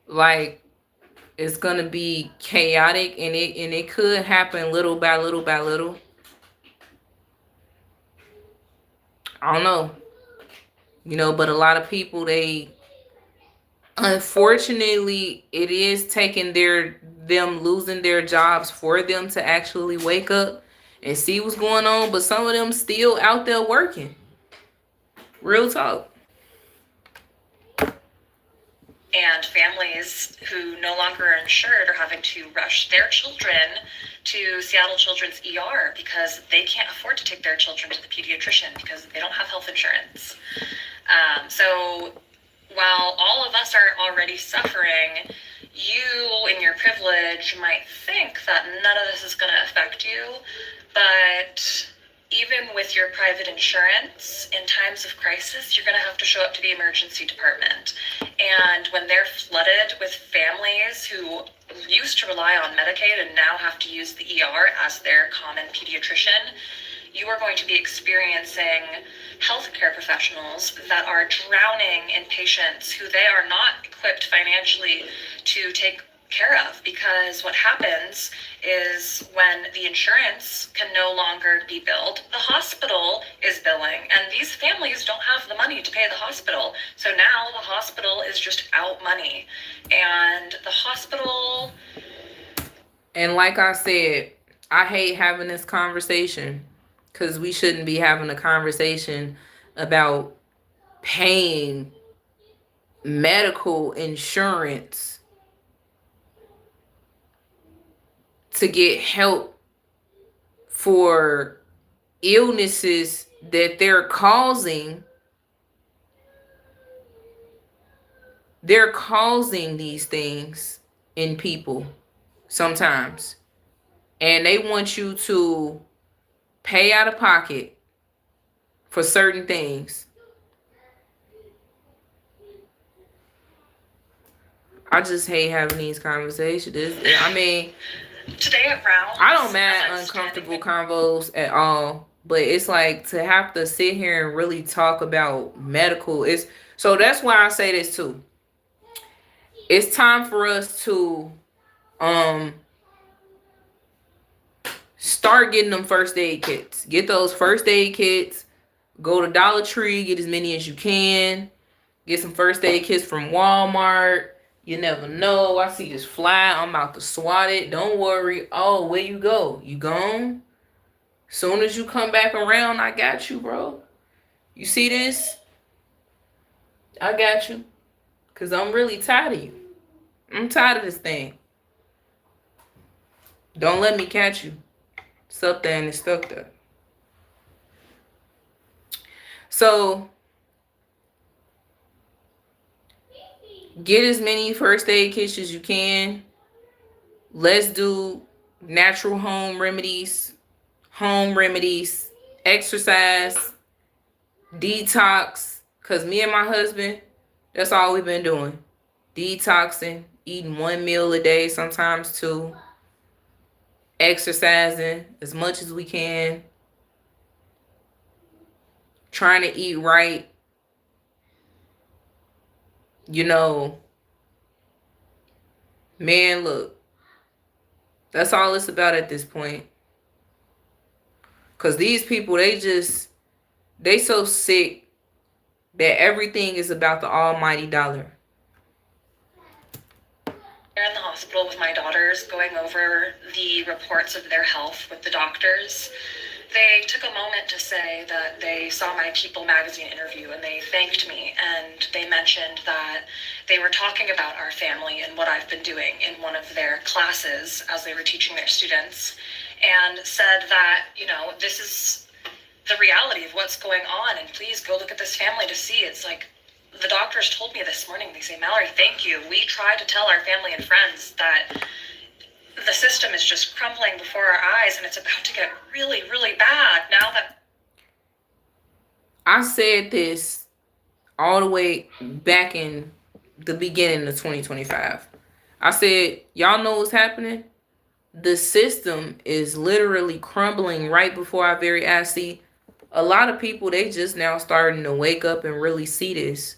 like it's gonna be chaotic, and it could happen little by little by little. I don't know. You know, but a lot of people, they unfortunately, it is taking them losing their jobs for them to actually wake up and see what's going on, but some of them still out there working. Real talk. And families who no longer are insured are having to rush their children to Seattle Children's ER because they can't afford to take their children to the pediatrician because they don't have health insurance. So while all of us are already suffering, you in your privilege might think that none of this is going to affect you, but even with your private insurance, in times of crisis, you're going to have to show up to the emergency department. And when they're flooded with families who used to rely on Medicaid and now have to use the ER as their common pediatrician, you are going to be experiencing healthcare professionals that are drowning in patients who they are not equipped financially to take care of, because what happens is when the insurance can no longer be billed, the hospital is billing, and these families don't have the money to pay the hospital. So now the hospital is just out money, and the hospital. And like I said, I hate having this conversation because we shouldn't be having a conversation about paying medical insurance to get help for illnesses that they're causing. They're causing these things in people sometimes. And they want you to pay out of pocket for certain things. I just hate having these conversations. I mean, today at Rounds, I don't mind uncomfortable convos at all, but it's like to have to sit here and really talk about medical. So that's why I say this too. It's time for us to start getting them first aid kits. Get those first aid kits. Go to Dollar Tree, get as many as you can. Get some first aid kits from Walmart. You never know. I see this fly. I'm about to swat it. Don't worry. Oh, where you go? You gone? Soon as you come back around, I got you, bro. You see this? I got you. Because I'm really tired of you. I'm tired of this thing. Don't let me catch you. It's up there and it's stuck there. So, get as many first aid kits as you can. Let's do natural home remedies, exercise, detox. Because me and my husband, that's all we've been doing. Detoxing, eating 1 meal a day, sometimes 2. Exercising as much as we can. trying to eat right, you know, man, look, that's all it's about at this point. Because these people, they so sick that everything is about the almighty dollar. They're in the hospital with my daughters going over the reports of their health with the doctors. They took a moment to say that they saw my People magazine interview and they thanked me, and they mentioned that they were talking about our family and what I've been doing in one of their classes as they were teaching their students, and said that, you know, this is the reality of what's going on, and please go look at this family to see. It's like, the doctors told me this morning, they say, Mallory, thank you. We try to tell our family and friends that the system is just crumbling before our eyes and it's about to get really, really bad now that... I said this all the way back in the beginning of 2025. I said, y'all know what's happening? The system is literally crumbling right before our very eyes. See, a lot of people, they just now starting to wake up and really see this.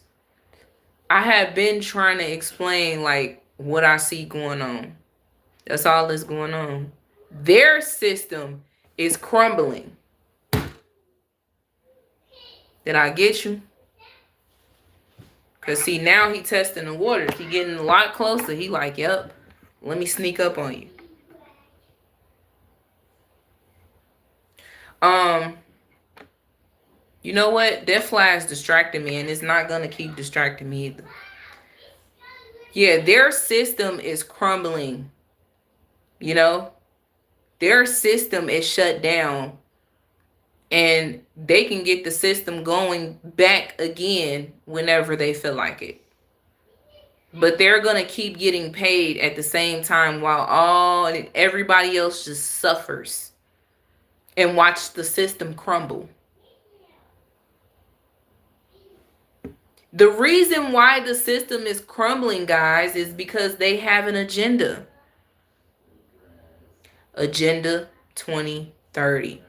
I have been trying to explain like what I see going on. That's all that's going on. Their system is crumbling. Did I get you? Because see, now he testing the waters. He getting a lot closer. He like, yep, let me sneak up on you. You know what? That fly is distracting me, and it's not going to keep distracting me either. Yeah, their system is crumbling. You know, their system is shut down, and they can get the system going back again whenever they feel like it. But they're going to keep getting paid at the same time while everybody else just suffers and watch the system crumble. The reason why the system is crumbling, guys, is because they have an agenda. Agenda 2030.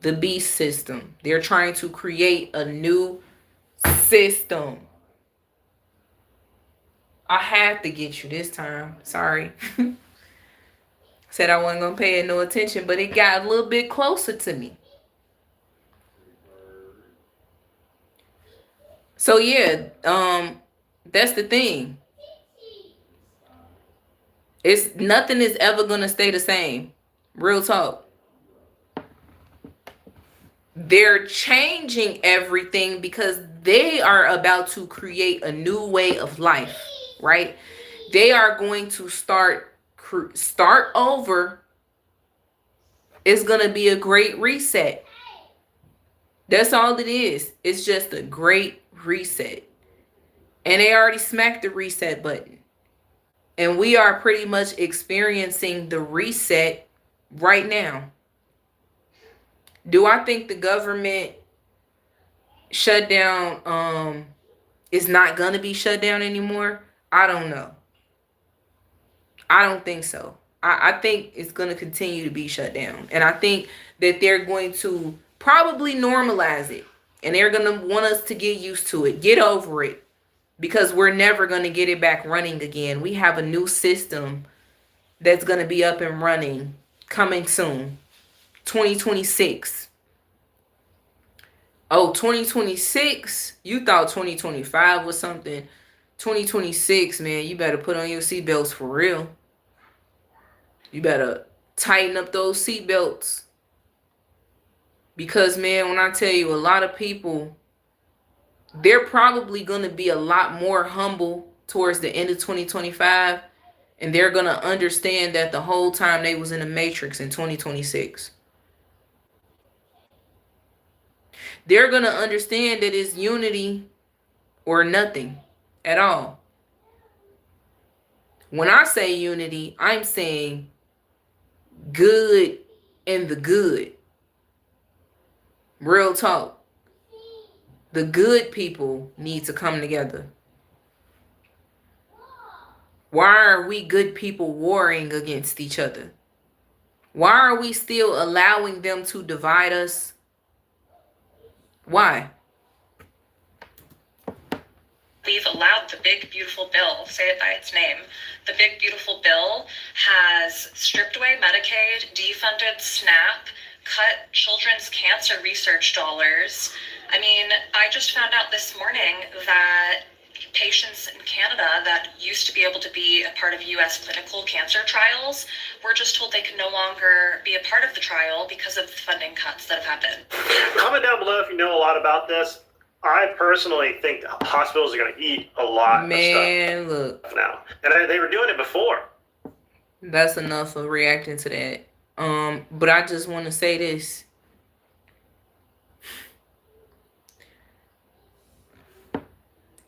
The beast system. They're trying to create a new system. I had to get you this time. Sorry. Said I wasn't going to pay it no attention, but it got a little bit closer to me. So yeah, that's the thing. It's nothing is ever going to stay the same. Real talk. They're changing everything because they are about to create a new way of life, right? They are going to start over. It's going to be a great reset. That's all it is. It's just a great reset. And they already smacked the reset button. And we are pretty much experiencing the reset right now. Do I think the government shutdown is not going to be shut down anymore? I don't know. I don't think so. I think it's going to continue to be shut down. And I think that they're going to probably normalize it. And they're going to want us to get used to it. Get over it. Because we're never going to get it back running again. We have a new system that's going to be up and running coming soon. 2026. Oh, 2026? You thought 2025 was something. 2026, man, you better put on your seatbelts for real. You better tighten up those seatbelts. Because, man, when I tell you, a lot of people, they're probably going to be a lot more humble towards the end of 2025. And they're going to understand that the whole time they was in the Matrix in 2026. They're going to understand that it's unity or nothing at all. When I say unity, I'm saying good and the good. Real talk. The good people need to come together. Why are we good people warring against each other? Why are we still allowing them to divide us? Why? We've allowed the big beautiful bill, say it by its name. The big beautiful bill has stripped away Medicaid, defunded SNAP, cut children's cancer research dollars. I mean, I just found out this morning that patients in Canada that used to be able to be a part of U.S. clinical cancer trials were just told they can no longer be a part of the trial because of the funding cuts that have happened. Comment down below if you know a lot about this. I personally think hospitals are going to eat a lot of stuff now. And they were doing it before. That's enough of reacting to that. But I just want to say this.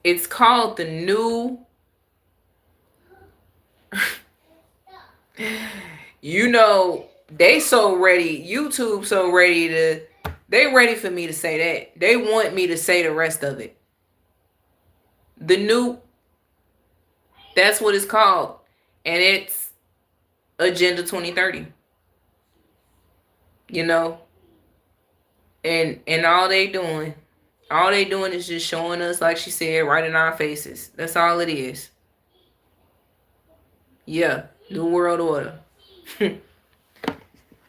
It's called the new... You know, they so ready. YouTube so ready to... They ready for me to say that. They want me to say the rest of it. The new... That's what it's called. And it's Agenda 2030. You know? And all they doing is just showing us, like she said, right in our faces. That's all it is. Yeah. New World Order.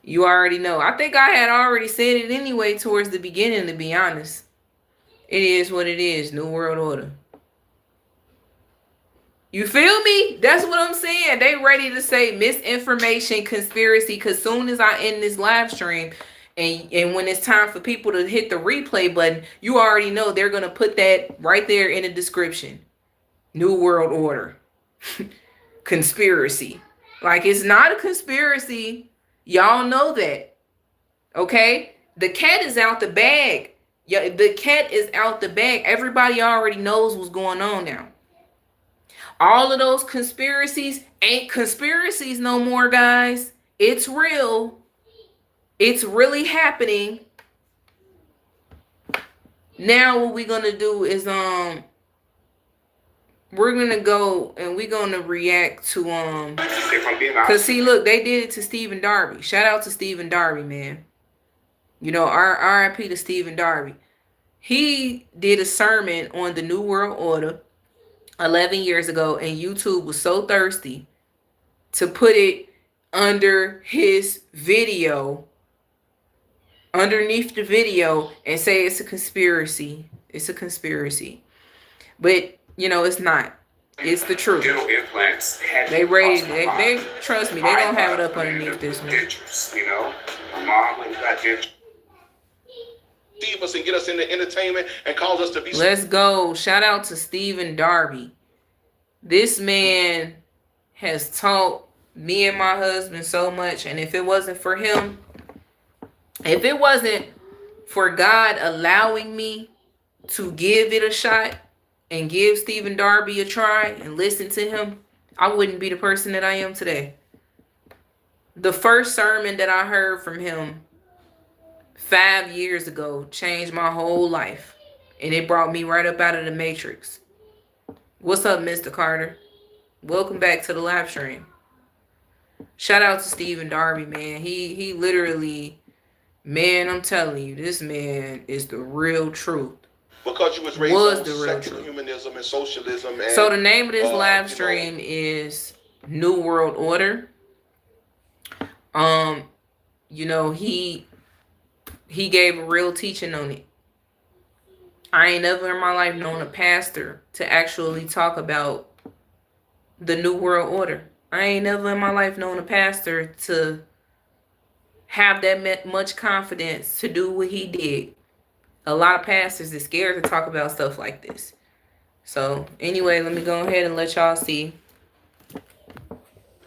You already know. I think I had already said it anyway towards the beginning, to be honest. It is what it is. New World Order. You feel me? That's what I'm saying. They ready to say misinformation, conspiracy, because soon as I end this live stream, and when it's time for people to hit the replay button, you already know they're going to put that right there in the description. New World Order. Conspiracy. Like, it's not a conspiracy. Y'all know that. Okay? The cat is out the bag. Yeah, the cat is out the bag. Everybody already knows what's going on now. All of those conspiracies ain't conspiracies no more, guys. It's real. It's really happening. Now what we're going to do is we're going to go and we're going to react to cuz see, look, they did it to Stephen Darby. Shout out to Stephen Darby, man. You know, RIP to Stephen Darby. He did a sermon on the New World Order 11 years ago, and YouTube was so thirsty to put it under his video, underneath the video, and say it's a conspiracy. It's a conspiracy. But, you know, it's not. It's the truth. They ready. They trust me. They don't have it up underneath this one. You know, my mom when you got dentures. Us and get us into entertainment and cause us to be. Let's go. Shout out to Stephen Darby. This man has taught me and my husband so much, and if it wasn't for him, if it wasn't for God allowing me to give it a shot and give Stephen Darby a try and listen to him, I wouldn't be the person that I am today. The first sermon that I heard from him 5 years ago changed my whole life, and it brought me right up out of the matrix. What's up, Mr. Carter? Welcome back to the live stream. Shout out to Stephen Darby, man. He literally, man, I'm telling you, this man is the real truth. Because you was raised on secular humanism and socialism. And, so the name of this live stream is New World Order. You know, he gave a real teaching on it. I ain't never in my life known a pastor to actually talk about the New World Order. I ain't never in my life known a pastor to have that much confidence to do what he did. A lot of pastors are scared to talk about stuff like this. So anyway, let me go ahead and let y'all see.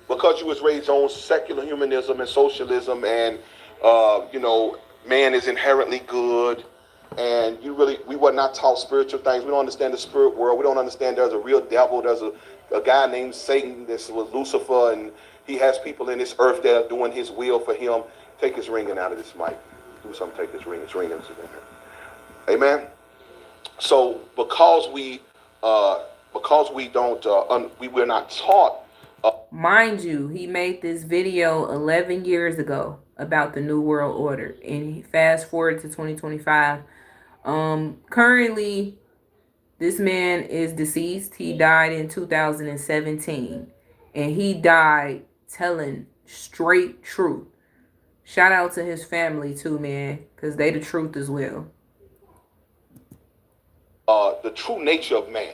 Because you was raised on secular humanism and socialism, and you know, man is inherently good, and we were not taught spiritual things. We don't understand the spirit world. We don't understand there's a real devil. There's a guy named Satan. This was Lucifer, and he has people in this earth that are doing his will for him. Take his ringing out of this mic. Do something. Take this ring. It's ringing. Amen. So because we're not taught. Mind you, he made this video 11 years ago about the New World Order, and he fast forward to 2025. Currently, this man is deceased. He died in 2017, and he died telling straight truth. Shout out to his family too, man, because they the truth as well. The true nature of man.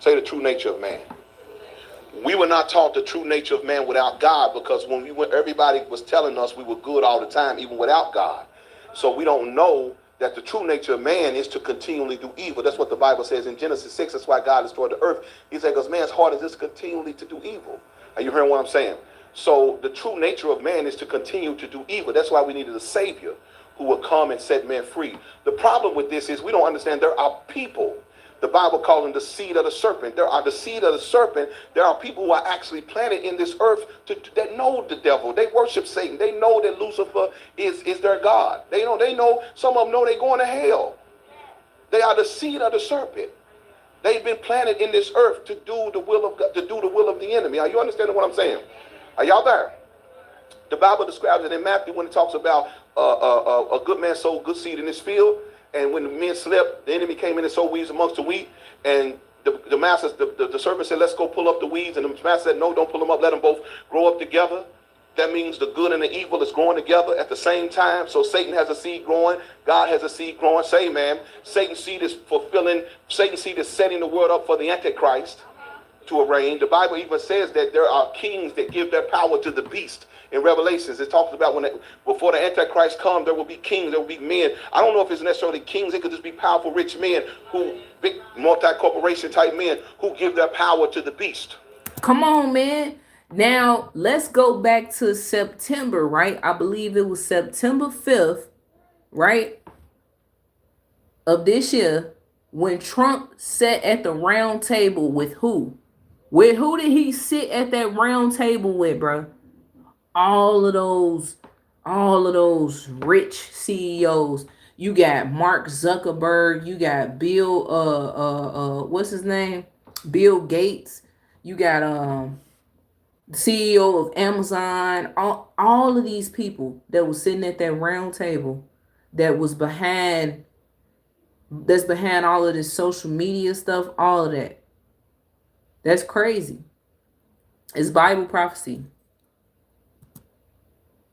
Say the true nature of man. We were not taught the true nature of man without God, because when we went, everybody was telling us we were good all the time, even without God. So we don't know that the true nature of man is to continually do evil. That's what the Bible says in Genesis 6. That's why God destroyed the earth. He said, because man's heart is just continually to do evil. Are you hearing what I'm saying? So the true nature of man is to continue to do evil. That's why we needed a savior who would come and set man free. The problem with this is we don't understand there are people. The Bible calls them the seed of the serpent. There are the seed of the serpent. There are people who are actually planted in this earth that know the devil. They worship Satan. They know that Lucifer is their God. They know, some of them know they're going to hell. They are the seed of the serpent. They've been planted in this earth to do the will of God, to do the will of the enemy. Are you understanding what I'm saying? Are y'all there? The Bible describes it in Matthew when it talks about a good man sowed good seed in his field. And when the men slept, the enemy came in and sowed weeds amongst the wheat. And the master, the servant said, let's go pull up the weeds. And the master said, no, don't pull them up. Let them both grow up together. That means the good and the evil is growing together at the same time. So Satan has a seed growing. God has a seed growing. Say, man, Satan's seed is setting the world up for the Antichrist to reign. The Bible even says that there are kings that give their power to the beast. In Revelations, it talks about before the Antichrist comes, there will be kings, there will be men. I don't know if it's necessarily kings. It could just be powerful, rich men big multi-corporation type men who give their power to the beast. Come on, man. Now, let's go back to September, right? I believe it was September 5th, right, of this year, when Trump sat at the round table with who? With who did he sit at that round table with, bro? All of those rich CEOs. You got Mark Zuckerberg, you got Bill what's his name? Bill Gates. You got CEO of Amazon, all of these people that was sitting at that round table that's behind all of this social media stuff, all of that. That's crazy. It's Bible prophecy.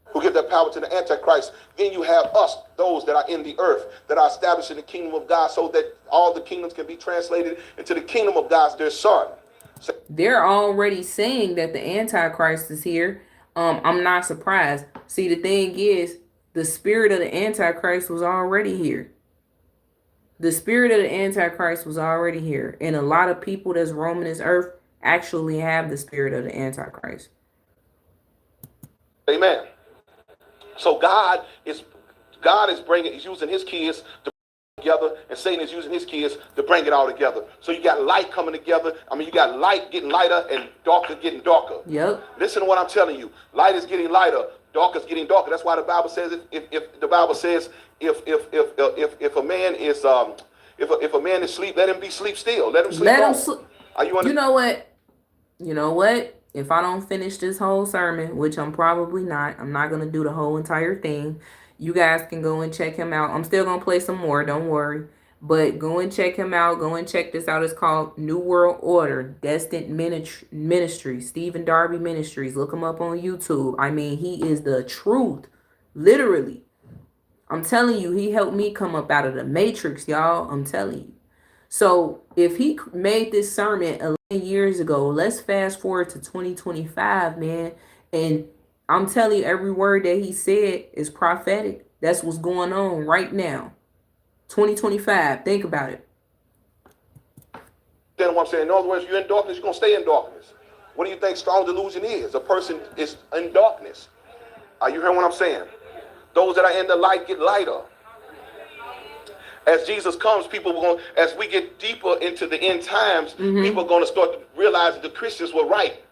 Who give their power to the Antichrist. Then you have us, those that are in the earth, that are established in the kingdom of God, so that all the kingdoms can be translated into the kingdom of God's dear son. They're already saying that the Antichrist is here. I'm not surprised. See, the thing is, the spirit of the Antichrist was already here. The spirit of the Antichrist was already here. And a lot of people that's roaming this earth actually have the spirit of the Antichrist. Amen. So God is using his kids to bring it together, and Satan is using his kids to bring it all together. So you got light coming together. I mean, you got light getting lighter and darker getting darker. Yep. Listen to what I'm telling you. Light is getting lighter, dark is getting darker. That's why the Bible says if the Bible says if a man is if a man is asleep, let him be sleep still. Let him sleep. You know what? You know what? If I don't finish this whole sermon, which I'm probably not, I'm not going to do the whole entire thing. You guys can go and check him out. I'm still going to play some more. Don't worry. But go and check him out. Go and check this out. It's called New World Order, Destined Ministry, Stephen Darby Ministries. Look him up on YouTube. I mean, he is the truth. Literally. I'm telling you, he helped me come up out of the matrix, y'all. I'm telling you. So if he made this sermon 11 years ago, let's fast forward to 2025, man. And I'm telling you, every word that he said is prophetic. That's what's going on right now. 2025. Think about it. Then what I'm saying, in other words, you're in darkness, you're going to stay in darkness. What do you think strong delusion is? A person is in darkness. Are you hearing what I'm saying? Those that are in the light get lighter. As Jesus comes, as we get deeper into the end times, people are going to start to realize that the Christians were right.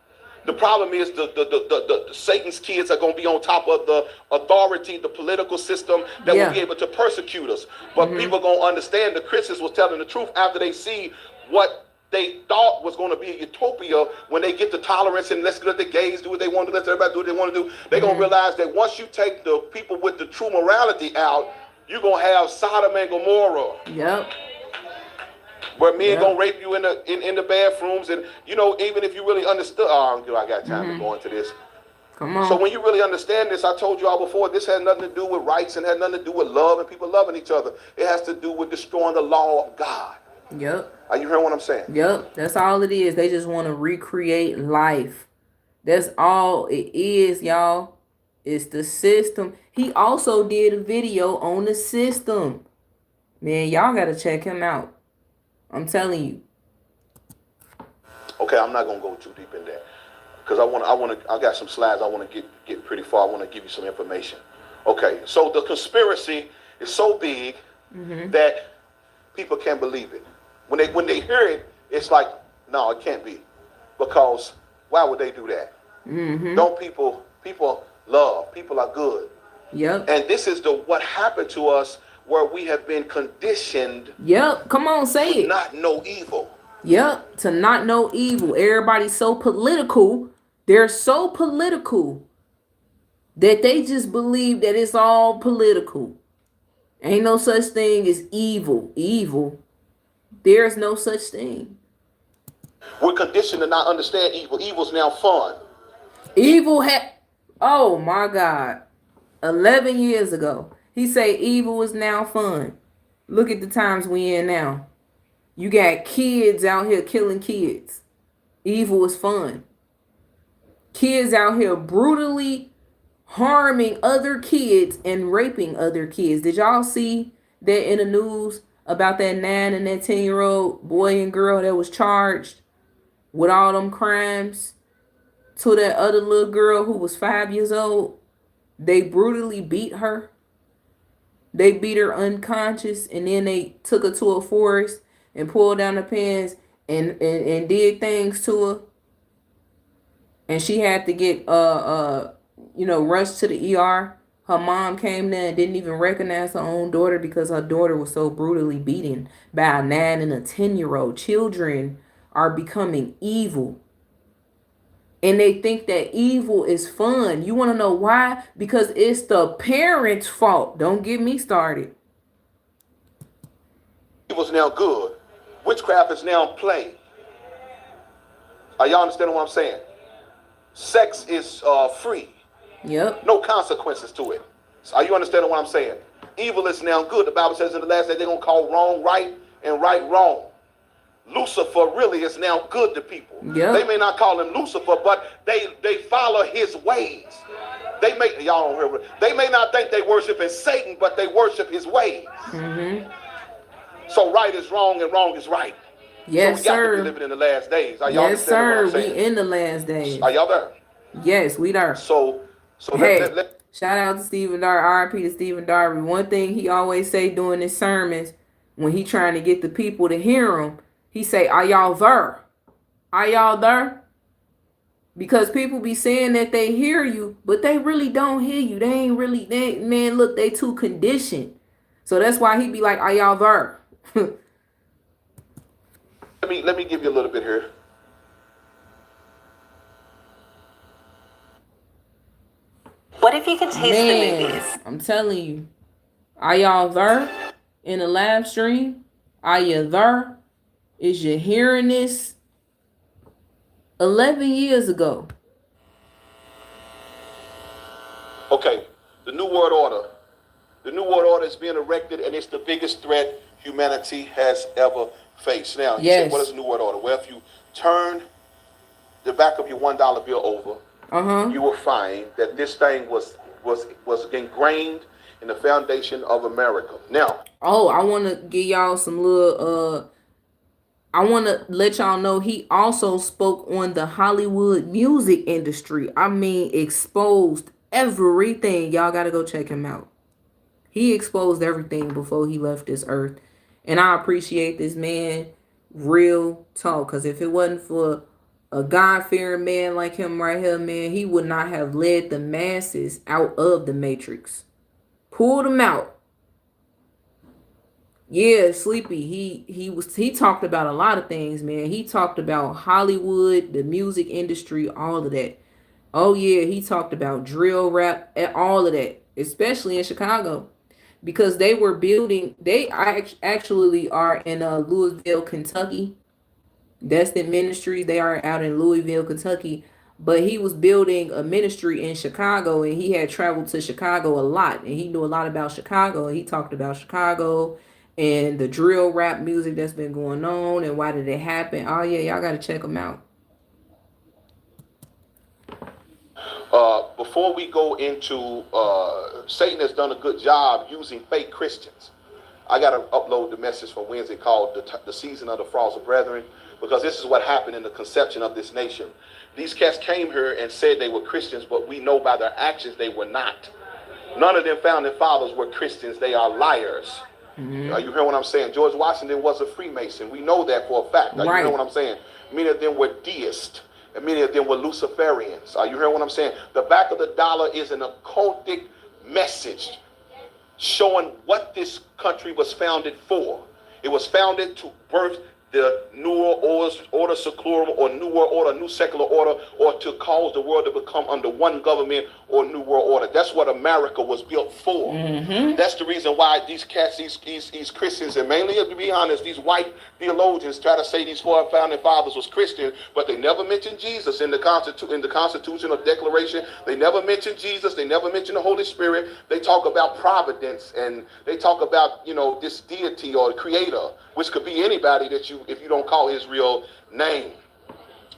The problem is the Satan's kids are going to be on top of the authority, the political system that will be able to persecute us. But people are going to understand the Christians was telling the truth after they see what they thought was going to be a utopia when they get the tolerance and let's let the gays do what they want to, let everybody do what they want to do. They're going to realize that once you take the people with the true morality out, you're going to have Sodom and Gomorrah. Yep. Where men gonna rape you in the bathrooms, and you know, even if you really understood, I got time to go into this. Come on. So when you really understand this, I told you all before, this has nothing to do with rights and has nothing to do with love and people loving each other. It has to do with destroying the law of God. Yep. Are you hearing what I'm saying? Yep. That's all it is. They just want to recreate life. That's all it is, y'all. It's the system. He also did a video on the system. Man, y'all gotta check him out. I'm telling you. Okay, I'm not gonna go too deep in there because I got some slides. I want to get pretty far. I want to give you some information. Okay, so the conspiracy is so big that people can't believe it. When they hear it, it's like, no, it can't be, because why would they do that? Don't people love? People are good. Yep. And this is what happened to us, where we have been conditioned. Yep. Come on, say it. Not know evil. Yep. To not know evil. Everybody's so political. They're so political that they just believe that it's all political. Ain't no such thing as evil. Evil. There's no such thing. We're conditioned to not understand evil. Evil's now fun. Evil oh my God. 11 years ago. He say evil is now fun. Look at the times we in now. You got kids out here killing kids. Evil is fun. Kids out here brutally harming other kids and raping other kids. Did y'all see that in the news about that 9 and that 10-year-old boy and girl that was charged with all them crimes to that other little girl who was 5 years old? They brutally beat her. They beat her unconscious, and then they took her to a forest and pulled down her pants and did things to her. And she had to get rushed to the ER. Her mom came there and didn't even recognize her own daughter because her daughter was so brutally beaten by a 9 and a 10-year-old. Children are becoming evil. And they think that evil is fun. You want to know why? Because it's the parents' fault. Don't get me started. Evil's now good. Witchcraft is now play. Are y'all understanding what I'm saying? Sex is free. Yep. No consequences to it. Are you understanding what I'm saying? Evil is now good. The Bible says in the last day they're going to call wrong right and right wrong. Lucifer really is now good to people. Yep. They may not call him Lucifer, but they follow his ways. They may not think they worshiping Satan, but they worship his ways. So right is wrong and wrong is right. Yes, so we got sir. to be living in the last days. Are y'all Yes, sir. what I'm saying? We in the last days. Are y'all there? Yes, we there. So hey, shout out to Stephen Darby. RIP to Stephen Darby. One thing he always say during his sermons, when he trying to get the people to hear him, he say, "Are y'all there? Are y'all there?" Because people be saying that they hear you, but they really don't hear you. They ain't really, man, look, they too conditioned. So that's why he be like, "Are y'all there?" Let me give you a little bit here. What if you could taste the movies? I'm telling you. Are y'all there in the live stream? Are you there? Is you hearing this? 11 years ago. Okay, the New World Order. The New World Order is being erected, and it's the biggest threat humanity has ever faced. Now, you say, what is the New World Order? Well, if you turn the back of your $1 bill over, you will find that this thing was ingrained in the foundation of America. Now, I want to give y'all some little I want to let y'all know he also spoke on the Hollywood music industry. I mean, exposed everything. Y'all got to go check him out. He exposed everything before he left this earth. And I appreciate this man. Real talk. Because if it wasn't for a God-fearing man like him right here, man, he would not have led the masses out of the Matrix. Pulled them out. Yeah, Sleepy, he talked about a lot of things, man. He talked about Hollywood, the music industry, all of that. Oh yeah, he talked about drill rap and all of that, especially in Chicago. because they were building. They actually are in Louisville, Kentucky. Destin Ministry. They are out in Louisville, Kentucky. But he was building a ministry in Chicago, and he had traveled to Chicago a lot, and he knew a lot about Chicago. And he talked about Chicago and the drill rap music that's been going on, and why did it happen. Oh yeah, y'all gotta check him out. Before we go into, Satan has done a good job using fake Christians. I got to upload the message from Wednesday called the Season of the False Brethren, because this is what happened in the conception of this nation. These cats came here and said they were Christians, but we know by their actions they were not. None of them founding fathers were Christians. They are liars. You hear what I'm saying? George Washington was a Freemason. We know that for a fact. You hear what I'm saying? Many of them were deists, and many of them were Luciferians. You hear what I'm saying? The back of the dollar is an occultic message showing what this country was founded for. It was founded to birth the New World Order Seclorum, or New World Order, New Secular Order, or to cause the world to become under one government or New World Order. That's what America was built for. That's the reason why these cats, these Christians, and mainly, to be honest, these white theologians try to say these four founding fathers was Christian, but they never mentioned Jesus in the Constitution or Declaration. They never mentioned Jesus. They never mentioned the Holy Spirit. They talk about providence, and they talk about, this deity or creator, which could be anybody that if you don't call his real name.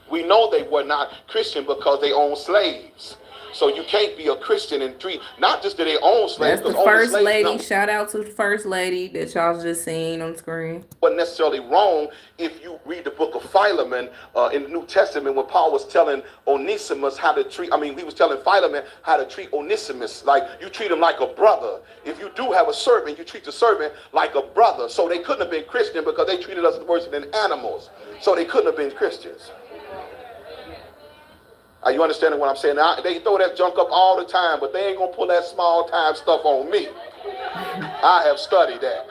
We know they were not Christian because they owned slaves. So you can't be a Christian and treat, not just that they own slaves. That's the first lady. Shout out to the first lady that y'all just seen on screen. Wasn't necessarily wrong if you read the book of Philemon in the New Testament, when Paul was telling Onesimus how to treat, he was telling Philemon how to treat Onesimus. Like, you treat him like a brother. If you do have a servant, you treat the servant like a brother. So they couldn't have been Christian because they treated us worse than animals. So they couldn't have been Christians. Are you understanding what I'm saying? Now, they throw that junk up all the time, but they ain't going to pull that small time stuff on me. I have studied that.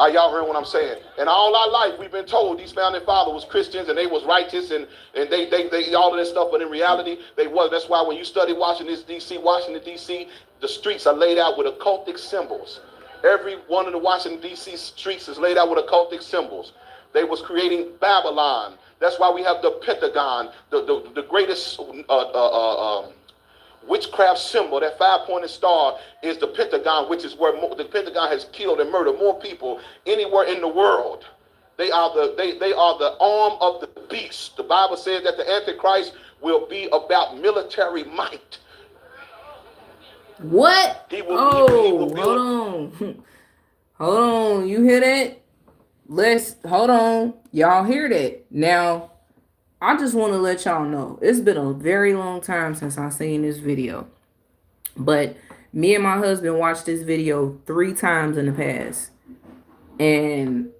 Are y'all hearing what I'm saying? And all our life, we've been told these founding fathers was Christians and they was righteous and they all of this stuff, but in reality, they was. That's why when you study Washington, D.C., the streets are laid out with occultic symbols. Every one of the Washington, D.C. streets is laid out with occultic symbols. They was creating Babylon. That's why we have the Pentagon, the greatest witchcraft symbol. That five-pointed star is the Pentagon, which is where the Pentagon has killed and murdered more people anywhere in the world. They are the arm of the beast. The Bible says that the Antichrist will be about military might. What? Hold on. Hold on. You hear that? Hold on. Y'all hear that? Now, I just want to let y'all know, it's been a very long time since I seen this video. But me and my husband watched this video 3 times in the past. And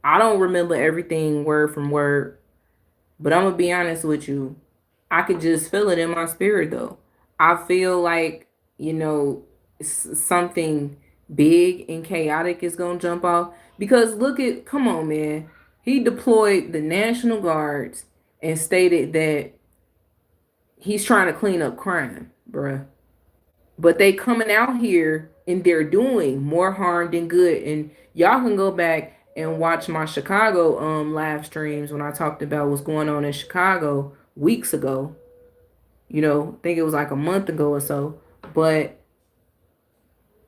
I don't remember everything word from word. But I'm going to be honest with you. I could just feel it in my spirit, though. I feel like, something big and chaotic is going to jump off. Because come on, man. He deployed the National Guards and stated that he's trying to clean up crime, bruh. But they coming out here and they're doing more harm than good. And y'all can go back and watch my Chicago live streams when I talked about what's going on in Chicago weeks ago. I think it was like a month ago or so. But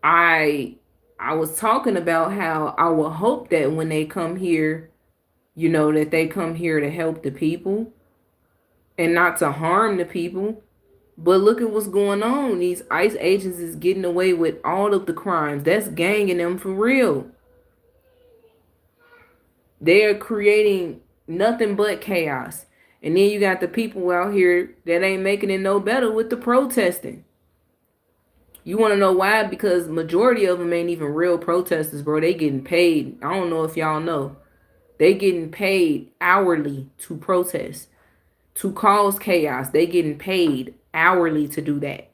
I was talking about how I would hope that when they come here, that they come here to help the people and not to harm the people. But look at what's going on. These ICE agents is getting away with all of the crimes. That's ganging them for real. They're creating nothing but chaos. And then you got the people out here that ain't making it no better with the protesting. You want to know why? Because majority of them ain't even real protesters, bro. They getting paid. I don't know if y'all know. They getting paid hourly to protest, to cause chaos. They getting paid hourly to do that.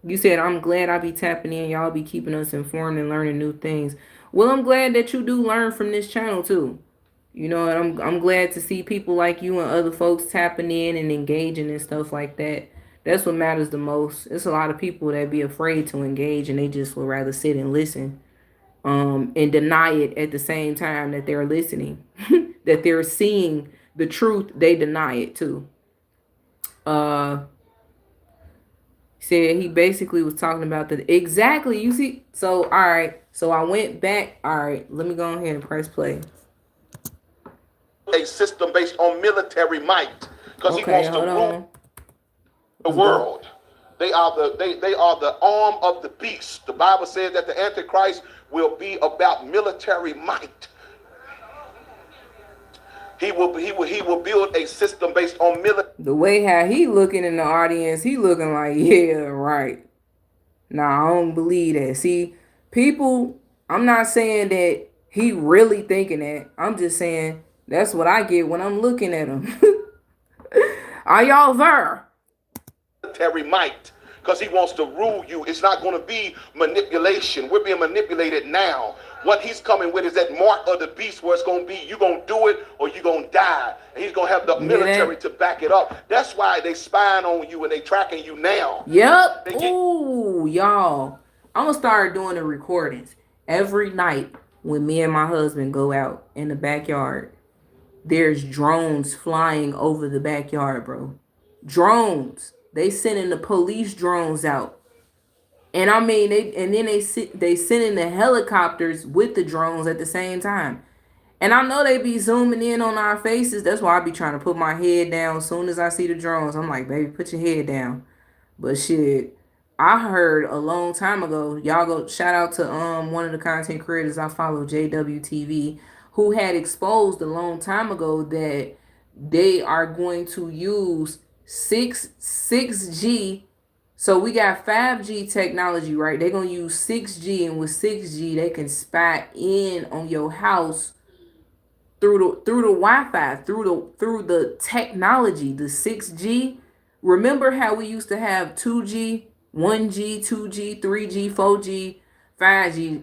You said, I'm glad I be tapping in. Y'all be keeping us informed and learning new things. Well, I'm glad that you do learn from this channel too. And I'm glad to see people like you and other folks tapping in and engaging and stuff like that. That's what matters the most. It's a lot of people that be afraid to engage and they just would rather sit and listen, and deny it at the same time that they're listening. That they're seeing the truth, they deny it too. Said he basically was talking about the exactly. You see, so all right. So I went back. All right, let me go ahead and press play. A system based on military might, because he wants to rule the world. They are the arm of the beast. The Bible says that the Antichrist will be about military might. He will build a system based on military. The way how he looking in the audience, he looking like, yeah, right. Nah, I don't believe that. See, people, I'm not saying that he really thinking that. I'm just saying that's what I get when I'm looking at him. Are y'all there? Military might, because he wants to rule you. It's not going to be manipulation. We're being manipulated now. What he's coming with is that mark of the beast, where it's going to be, you're going to do it or you're going to die. And he's going to have the military to back it up. That's why they spying on you and they tracking you now. Yep. Ooh, y'all. I'm going to start doing the recordings every night when me and my husband go out in the backyard. There's drones flying over the backyard, bro. Drones. They sending the police drones out. And I mean, they sending the helicopters with the drones at the same time. And I know they be zooming in on our faces. That's why I be trying to put my head down as soon as I see the drones. I'm like, baby, put your head down. But shit, I heard a long time ago, y'all go shout out to one of the content creators I follow, JWTV, who had exposed a long time ago that they are going to use 6G. So we got 5G technology, right? They're going to use 6G, and with 6G, they can spy in on your house through the Wi-Fi, through the technology, the 6G. Remember how we used to have 2G, 1G, 2G, 3G, 4G, 5G,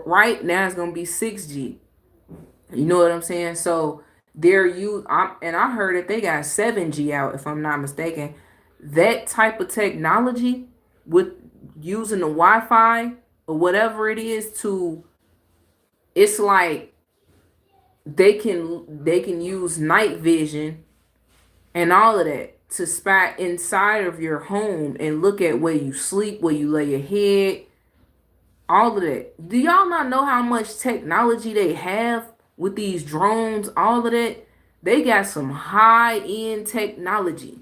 right? Now it's going to be 6G. You know what I'm saying? So and I heard that they got 7G out, if I'm not mistaken. That type of technology with using the Wi-Fi or whatever it is it's like they can use night vision and all of that to spy inside of your home and look at where you sleep, where you lay your head, all of that. Do y'all not know how much technology they have with these drones, all of that? They got some high-end technology.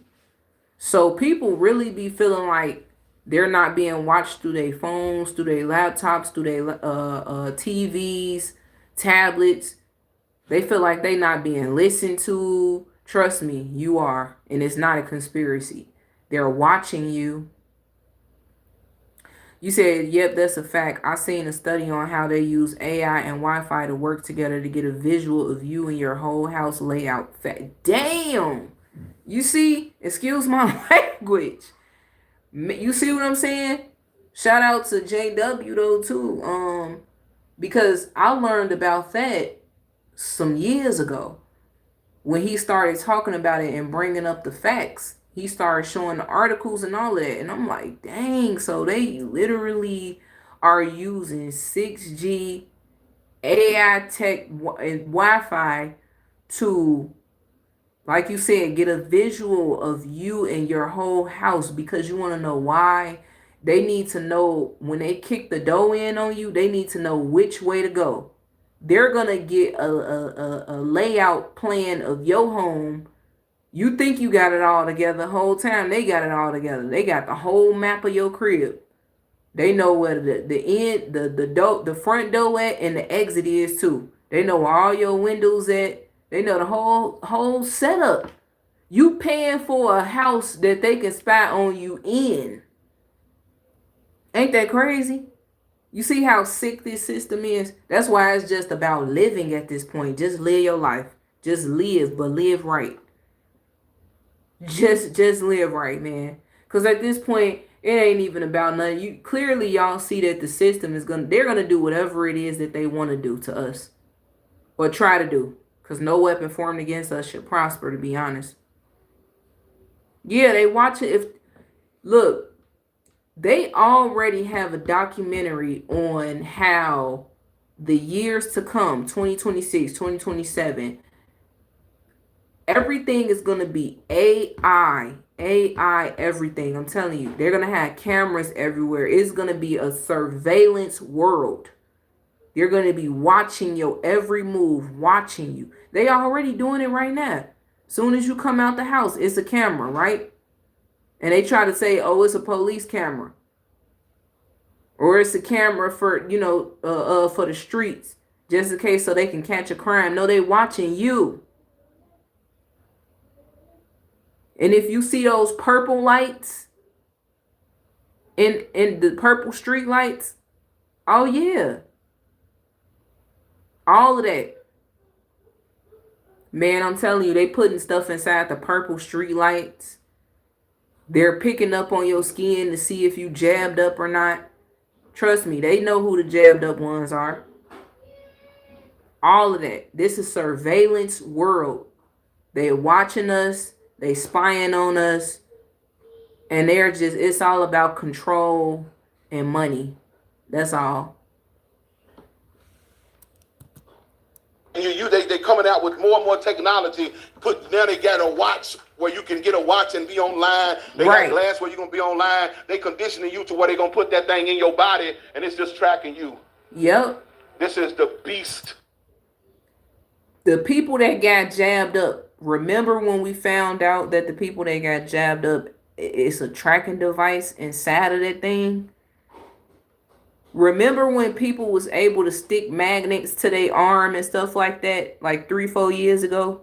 So people really be feeling like they're not being watched through their phones, through their laptops, through their TVs, tablets. They feel like they not being listened to. Trust me, you are. And it's not a conspiracy. They're watching you. You said, yep, that's a fact. I seen a study on how they use AI and Wi-Fi to work together to get a visual of you and your whole house layout. Damn. You see, excuse my language. You see what I'm saying? Shout out to JW though too. Because I learned about that some years ago. When he started talking about it and bringing up the facts, he started showing the articles and all that. And I'm like, dang, so they literally are using 6G AI tech and Wi-Fi to, like you said, get a visual of you and your whole house, because you want to know why. They need to know when they kick the door in on you, they need to know which way to go. They're going to get a layout plan of your home. You think you got it all together the whole time. They got it all together. They got the whole map of your crib. They know where the front door at and the exit is too. They know where all your windows at. They know the whole setup. You paying for a house that they can spy on you in. Ain't that crazy? You see how sick this system is? That's why it's just about living at this point. Just live your life. Just live, but live right. Just live right, man. Because at this point, it ain't even about nothing. You clearly y'all see that the system they're gonna do whatever it is that they want to do to us. Or try to do. Because no weapon formed against us should prosper, to be honest. Yeah, they watch it. Look, they already have a documentary on how the years to come, 2026, 2027, everything is going to be AI, everything. I'm telling you, they're going to have cameras everywhere. It's going to be a surveillance world. You're going to be watching your every move, watching you. They are already doing it right now. Soon as you come out the house, it's a camera, right? And they try to say, oh, it's a police camera. Or it's a camera for, for the streets, just in case so they can catch a crime. No, they watching you. And if you see those purple lights in the purple street lights, oh yeah. All of that. Man, I'm telling you, they putting stuff inside the purple street lights. They're picking up on your skin to see if you jabbed up or not. Trust me, they know who the jabbed up ones are. All of that. This is surveillance world. They're watching us. They spying on us. And it's all about control and money. That's all. They coming out with more and more technology. Now they got a watch where you can get a watch and be online. They got glass where you're going to be online. They conditioning you to where they're going to put that thing in your body and it's just tracking you. Yep. This is the beast. The people that got jabbed up. Remember when we found out that the people that got jabbed up, it's a tracking device inside of that thing? Remember when people was able to stick magnets to their arm and stuff like that, like 3-4 years ago?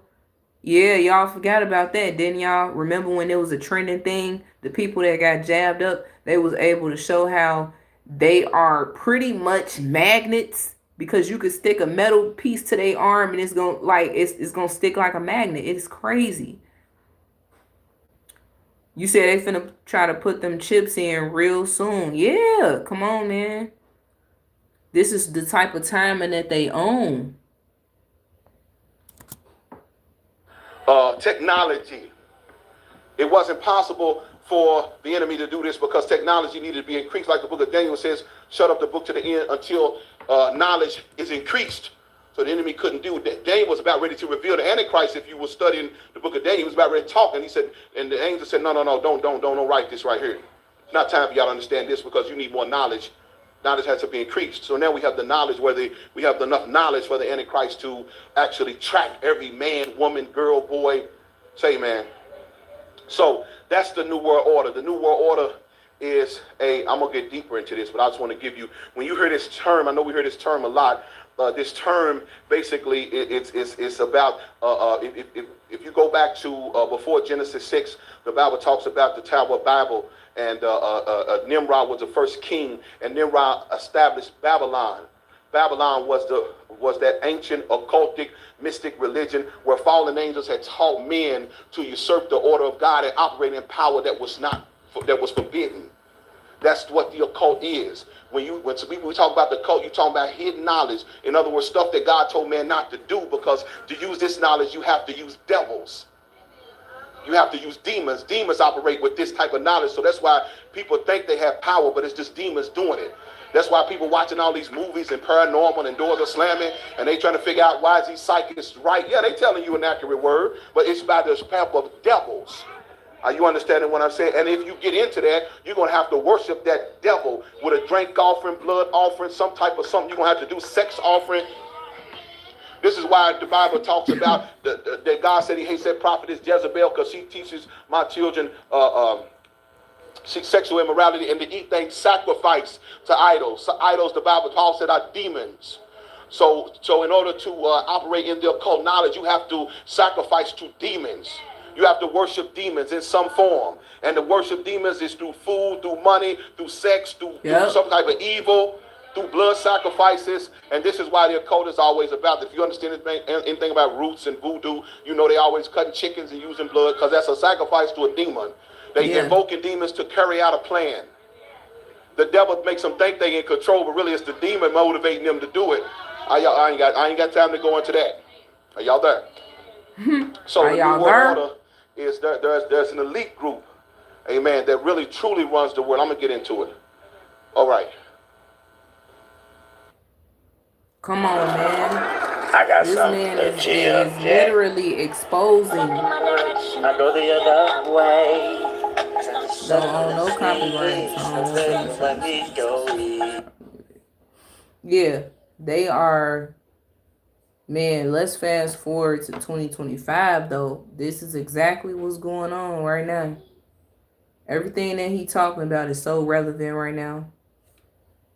Yeah, y'all forgot about that, didn't y'all? Remember when it was a trending thing? The people that got jabbed up, they was able to show how they are pretty much magnets, because you could stick a metal piece to their arm and it's gonna stick like a magnet. It's crazy. You said they finna try to put them chips in real soon. Yeah, come on, man. This is the type of timing that they own. Technology. It wasn't possible for the enemy to do this because technology needed to be increased. Like the book of Daniel says, shut up the book to the end until knowledge is increased. So the enemy couldn't do it. Daniel was about ready to reveal the Antichrist. If you were studying the book of Daniel, he was about ready to talk. And he said, and the angel said, no, don't write this right here. It's not time for y'all to understand this because you need more knowledge. Knowledge has to be increased. So now we have the knowledge we have enough knowledge for the Antichrist to actually track every man, woman, girl, boy. Say, man. So that's the New World Order. The New World Order is I'm going to get deeper into this, but I just want to give you, when you hear this term, I know we hear this term a lot. This term, basically, it's about, if you go back to before Genesis 6, the Bible talks about the Tower of Babel, and Nimrod was the first king, and Nimrod established Babylon. Babylon was that ancient occultic mystic religion where fallen angels had taught men to usurp the order of God and operate in power that was forbidden. That's what the occult is. When we talk about the occult, you're talking about hidden knowledge. In other words, stuff that God told man not to do, because to use this knowledge, you have to use devils. You have to use demons. Demons operate with this type of knowledge. So that's why people think they have power, but it's just demons doing it. That's why people watching all these movies and paranormal and doors are slamming and they trying to figure out why is these psychics right. Yeah, they telling you an accurate word, but it's by this path of devils. Are you understanding what I'm saying? And if you get into that, you're going to have to worship that devil with a drink offering, blood offering, some type of something. You're going to have to do sex offering. This is why the Bible talks about that God said he hates that prophetess Jezebel because she teaches my children sexual immorality and to eat things sacrificed to idols. So idols, the Bible Paul said, are demons. So in order to operate in the occult knowledge, you have to sacrifice to demons. You have to worship demons in some form. And to worship demons is through food, through money, through sex, through some type of evil, through blood sacrifices. And this is why the occult is always about. If you understand anything about roots and voodoo, you know they always cutting chickens and using blood because that's a sacrifice to a demon. They invoking demons to carry out a plan. The devil makes them think they in control, but really it's the demon motivating them to do it. I ain't got time to go into that. Are y'all there? So the New World Order is there's an elite group, amen, that really truly runs the world. I'm going to get into it. All right. Come on, man. I got This something man to is chill, Jack. literally exposing. I go the other way. Don't own no copyright songs. Yeah, they are. Man, let's fast forward to 2025 though. This is exactly what's going on right now. Everything that he talking about is so relevant right now.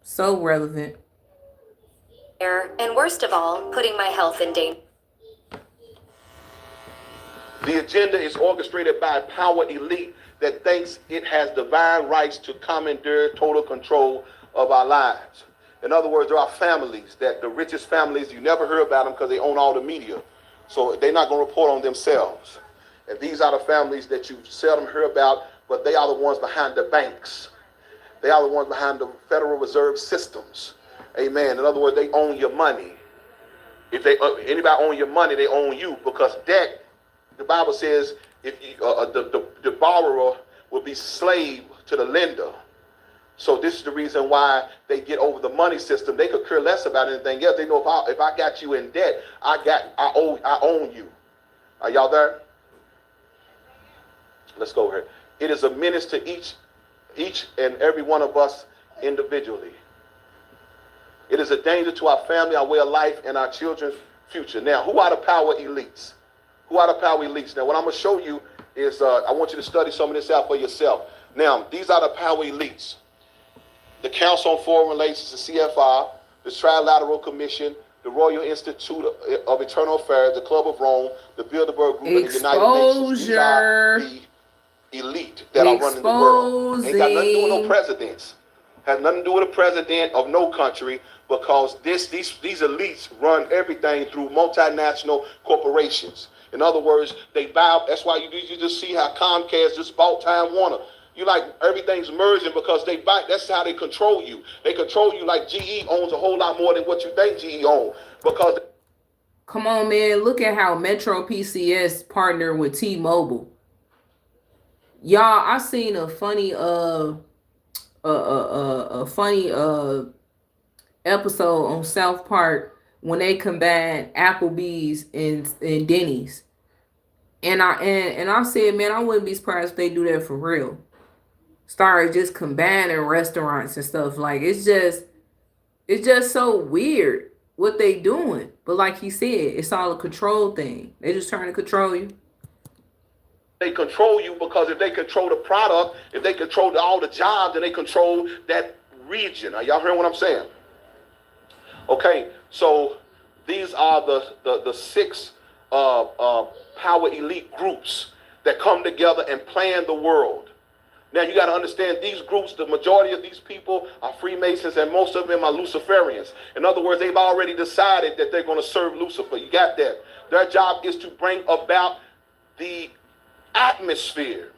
So relevant. And worst of all, putting my health in danger. The agenda is orchestrated by a power elite that thinks it has divine rights to commandeer total control of our lives. In other words, there are families that the richest families, you never hear about them because they own all the media. So they're not going to report on themselves. And these are the families that you seldom hear about, but they are the ones behind the banks. They are the ones behind the Federal Reserve systems. Amen. In other words, they own your money. If they anybody own your money, they own you, because debt, the Bible says, if you, the borrower will be slave to the lender. So this is the reason why they get over the money system. They could care less about anything else. They know if I got you in debt, I own you. Are y'all there? Let's go here. It is a menace to each and every one of us individually. It is a danger to our family, our way of life, and our children's future. Now, who are the power elites? Who are the power elites? Now, what I'm going to show you is, I want you to study some of this out for yourself. Now, these are the power elites. The Council on Foreign Relations, the CFR, the Trilateral Commission, the Royal Institute of Internal Affairs, the Club of Rome, the Bilderberg Group, and the United Nations. These are the elite that are running the world. Ain't got nothing to do with no presidents. Has nothing to do with a president of no country, because these elites run everything through multinational corporations. In other words, they buy. That's why you just see how Comcast just bought Time Warner. You like everything's merging because they buy. That's how they control you. They control you like GE owns a whole lot more than what you think GE owns. Because come on, man, look at how Metro PCS partnered with T-Mobile. Y'all, I seen a funny episode on South Park when they combined Applebee's and Denny's. And I said, man, I wouldn't be surprised if they do that for real. Start just combining restaurants and stuff. Like, it's just so weird what they doing. But like he said, it's all a control thing. They just trying to control you. They control you because if they control the product, if they control all the jobs, then they control that region. Are y'all hearing what I'm saying? Okay, so these are the six power elite groups that come together and plan the world. Now you got to understand, these groups, the majority of these people are Freemasons, and most of them are Luciferians. In other words, they've already decided that they're going to serve Lucifer. You got that? Their job is to bring about the atmosphere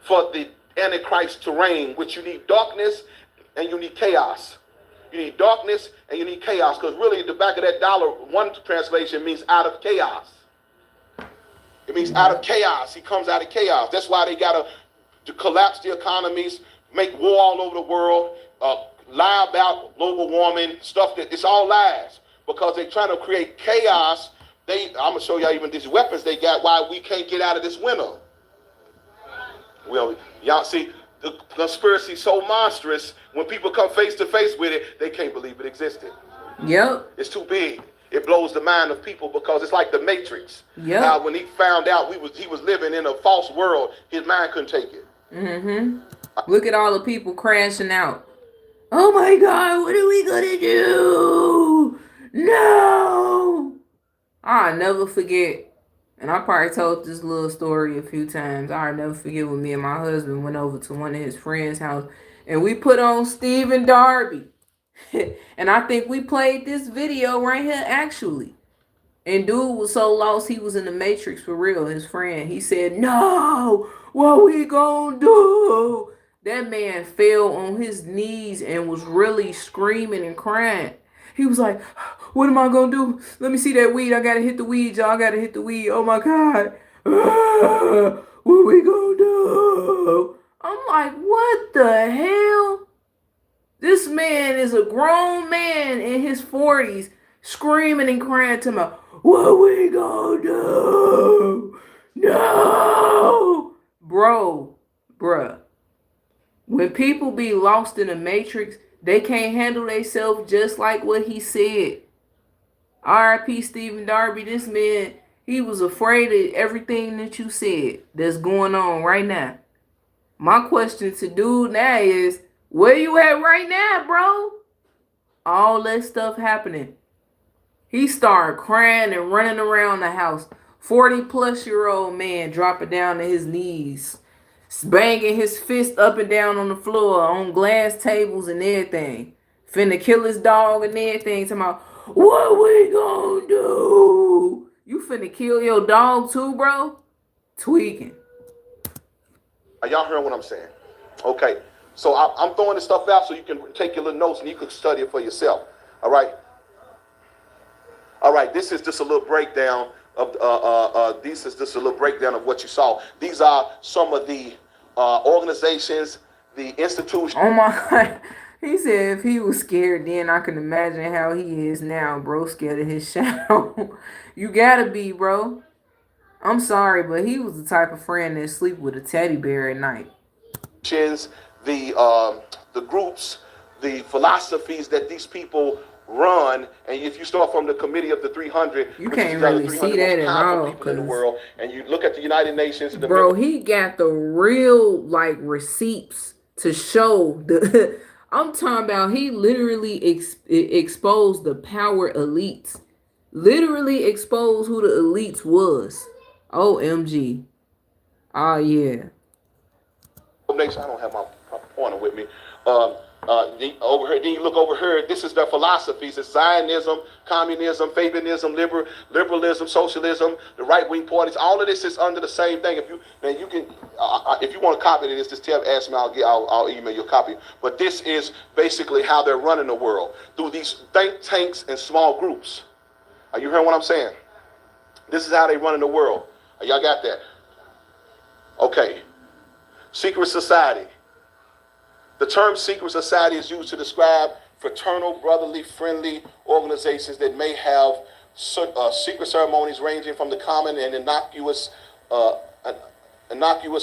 for the Antichrist to reign, which you need darkness and you need chaos. You need darkness and you need chaos, because really the back of that dollar, one translation means out of chaos. It means out of chaos. He comes out of chaos. That's why they got to collapse the economies, make war all over the world, lie about global warming, stuff that it's all lies, because they're trying to create chaos. I'm going to show y'all even these weapons they got, why we can't get out of this winter. Well, y'all see, the conspiracy is so monstrous, when people come face to face with it, they can't believe it existed. Yep. It's too big. It blows the mind of people, because it's like the Matrix. Yep. Now, when he found out he was living in a false world, his mind couldn't take it. Mm-hmm. Look at all the people crashing out. Oh my God, what are we gonna do? No! I'll never forget. And I probably told this little story a few times. I'll never forget when me and my husband went over to one of his friends' house and we put on Stephen Darby. And I think we played this video right here actually. And dude was so lost, he was in the Matrix for real. His friend, he said, "No, what we gonna do?" That man fell on his knees and was really screaming and crying. He was like, "What am I gonna do? Let me see that weed. I gotta hit the weed, y'all. I gotta hit the weed. Oh my God. What we gonna do?" I'm like, what the hell? This man is a grown man in his 40s screaming and crying to me, what we gonna do? No! Bruh. When people be lost in the matrix, they can't handle themselves just like what he said. R.I.P. Stephen Darby, this man, he was afraid of everything that you said that's going on right now. My question to dude now is, where you at right now, bro? All that stuff happening. He started crying and running around the house. 40-plus-year-old man dropping down to his knees, banging his fist up and down on the floor, on glass tables and everything. Finna kill his dog and everything. Talking about, what we gonna do? You finna kill your dog too, bro? Tweaking. Are y'all hearing what I'm saying? Okay. So I'm throwing this stuff out so you can take your little notes and you can study it for yourself. All right. All right. This is just a little breakdown of what you saw. These are some of the organizations, the institutions. Oh my God. He said if he was scared then, I can imagine how he is now, bro. Scared of his shadow. You gotta be, bro. I'm sorry, but he was the type of friend that sleep with a teddy bear at night. The groups, the philosophies that these people run, and if you start from the Committee of the 300, you can't really see that at all in the world, and you look at the United Nations, bro, he got the real like receipts to show the. I'm talking about he literally exposed the power elites, literally exposed who the elites was. OMG. Oh yeah. Next, I don't have my pointer with me. Over here, then you look over here. This is their philosophies: it's Zionism, communism, Fabianism, liberalism, socialism, the right-wing parties. All of this is under the same thing. If you want a copy of this, just ask me. I'll email you a copy. But this is basically how they're running the world through these think tanks and small groups. Are you hearing what I'm saying? This is how they run in the world. Y'all got that? Okay. Secret society. The term secret society is used to describe fraternal, brotherly, friendly organizations that may have secret ceremonies ranging from the common and innocuous,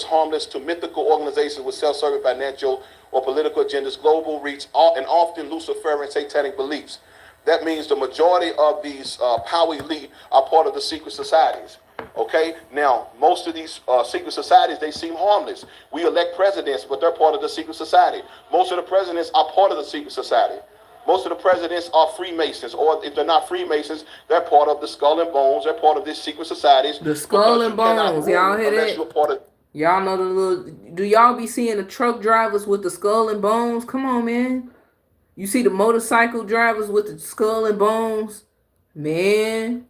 harmless to mythical organizations with self-serving financial or political agendas, global reach, and often Luciferian satanic beliefs. That means the majority of these power elite are part of the secret societies. Okay, now most of these secret societies, they seem harmless. We elect presidents, but they're part of the secret society. Most of the presidents are part of the secret society. Most of the presidents are Freemasons, or if they're not Freemasons, they're part of the Skull and Bones. They're part of these secret societies. The Skull and Bones, y'all hear that? Y'all know the little. Do y'all be seeing the truck drivers with the Skull and Bones? Come on, man. You see the motorcycle drivers with the Skull and Bones, man.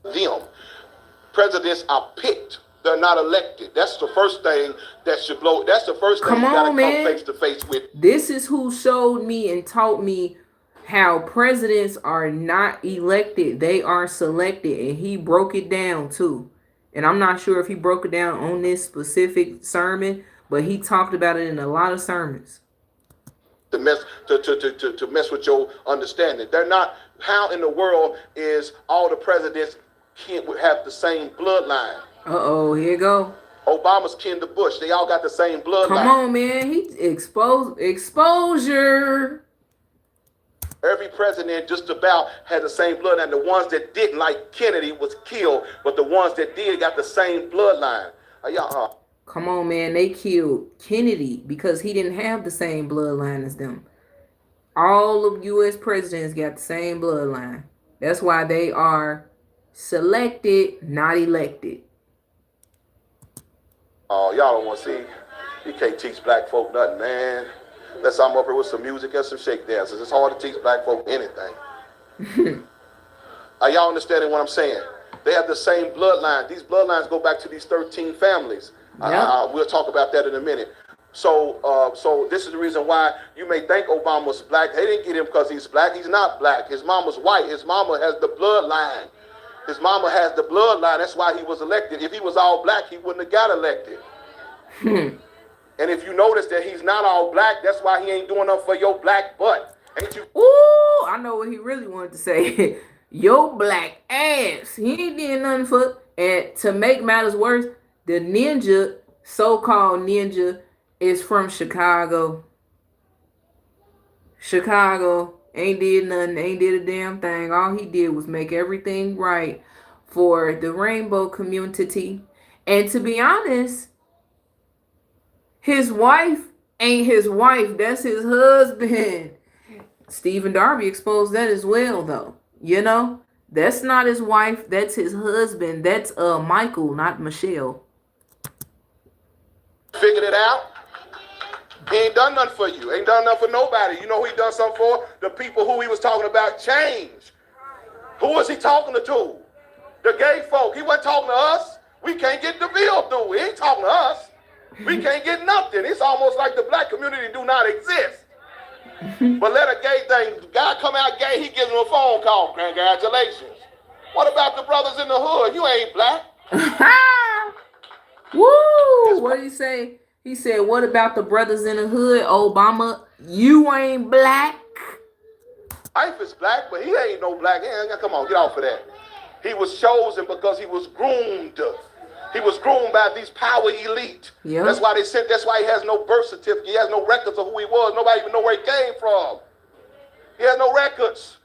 Them. Presidents are picked. They're not elected. That's the first thing that should blow. That's the first thing you gotta come face to face with. This is who showed me and taught me how presidents are not elected. They are selected. And he broke it down too. And I'm not sure if he broke it down on this specific sermon, but he talked about it in a lot of sermons. To mess with your understanding. They're not. How in the world is all the presidents can't have the same bloodline? Uh-oh, here you go. Obama's kin to Bush. They all got the same bloodline. Come on, man. He exposure. Every president just about had the same bloodline. The ones that didn't, like Kennedy, was killed, but the ones that did got the same bloodline. Come on, man. They killed Kennedy because he didn't have the same bloodline as them. All of U.S. presidents got the same bloodline. That's why they are selected, not elected. Oh, y'all don't want to see. You can't teach black folk nothing, man. Unless I'm up here with some music and some shake dances. It's hard to teach black folk anything. Are y'all understanding what I'm saying? They have the same bloodline. These bloodlines go back to these 13 families. Yep. We'll talk about that in a minute. So this is the reason why you may think Obama was black. They didn't get him because he's black. He's not black. His mama's white. His mama has the bloodline. His mama has the bloodline. That's why he was elected. If he was all black, he wouldn't have got elected. And if you notice that he's not all black, that's why he ain't doing nothing for your black butt. Ain't you? Ooh, I know what he really wanted to say. Your black ass. He ain't did nothing for. And to make matters worse, the ninja, so-called ninja, is from Chicago. Chicago. Ain't did nothing. Ain't did a damn thing. All he did was make everything right for the rainbow community. And to be honest, his wife ain't his wife. That's his husband. Stephen Darby exposed that as well, though. You know, that's not his wife. That's his husband. That's Michael, not Michelle. Figured it out. He ain't done nothing for you. Ain't done nothing for nobody. You know who he done something for? The people who he was talking about change. Who was he talking to? The gay folk. He wasn't talking to us. We can't get the bill through. He ain't talking to us. We can't get nothing. It's almost like the black community do not exist. But let a gay thing, guy come out gay, he gives him a phone call. Congratulations. What about the brothers in the hood? You ain't black. Woo! What did he say? He said, what about the brothers in the hood? Obama, you ain't black. Life is black, but he ain't no black. Come on, get off of that. He was chosen because he was groomed. He was groomed by these power elite. Yep. That's why that's why he has no birth certificate. He has no records of who he was. Nobody even know where he came from. He has no records.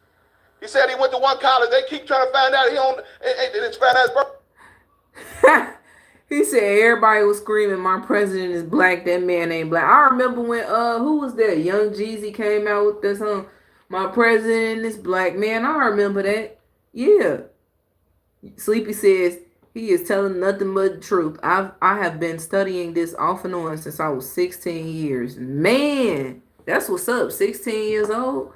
He said he went to one college. They keep trying to find out it's found out his birth. He said everybody was screaming, my president is black, that man ain't black. I remember when who was that? Young Jeezy came out with this song, my president is black. Man, I remember that. Yeah. Sleepy says he is telling nothing but the truth. I have been studying this off and on since I was 16 years. Man, that's what's up. 16 years old.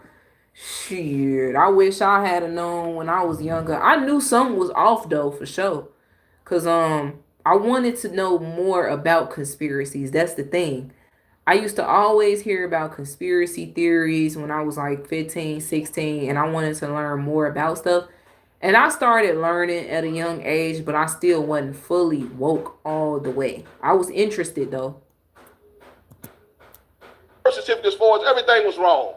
Shit, I wish I had known when I was younger. I knew something was off though, for sure. Cause I wanted to know more about conspiracies. That's the thing. I used to always hear about conspiracy theories when I was like 15, 16, and I wanted to learn more about stuff. And I started learning at a young age, but I still wasn't fully woke all the way. I was interested though. Birth certificates for us, everything was wrong.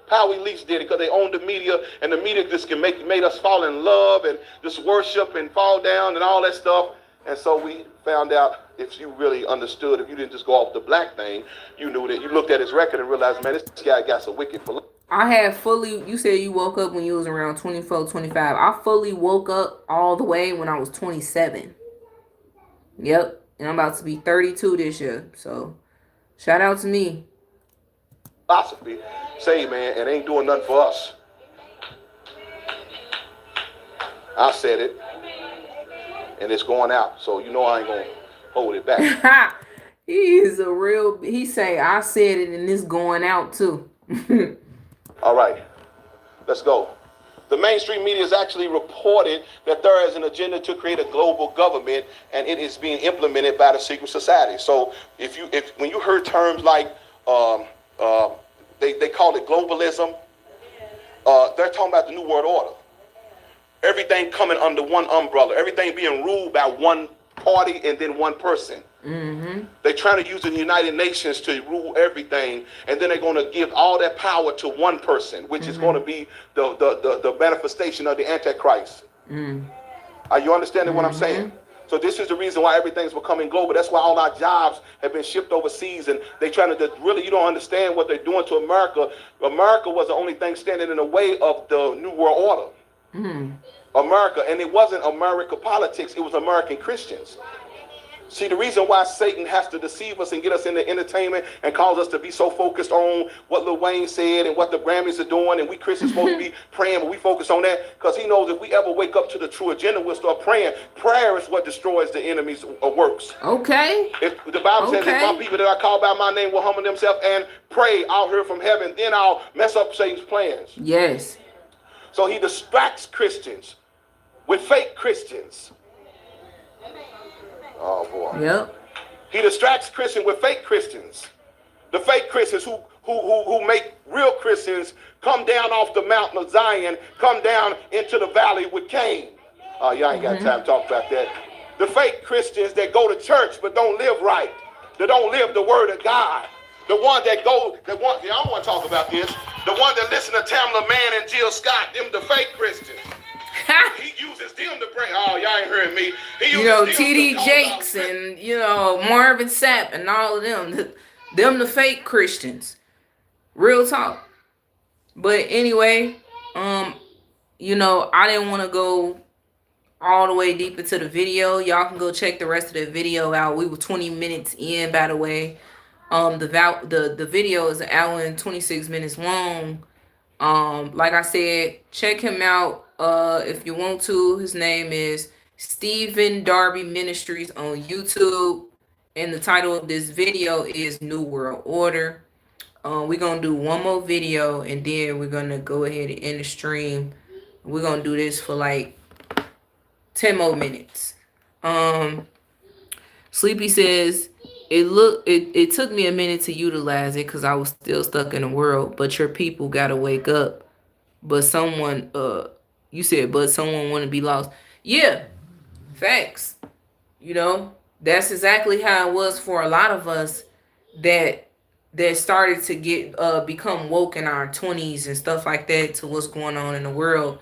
Power elites did it because they owned the media, and the media just made us fall in love and just worship and fall down and all that stuff. And so we found out, if you really understood, if you didn't just go off the black thing, you knew that you looked at his record and realized, man, this guy got some wicked for. I had fully, you said you woke up when you was around 24, 25. I fully woke up all the way when I was 27. Yep. And I'm about to be 32 this year. So shout out to me. Philosophy, say, man, it ain't doing nothing for us. I said it. And it's going out. So you know I ain't going to hold it back. He say, I said it and it's going out too. All right, let's go. The mainstream media has actually reported that there is an agenda to create a global government, and it is being implemented by the secret society. So when you heard terms like they call it globalism, they're talking about the New World Order. Everything coming under one umbrella, everything being ruled by one party and then one person. Mm-hmm. They're trying to use the United Nations to rule everything, and then they're going to give all that power to one person, which is going to be the manifestation of the Antichrist. Are you understanding what I'm saying? So this is the reason why everything's becoming global. That's why all our jobs have been shipped overseas, and they're trying to really, you don't understand what they're doing to America. America was the only thing standing in the way of the New World Order. America, and it wasn't American politics, it was American Christians. See, the reason why Satan has to deceive us and get us into entertainment and cause us to be so focused on what Lil Wayne said and what the Grammys are doing, and we Christians supposed to be praying, but we focus on that because he knows if we ever wake up to the true agenda, we'll start praying. Prayer is what destroys the enemy's works. Okay. If the Bible says, if my people that I call by my name will humble themselves and pray, I'll hear from heaven, then I'll mess up Satan's plans. Yes. So he distracts Christians with fake Christians. Oh boy. Yep. He distracts Christians with fake Christians. The fake Christians who make real Christians come down off the mountain of Zion, come down into the valley with Cain. Oh, y'all ain't got time to talk about that. The fake Christians that go to church but don't live right. that don't live the word of God. The one that go, the one, I don't want to talk about this. The one that listen to Tamla Mann and Jill Scott, them the fake Christians. He uses them to bring, oh, y'all ain't hearing me. He You know, T.D. Jakes and, you know, Marvin Sapp and all of them. Them the fake Christians. Real talk. But anyway, you know, I didn't want to go all the way deep into the video. Y'all can go check the rest of the video out. We were 20 minutes in, by the way. The video is an hour and 26 minutes long. Like I said, check him out if you want to. His name is Stephen Darby Ministries on YouTube, and the title of this video is New World Order. We're gonna do one more video, and then we're gonna go ahead and end the stream. We're gonna do this for like 10 more minutes. Sleepy says, it took me a minute to utilize it because I was still stuck in the world, but your people gotta wake up. But someone you said, but someone want to be lost. Yeah, facts. You know, that's exactly how it was for a lot of us that started to get become woke in our 20s and stuff like that to what's going on in the world,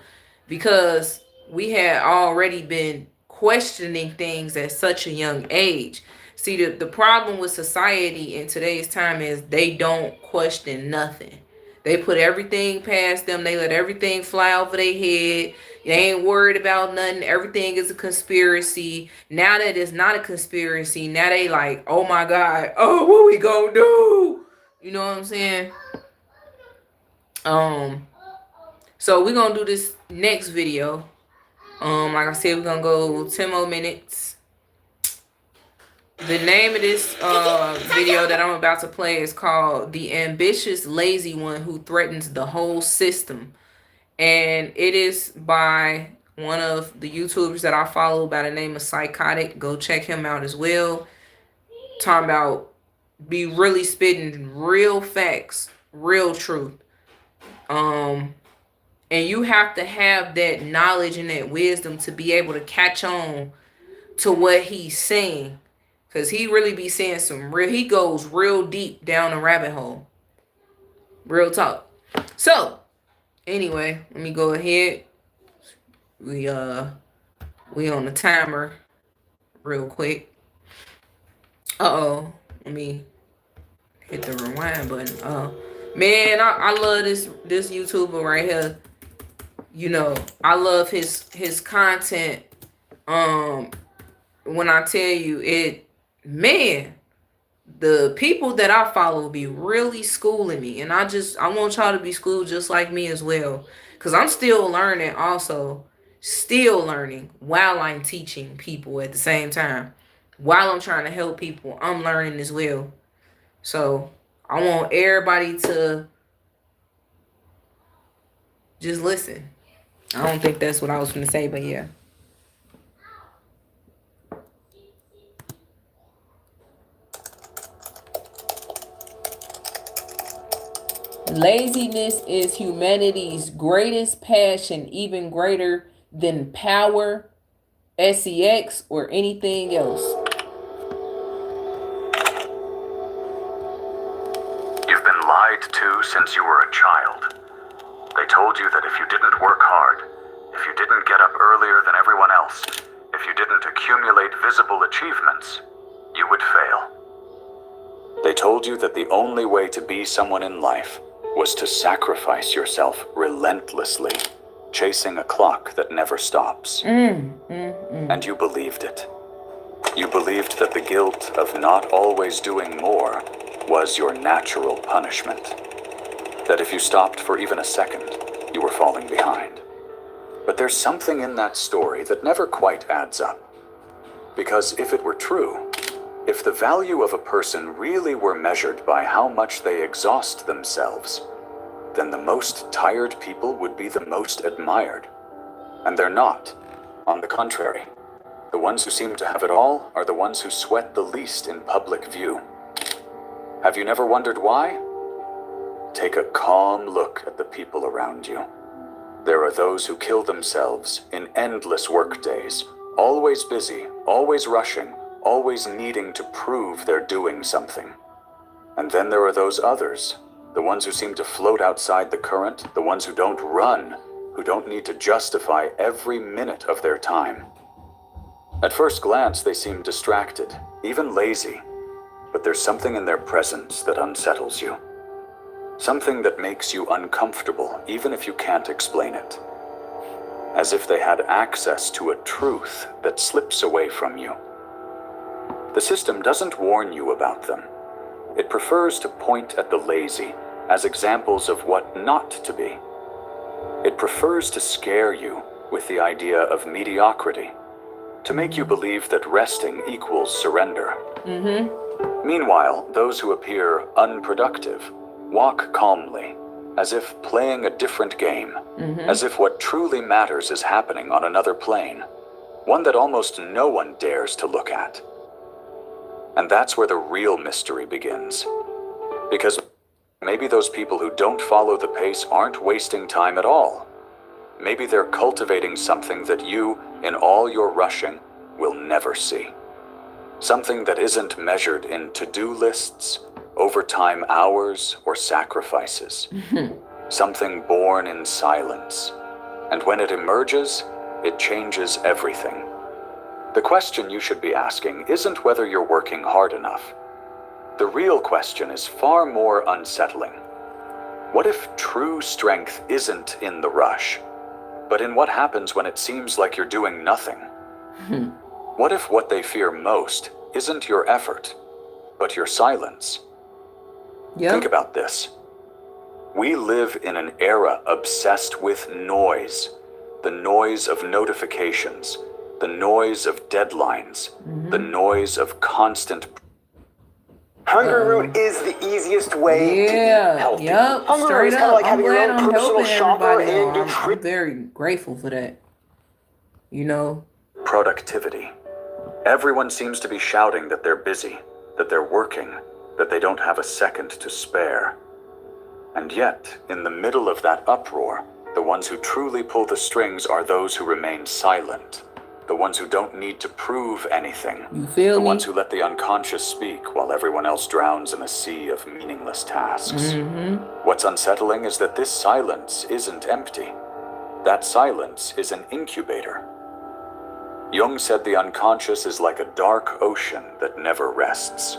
because we had already been questioning things at such a young age. See, the problem with society in today's time is they don't question nothing. They put everything past them. They let everything fly over their head. They ain't worried about nothing. Everything is a conspiracy. Now that it's not a conspiracy, now they like, oh my God, oh, what we gonna do? You know what I'm saying? So we're gonna do this next video. Like I said, we're gonna go 10 more minutes. The name of this video that I'm about to play is called The Ambitious Lazy One Who Threatens the Whole System. And it is by one of the YouTubers that I follow by the name of Psychotic. Go check him out as well. Talking about be really spitting real facts, real truth. And you have to have that knowledge and that wisdom to be able to catch on to what he's saying. Because he really be saying some real, he goes real deep down the rabbit hole. Real talk. So, anyway, let me go ahead. We on the timer real quick. Let me hit the rewind button. Man, I love this YouTuber right here. You know, I love his content. When I tell you it, man, the people that I follow be really schooling me. And I want y'all to be schooled just like me as well. Because I'm still learning also. Still learning while I'm teaching people at the same time. While I'm trying to help people, I'm learning as well. So I want everybody to just listen. I don't think that's what I was going to say, but yeah. Laziness is humanity's greatest passion, even greater than power, sex, or anything else. You've been lied to since you were a child. They told you that if you didn't work hard, if you didn't get up earlier than everyone else, if you didn't accumulate visible achievements, you would fail. They told you that the only way to be someone in life was to sacrifice yourself relentlessly, chasing a clock that never stops. And you believed it. You believed that the guilt of not always doing more was your natural punishment. That if you stopped for even a second, you were falling behind. But there's something in that story that never quite adds up. Because if it were true, if the value of a person really were measured by how much they exhaust themselves, then the most tired people would be the most admired. And they're not. On the contrary, the ones who seem to have it all are the ones who sweat the least in public view. Have you never wondered why? Take a calm look at the people around you. There are those who kill themselves in endless work days, always busy, always rushing, always needing to prove they're doing something. And then there are those others, the ones who seem to float outside the current, the ones who don't run, who don't need to justify every minute of their time. At first glance, they seem distracted, even lazy, but there's something in their presence that unsettles you. Something that makes you uncomfortable, even if you can't explain it. As if they had access to a truth that slips away from you. The system doesn't warn you about them. It prefers to point at the lazy as examples of what not to be. It prefers to scare you with the idea of mediocrity, to make you believe that resting equals surrender. Meanwhile, those who appear unproductive walk calmly, as if playing a different game, as if what truly matters is happening on another plane, one that almost no one dares to look at. And that's where the real mystery begins. Because maybe those people who don't follow the pace aren't wasting time at all. Maybe they're cultivating something that you, in all your rushing, will never see. Something that isn't measured in to-do lists, overtime hours, or sacrifices. Something born in silence. And when it emerges, it changes everything. The question you should be asking isn't whether you're working hard enough. The real question is far more unsettling. What if true strength isn't in the rush, but in what happens when it seems like you're doing nothing? What if what they fear most isn't your effort, but your silence? Think about this. We live in an era obsessed with noise. The noise of notifications, the noise of deadlines, the noise of constant. Hungry Root is the easiest way to eat healthy. Hungry Root is kind of like having your own personal shopper and I'm very grateful for that. You know? Productivity. Everyone seems to be shouting that they're busy, that they're working, that they don't have a second to spare. And yet, in the middle of that uproar, the ones who truly pull the strings are those who remain silent. The ones who don't need to prove anything. You feel the me? ones who let the unconscious speak while everyone else drowns in a sea of meaningless tasks. What's unsettling is that this silence isn't empty. That silence is an incubator. Jung said the unconscious is like a dark ocean that never rests.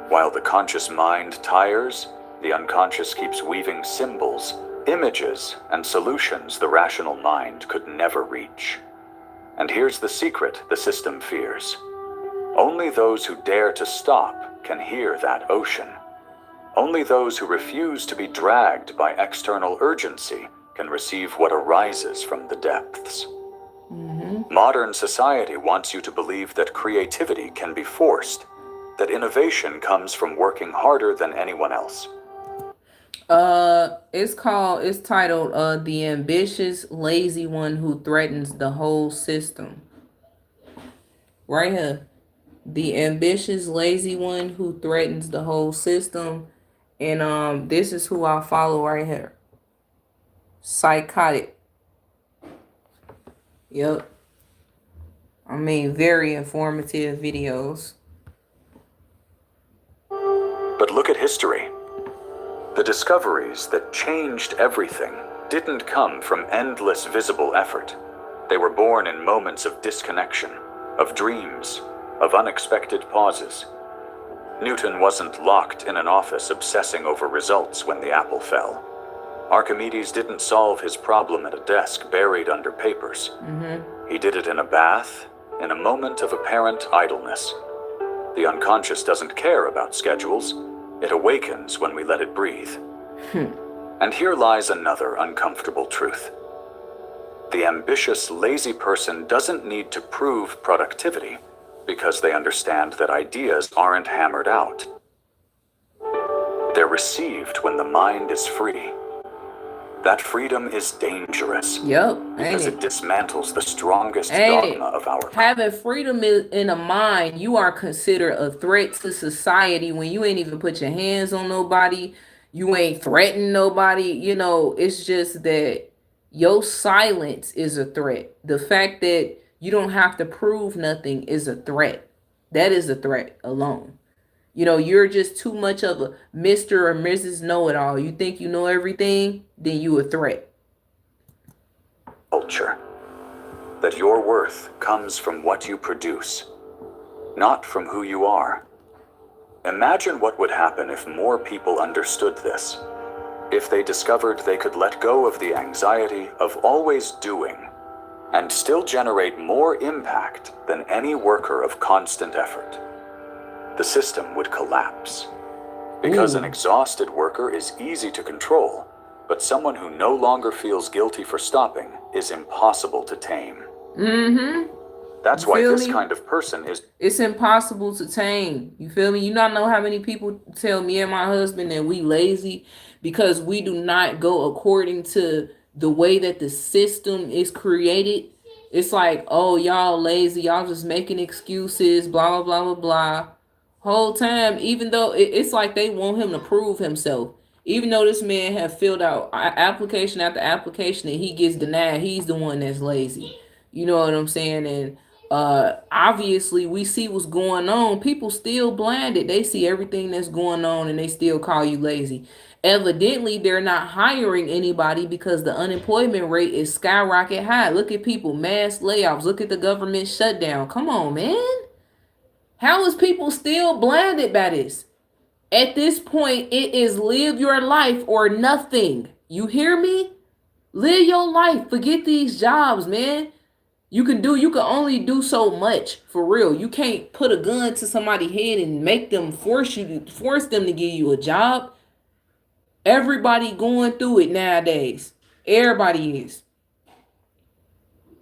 While the conscious mind tires, the unconscious keeps weaving symbols, images, and solutions the rational mind could never reach. And here's the secret the system fears. Only those who dare to stop can hear that ocean. Only those who refuse to be dragged by external urgency can receive what arises from the depths. Modern society wants you to believe that creativity can be forced, that innovation comes from working harder than anyone else. It's titled The Ambitious Lazy One Who Threatens the Whole System. Right here. The Ambitious Lazy One Who Threatens the Whole System. And this is who I follow right here. Psychotic. Yep. I mean, very informative videos. But look at history. The discoveries that changed everything didn't come from endless visible effort. They were born in moments of disconnection, of dreams, of unexpected pauses. Newton wasn't locked in an office obsessing over results when the apple fell. Archimedes didn't solve his problem at a desk buried under papers. He did it in a bath, in a moment of apparent idleness. The unconscious doesn't care about schedules. It awakens when we let it breathe. And here lies another uncomfortable truth. The ambitious, lazy person doesn't need to prove productivity because they understand that ideas aren't hammered out. They're received when the mind is free. That freedom is dangerous. Because it dismantles the strongest dogma of our. Having freedom in a mind, you are considered a threat to society when you ain't even put your hands on nobody. You ain't threatened nobody. You know, it's just that your silence is a threat. The fact that you don't have to prove nothing is a threat. That is a threat alone. You know, you're just too much of a Mr. or Mrs. Know-it-all. You think you know everything, then you a threat. Culture. That your worth comes from what you produce, not from who you are. Imagine what would happen if more people understood this. If they discovered they could let go of the anxiety of always doing and still generate more impact than any worker of constant effort. The system would collapse. Because an exhausted worker is easy to control, but someone who no longer feels guilty for stopping is impossible to tame. Mm-hmm. That's You why feel this me? kind of person is It's impossible to tame. You feel me? You not know how many people tell me and my husband that we lazy because we do not go according to the way that the system is created. It's like, oh, y'all lazy, y'all just making excuses, blah, blah, blah, blah, blah. Whole time, even though it's like they want him to prove himself. Even though this man have filled out application after application and he gets denied, he's the one that's lazy. You know what I'm saying? And obviously we see what's going on. People still blinded. They see everything that's going on and they still call you lazy. Evidently, they're not hiring anybody because the unemployment rate is skyrocket high. Look at people, mass layoffs. Look at the government shutdown. Come on, man. How is people still blinded by this? At this point, it is live your life or nothing. You hear me? Live your life. Forget these jobs, man. You can only do so much, for real. You can't put a gun to somebody's head and make them force them to give you a job. Everybody going through it nowadays. Everybody is.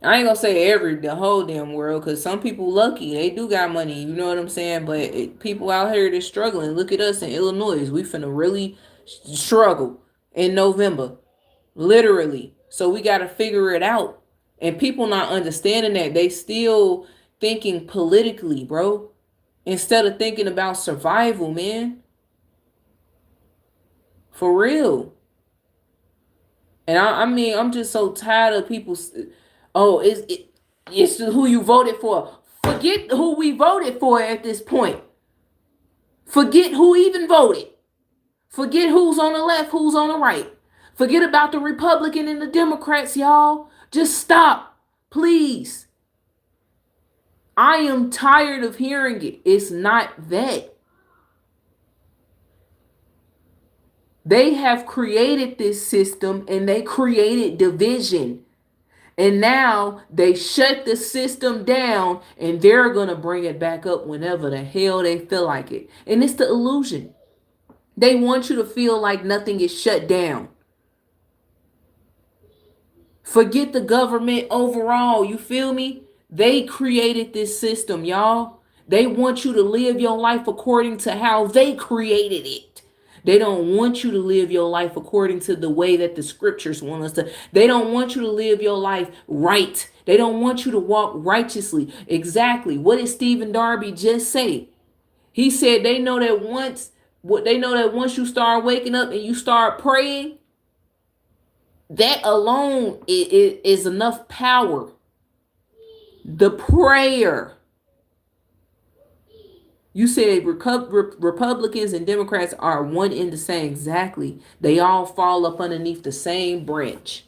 I ain't gonna say the whole damn world, because some people lucky. They do got money, you know what I'm saying? But people out here that's struggling. Look at us in Illinois. We finna really struggle in November. Literally. So we gotta figure it out. And people not understanding that. They still thinking politically, bro. Instead of thinking about survival, man. For real. And I mean, I'm just so tired of people. Oh, it's who you voted for. Forget who we voted for at this point. Forget who even voted. Forget who's on the left, who's on the right. Forget about the Republican and the Democrats, y'all. Just stop, please. I am tired of hearing it. It's not that. They have created this system and they created division. And now they shut the system down and they're going to bring it back up whenever the hell they feel like it. And it's the illusion. They want you to feel like nothing is shut down. Forget the government overall. You feel me? They created this system, y'all. They want you to live your life according to how they created it. They don't want you to live your life according to the way that the scriptures want us to. They don't want you to live your life right. They don't want you to walk righteously. Exactly. What did Stephen Darby just say? He said they know that once you start waking up and you start praying, that alone is enough power. The prayer. You said Republicans and Democrats are one in the same. Exactly. They all fall up underneath the same branch.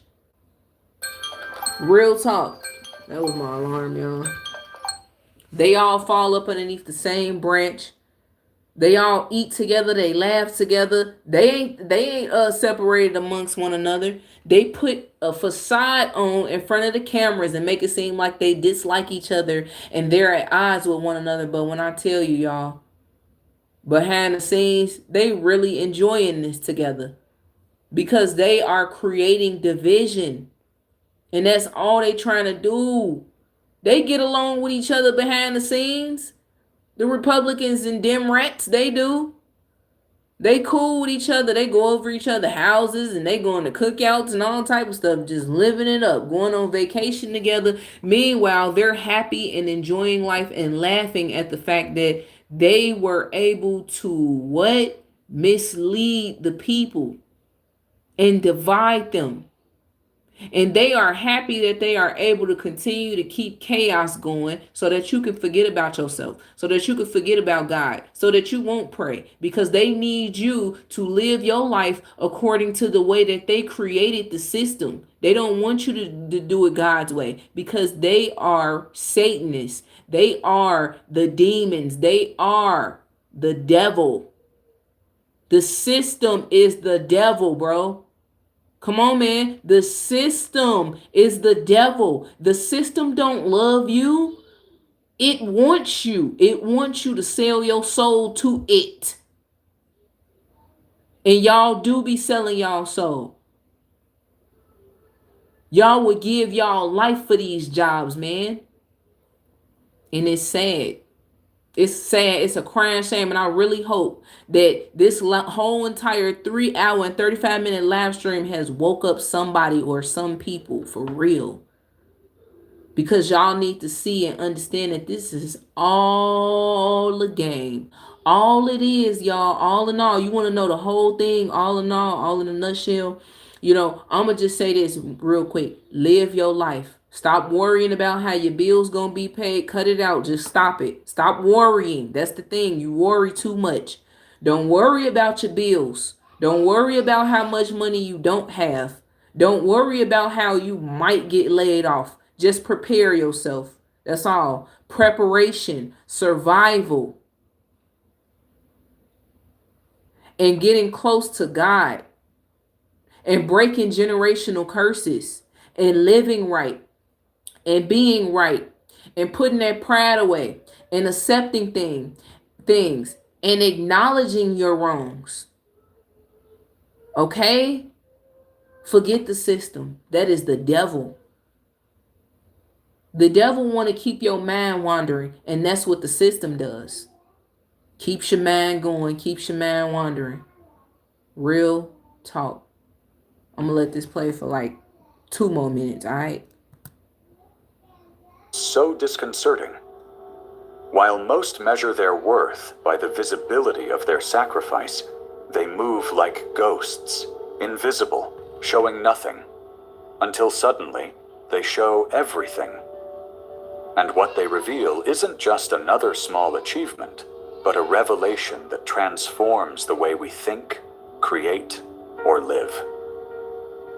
Real talk. That was my alarm, y'all. They all fall up underneath the same branch. They all eat together. They laugh together. They ain't separated amongst one another. They put a facade on in front of the cameras and make it seem like they dislike each other and they're at odds with one another. But when I tell you, y'all, behind the scenes, they really enjoying this together because they are creating division. And that's all they trying to do. They get along with each other behind the scenes. The Republicans and Democrats, they do. They cool with each other. They go over each other's houses and they go into cookouts and all type of stuff, just living it up, going on vacation together. Meanwhile, they're happy and enjoying life and laughing at the fact that they were able to what? Mislead the people and divide them. And they are happy that they are able to continue to keep chaos going so that you can forget about yourself, so that you can forget about God, so that you won't pray, because they need you to live your life according to the way that they created the system. They don't want you to do it God's way, because they are Satanists. They are the demons. They are the devil. The system is the devil, bro. Come on, man. The system is the devil. The system don't love you. It wants you. It wants you to sell your soul to it. And y'all do be selling y'all soul. Y'all would give y'all life for these jobs, man. And it's sad. It's sad. It's a crying shame. And I really hope that this whole entire 3-hour and 35-minute live stream has woke up somebody or some people for real. Because y'all need to see and understand that this is all a game. All it is, y'all, all in all, you want to know the whole thing, all in all, all in a nutshell. You know, I'm going to just say this real quick. Live your life. Stop worrying about how your bills going to be paid. Cut it out. Just stop it. Stop worrying. That's the thing. You worry too much. Don't worry about your bills. Don't worry about how much money you don't have. Don't worry about how you might get laid off. Just prepare yourself. That's all. Preparation, survival, and getting close to God, and breaking generational curses, and living right, and being right, and putting that pride away, and accepting things, and acknowledging your wrongs. Okay? Forget the system. That is the devil. The devil want to keep your mind wandering, and that's what the system does. Keeps your mind going, keeps your mind wandering. Real talk. I'm going to let this play for like 2 more minutes, all right? So disconcerting. While most measure their worth by the visibility of their sacrifice, they move like ghosts, invisible, showing nothing, until suddenly they show everything. And what they reveal isn't just another small achievement, but a revelation that transforms the way we think, create, or live.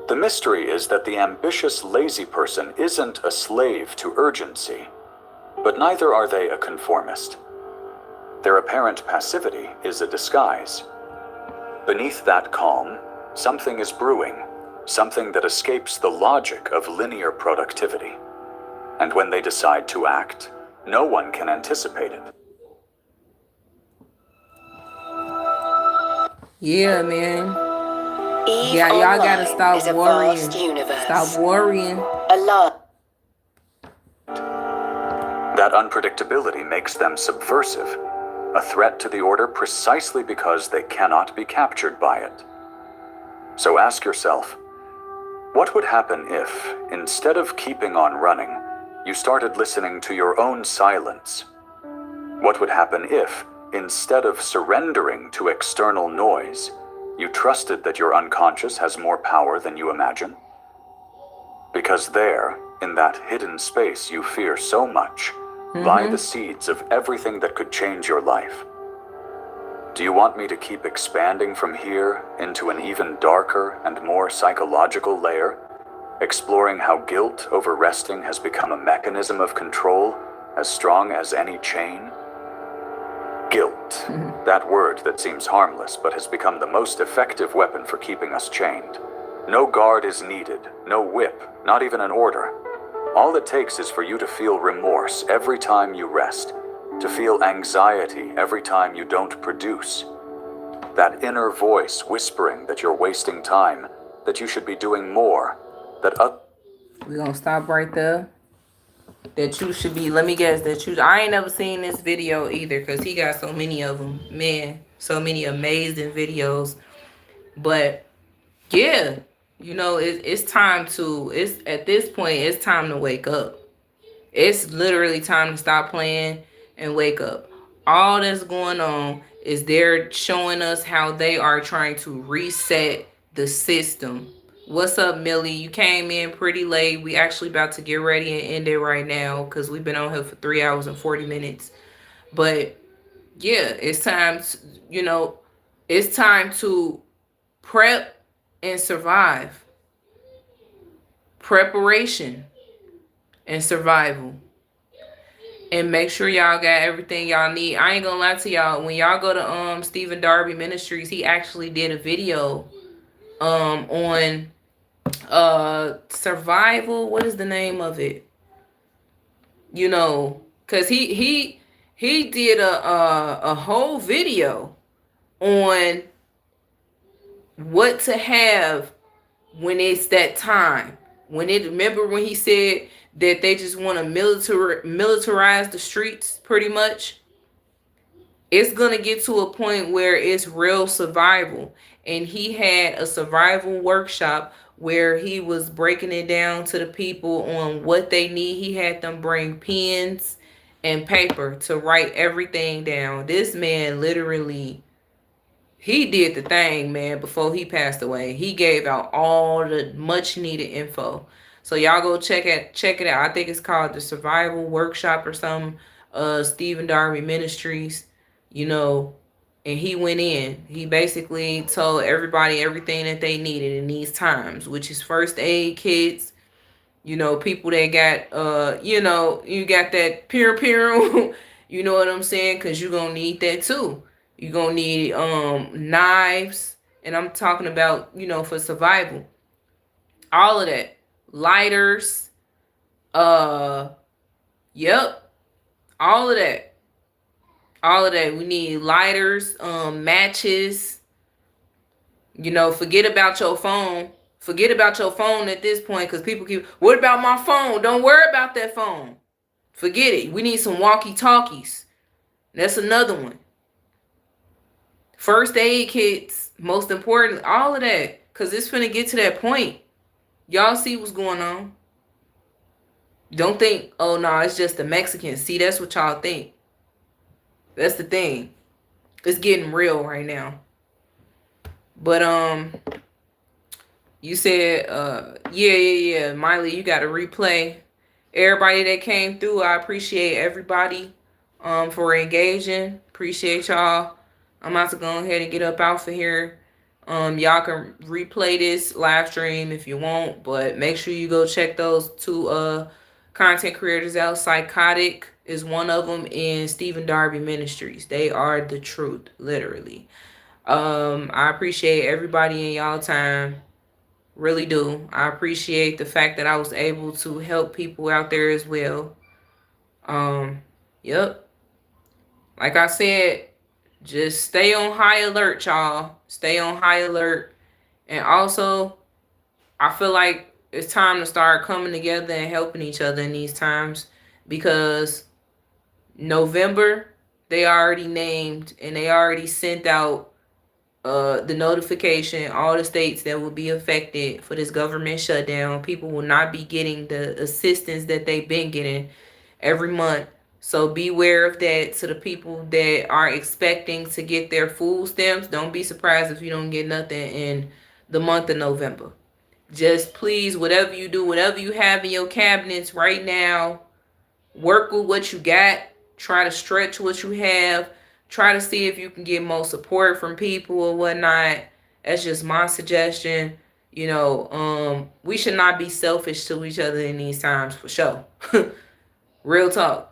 The mystery is that the ambitious, lazy person isn't a slave to urgency, but neither are they a conformist. Their apparent passivity is a disguise. Beneath that calm, something is brewing, something that escapes the logic of linear productivity. And when they decide to act, no one can anticipate it. Yeah, man. Yeah, y'all gotta stop worrying. Stop worrying. That unpredictability makes them subversive, a threat to the order precisely because they cannot be captured by it. So ask yourself, what would happen if, instead of keeping on running, you started listening to your own silence? What would happen if, instead of surrendering to external noise, you trusted that your unconscious has more power than you imagine? Because there, in that hidden space you fear so much, lie the seeds of everything that could change your life. Do you want me to keep expanding from here into an even darker and more psychological layer, exploring how guilt over resting has become a mechanism of control as strong as any chain? Guilt, that word that seems harmless but has become the most effective weapon for keeping us chained. No guard is needed, no whip, not even an order. All it takes is for you to feel remorse every time you rest, to feel anxiety every time you don't produce. That inner voice whispering that you're wasting time, that you should be doing more, that we're gonna stop right there. That you should be, let me guess, I ain't never seen this video either, because he got so many of them. Man, so many amazing videos. But yeah, you know, it's time to, at this point, it's time to wake up. It's literally time to stop playing and wake up. All that's going on is they're showing us how they are trying to reset the system What's up, Millie? You came in pretty late. We actually about to get ready and end it right now because we've been on here for 3 hours and 40 minutes. But yeah, it's time to, it's time to prep and survive. Preparation and survival. And make sure y'all got everything y'all need. I ain't gonna lie to y'all. When y'all go to Stephen Darby Ministries, he actually did a video on survival. What is the name of it? Because he did a whole video on what to have when it's that time. Remember when he said that they just want to militarize the streets pretty much? It's going to get to a point where it's real survival. And he had a survival workshop where he was breaking it down to the people on what they need. He had them bring pens and paper to write everything down. This man literally, he did the thing, man, before he passed away. He gave out all the much needed info. So y'all go check it out. I think it's called the Survival Workshop or something. Stephen Darby Ministries, and he went in. He basically told everybody everything that they needed in these times, which is first aid kits, people that got, you got that peer, you know what I'm saying? Because you're going to need that too. You're going to need knives. And I'm talking about, for survival. All of that. Lighters. Yep. All of that. All of that. We need lighters, matches. Forget about your phone. Forget about your phone at this point because people keep, what about my phone? Don't worry about that phone. Forget it. We need some walkie-talkies. That's another one. First aid kits, most important, all of that. Because it's finna get to that point. Y'all see what's going on. Don't think, oh, no, it's just the Mexicans. See, that's what y'all think. That's the thing. It's getting real right now. But, you said, yeah. Miley, you got to replay. Everybody that came through, I appreciate everybody for engaging. Appreciate y'all. I'm about to go ahead and get up out for here. Y'all can replay this live stream if you want, but make sure you go check those two content creators out. Psychotic is one of them, and Stephen Darby Ministries. They are the truth, literally. I appreciate everybody in y'all time. Really do. I appreciate the fact that I was able to help people out there as well. Yep. Like I said, just stay on high alert, y'all. Stay on high alert. And also, I feel like it's time to start coming together and helping each other in these times, because November, they already named and they already sent out the notification, all the states that will be affected for this government shutdown. People will not be getting the assistance that they've been getting every month. So beware of that. To the people that are expecting to get their food stamps, don't be surprised if you don't get nothing in the month of November. Just please, whatever you do, whatever you have in your cabinets right now, work with what you got. Try to stretch what you have. Try to see if you can get more support from people or whatnot. That's just my suggestion. We should not be selfish to each other in these times, for sure. Real talk.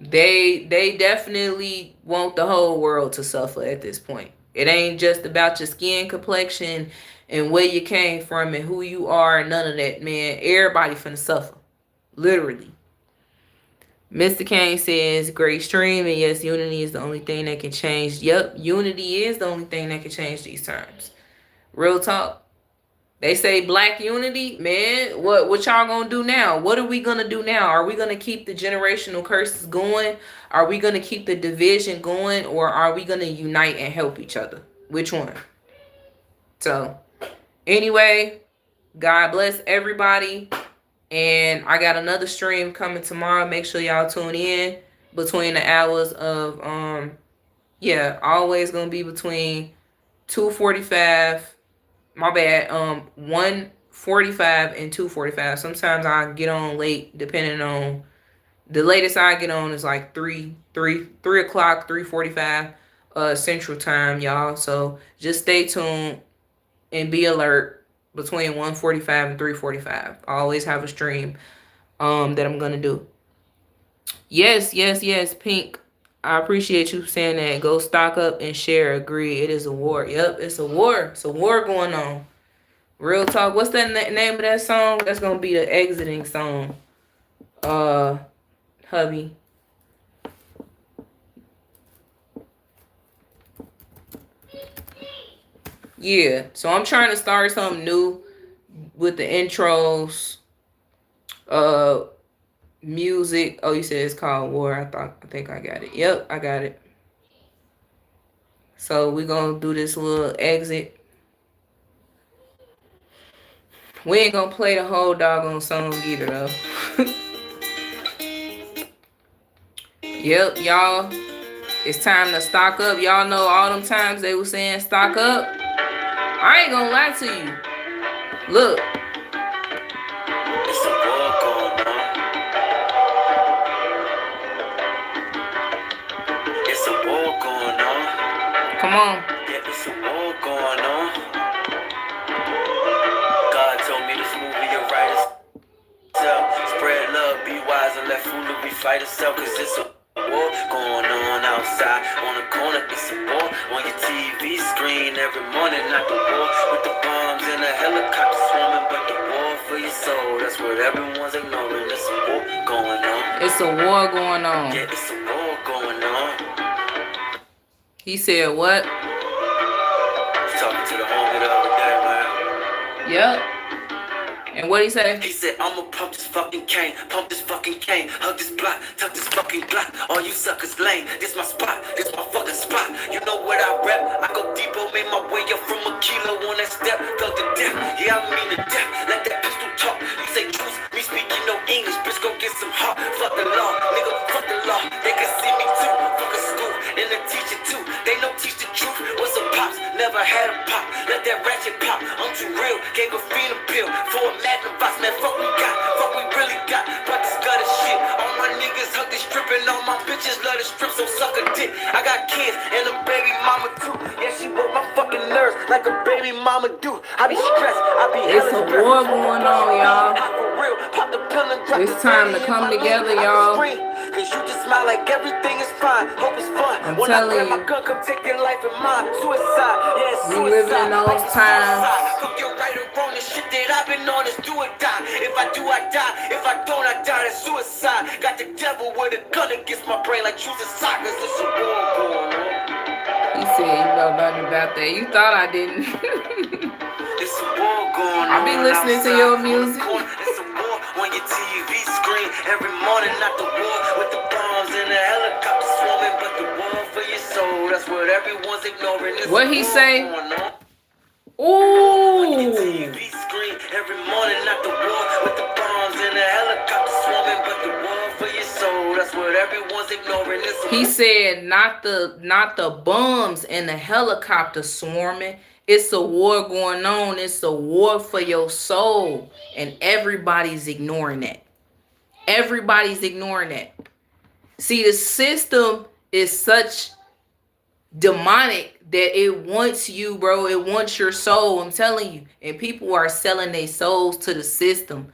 They definitely want the whole world to suffer at this point. It ain't just about your skin complexion and where you came from and who you are and none of that, man. Everybody finna suffer. Literally. Mr. Kane says, great stream, and yes, unity is the only thing that can change. Yep, unity is the only thing that can change these times. Real talk. They say black unity, man. What y'all gonna do now? What are we gonna do now? Are we gonna keep the generational curses going? Are we gonna keep the division going? Or are we gonna unite and help each other? Which one? So, anyway, God bless everybody. And I got another stream coming tomorrow. Make sure y'all tune in between the hours of, always gonna be between 2:45 My bad. 1:45 and 2:45. Sometimes I get on late, depending on the latest I get on is like 3 o'clock, 3:45 Central Time, y'all. So just stay tuned and be alert between 1:45 and 3:45. I always have a stream that I'm gonna do. Yes, Pink. I appreciate you saying that. Go stock up and share. Agree. It is a war. Yep, it's a war. It's a war going on. Real talk. What's the name of that song? That's gonna be the exiting song. Hubby. Yeah. So I'm trying to start something new with the intros. Music. Oh, you said it's called War. I think I got it. Yep, I got it. So we're gonna do this little exit. We ain't gonna play the whole doggone song either though. Yep, y'all. It's time to stock up. Y'all know all them times they were saying stock up. I ain't gonna lie to you. Look. It's a war going on. It's a war going on. Come on. Yeah, it's a war going on. God told me this movie you write itself. Spread love, be wise, and let foolery fight itself. Cause it's a war going on outside. On the corner, it's a war. On your TV screen every morning, not the war. With the bombs and the helicopter swarming, but the war for your soul. That's what everyone's ignoring. It's a war going on. It's a war going on. Yeah, it's a war going on. He said what? Talking to the homie the other day, man. Yep. And what he say? He said, I'ma pump this fucking cane, hug this block, tuck this fucking block. All you suckers lame. This my spot, this my fucking spot. You know what I rap? I go deeper, made my way up from a kilo on that step, felt the death. Yeah, I mean the death. Let that pistol talk. You say truth, me speaking no English. Bitch, go get some heart. Fuck the law, nigga, fuck the law. They can see me too. Fuck a school and a teacher too. They know teach the truth. What's a pops? Never had a pop. Let that ratchet pop. I'm too real. Gave a fiend a pill for a magnum box. Man, fuck we got. Fuck we really got. But this gutter shit. All my niggas hug they stripping. All my bitches love to strip. So suck a dick. I got kids and a baby mama too. Yeah, she broke my fucking nerves like a baby mama do. I be stressed. I be It's a war going on, y'all. It's time to come together, y'all. Cause you just smile like everything is fine. Hope it's fun. I'm When telling I grab you. my gun, come take your life and mine. Suicide, yeah, We suicide. living in those times. Fuck your right or wrong, the shit that I've been on is do or die. If I do, I die. If I don't, I die. That's suicide. Got the devil with a gun against my brain like choosing side. Cause it's a war going on. He said you know nothing about that. You thought I didn't. It's a war going on. I be listening to your music. It's a war on your TV screen every morning, not the war with the bombs and the helicopter swarming, but the war for your soul. That's what everyone's ignoring. It's What a he war say? going on. Ooh. TV screen every morning, not the war with the bombs and the helicopter swarming, but the war for your soul. That's what everyone's ignoring. It's a He said not the bombs and the helicopter swarming. It's a war going on. It's a war for your soul. And everybody's ignoring that. Everybody's ignoring that. See, the system is such demonic that it wants you, bro. It wants your soul. I'm telling you. And people are selling their souls to the system.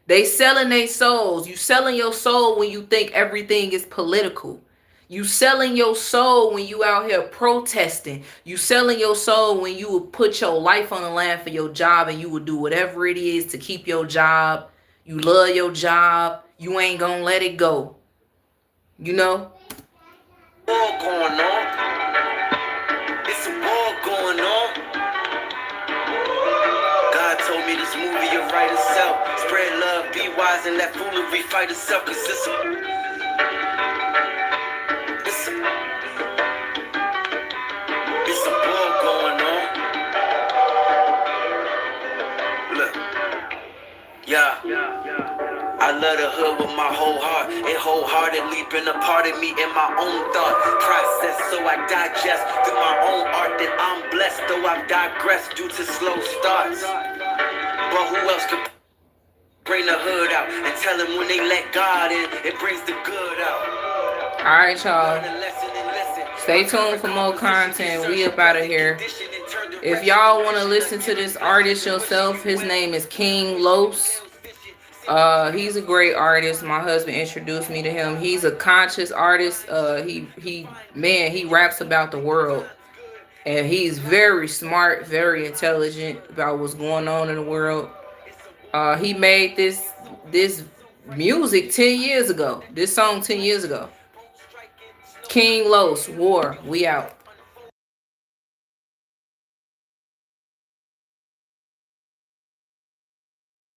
They selling their souls. You selling your soul when you think everything is political. You selling your soul when you out here protesting. You selling your soul when you would put your life on the line for your job and you would do whatever it is to keep your job. You love your job. You ain't gonna let it go. You know? war going on. It's a war going on. God told me this movie will write itself. Spread love, be wise, and let foolery fight itself. Cause it's a war going on. Look. Yeah. I love the hood with my whole heart. It wholeheartedly been a part of me in my own thought process. So I digest through my own art that I'm blessed. Though I've digressed due to slow starts. But who else could bring the hood out and tell them when they let God in, it brings the good out. All right, y'all. Stay tuned for more content. We up out of here. If y'all want to listen to this artist yourself, his name is King Los. He's a great artist. My husband introduced me to him. He's a conscious artist. He raps about the world. And he's very smart, very intelligent about what's going on in the world. He made this music 10 years ago. This song 10 years ago. King Los, War, we out.